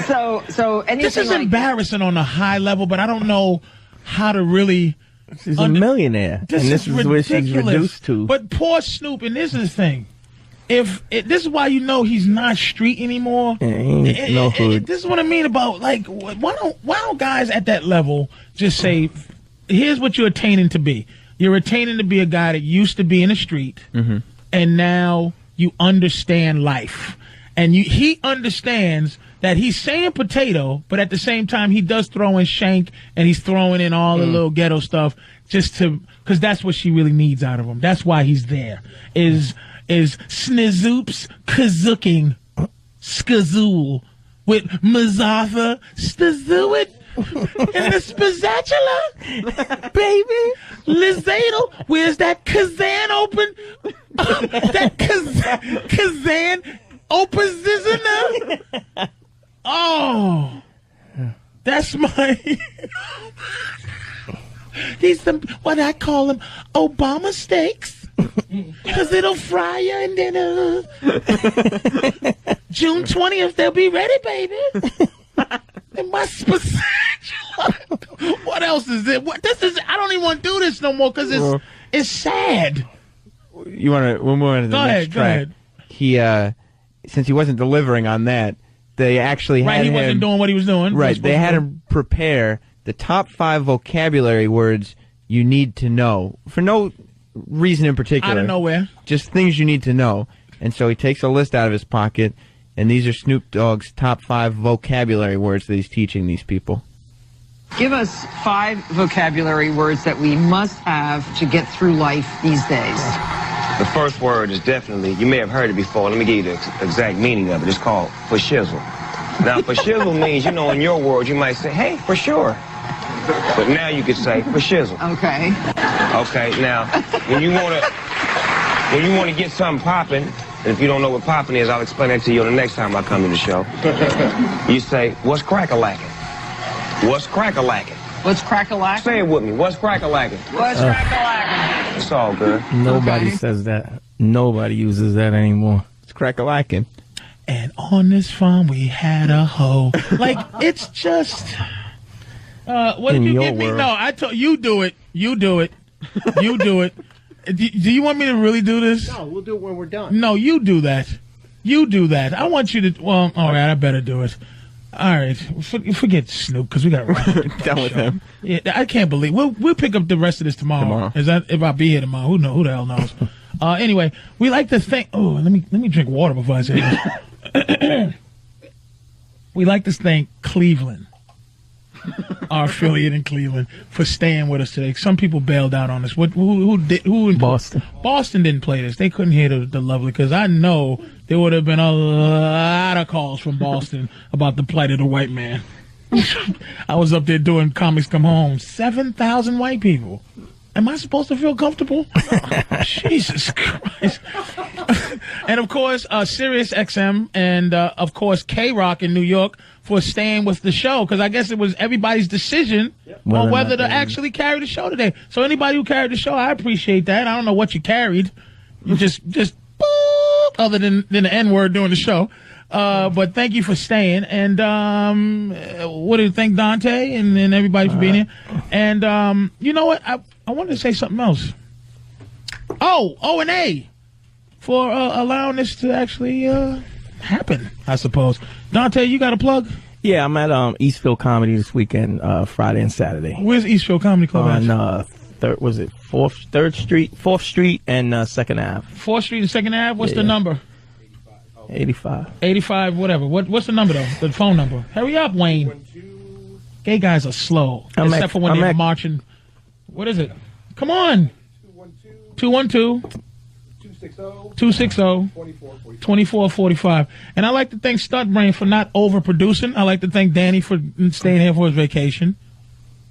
S: So anything
A: This is
S: like
A: embarrassing on a high level, but I don't know how to really.
G: She's a millionaire, and this is where she's reduced to.
A: But poor Snoop, and this is the thing. This is why you know he's not street anymore.
G: Yeah, he ain't no hood.
A: This is what I mean about, like, why don't guys at that level just say, here's what you're attaining to be. You're attaining to be a guy that used to be in the street, and now you understand life. And he understands that he's saying potato, but at the same time he does throw in shank, and he's throwing in all the little ghetto stuff because that's what she really needs out of him. That's why he's there. Is snizoops kazooking skazool with Mazatha Stazuit and the spazzatula, baby. Lizadle, where's that Kazan open? That Kazan open zizana. Oh, that's my. These what I call them Obama steaks. Cause it'll fry you and then June 20th they'll be ready, baby. And my what else is it? This is I don't even want to do this no more because it's sad.
Q: You want to? We'll move on to the next track.
A: Go ahead.
Q: He, since he wasn't delivering on that, they actually had
A: he wasn't doing what he was doing.
Q: Right, they had him prepare the top 5 vocabulary words you need to know for no reason in particular.
A: Out of nowhere.
Q: Just things you need to know. And so he takes a list out of his pocket, and these are Snoop Dogg's top 5 vocabulary words that he's teaching these people.
S: Give us 5 vocabulary words that we must have to get through life these days.
K: The first word is definitely, you may have heard it before. Let me give you the exact meaning of it. It's called for shizzle. Now, for shizzle means, in your words, you might say, hey, for sure. But now you could say for shizzle.
S: Okay.
K: Okay, now, when you want to get something popping, and if you don't know what popping is, I'll explain that to you the next time I come to the show. You say, what's crack-a-lackin'? What's crack-a-lackin'?
S: What's crack-a-lackin'?
K: Say it with me. What's crack-a-lackin'?
S: What's crack-a-lackin'?
K: It's all good.
G: Nobody says that. Nobody uses that anymore.
Q: It's crack-a-lackin'.
A: And on this farm we had a hoe. Like, it's just... what did you give me? No, I told you do it. You do it. You do it. Do you want me to really do this?
D: No, we'll do it when we're done.
A: No, you do that. You do that. I want you to... Well, all right, I better do it. All right, forget Snoop because we got
Q: done with him.
A: Yeah, I can't believe we'll pick up the rest of this tomorrow. Is that if I'll be here tomorrow? Who the hell knows? Anyway, we like to think. Oh, let me drink water before I say this. We like to thank Cleveland, our affiliate in Cleveland, for staying with us today. Some people bailed out on us. Who in
G: Boston?
A: Boston didn't play this. They couldn't hear the lovely because I know there would have been a lot of calls from Boston about the plight of the white man. I was up there doing Comics Come Home. 7,000 white people. Am I supposed to feel comfortable? Jesus Christ. And, of course, Sirius XM and, of course, K-Rock in New York for staying with the show because I guess it was everybody's decision on whether to actually carry the show today. So anybody who carried the show, I appreciate that. I don't know what you carried. You just boop, other than the N-word during the show. But thank you for staying. And what do you think, Dante and everybody for being here? And you know what? I wanted to say something else. O&A for allowing this to actually happen, I suppose. Dante, you got a plug?
G: Yeah, I'm at Eastfield Comedy this weekend, Friday and Saturday.
A: Where's Eastfield Comedy Club
G: at? On 4th Street and 2nd Ave.
A: 4th Street and 2nd Ave? What's the number?
G: 85.
A: 85, whatever. What's the number, though? The phone number. Hurry up, Wayne. Gay guys are slow. Except for when they're marching. What is it? Come on. 212-260-2445. And I like to thank Studbrain for not overproducing. I like to thank Danny for staying here for his vacation.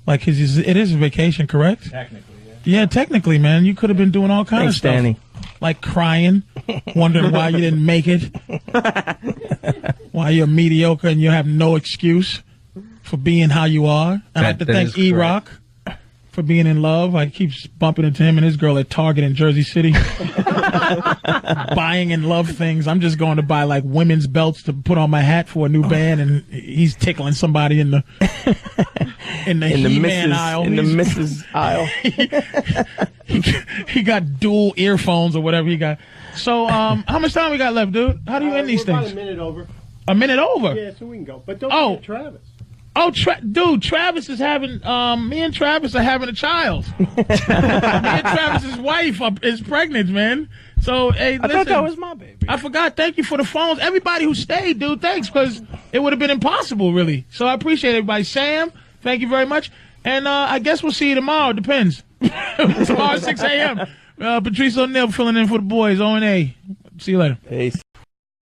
A: Like it is a vacation, correct?
O: Technically,
A: yeah. Yeah, technically, man. You could have been doing all kinds of stuff.
G: Danny.
A: Like crying, wondering why you didn't make it. Why you're mediocre and you have no excuse for being how you are. I like to thank E-Rock for being in love. I keep bumping into him and his girl at Target in Jersey City. Buying and love things. I'm just going to buy like women's belts to put on my hat for a new band, and he's tickling somebody in the He-Man aisle.
G: In the Mrs. aisle.
A: He got dual earphones or whatever he got. So, how much time we got left, dude? How do you end these things?
D: About a minute over.
A: A minute over?
D: Yeah, so we can go. But don't forget Travis.
A: Oh, dude, Travis is having, me and Travis are having a child. Me and Travis's wife is pregnant, man. So, hey, listen.
G: I thought that was my baby.
A: I forgot. Thank you for the phones. Everybody who stayed, dude, thanks, because it would have been impossible, really. So I appreciate everybody. Sam, thank you very much. And I guess we'll see you tomorrow. It depends. Tomorrow at 6 a.m. Patrice O'Neal filling in for the boys, O&A. See you later.
G: Peace.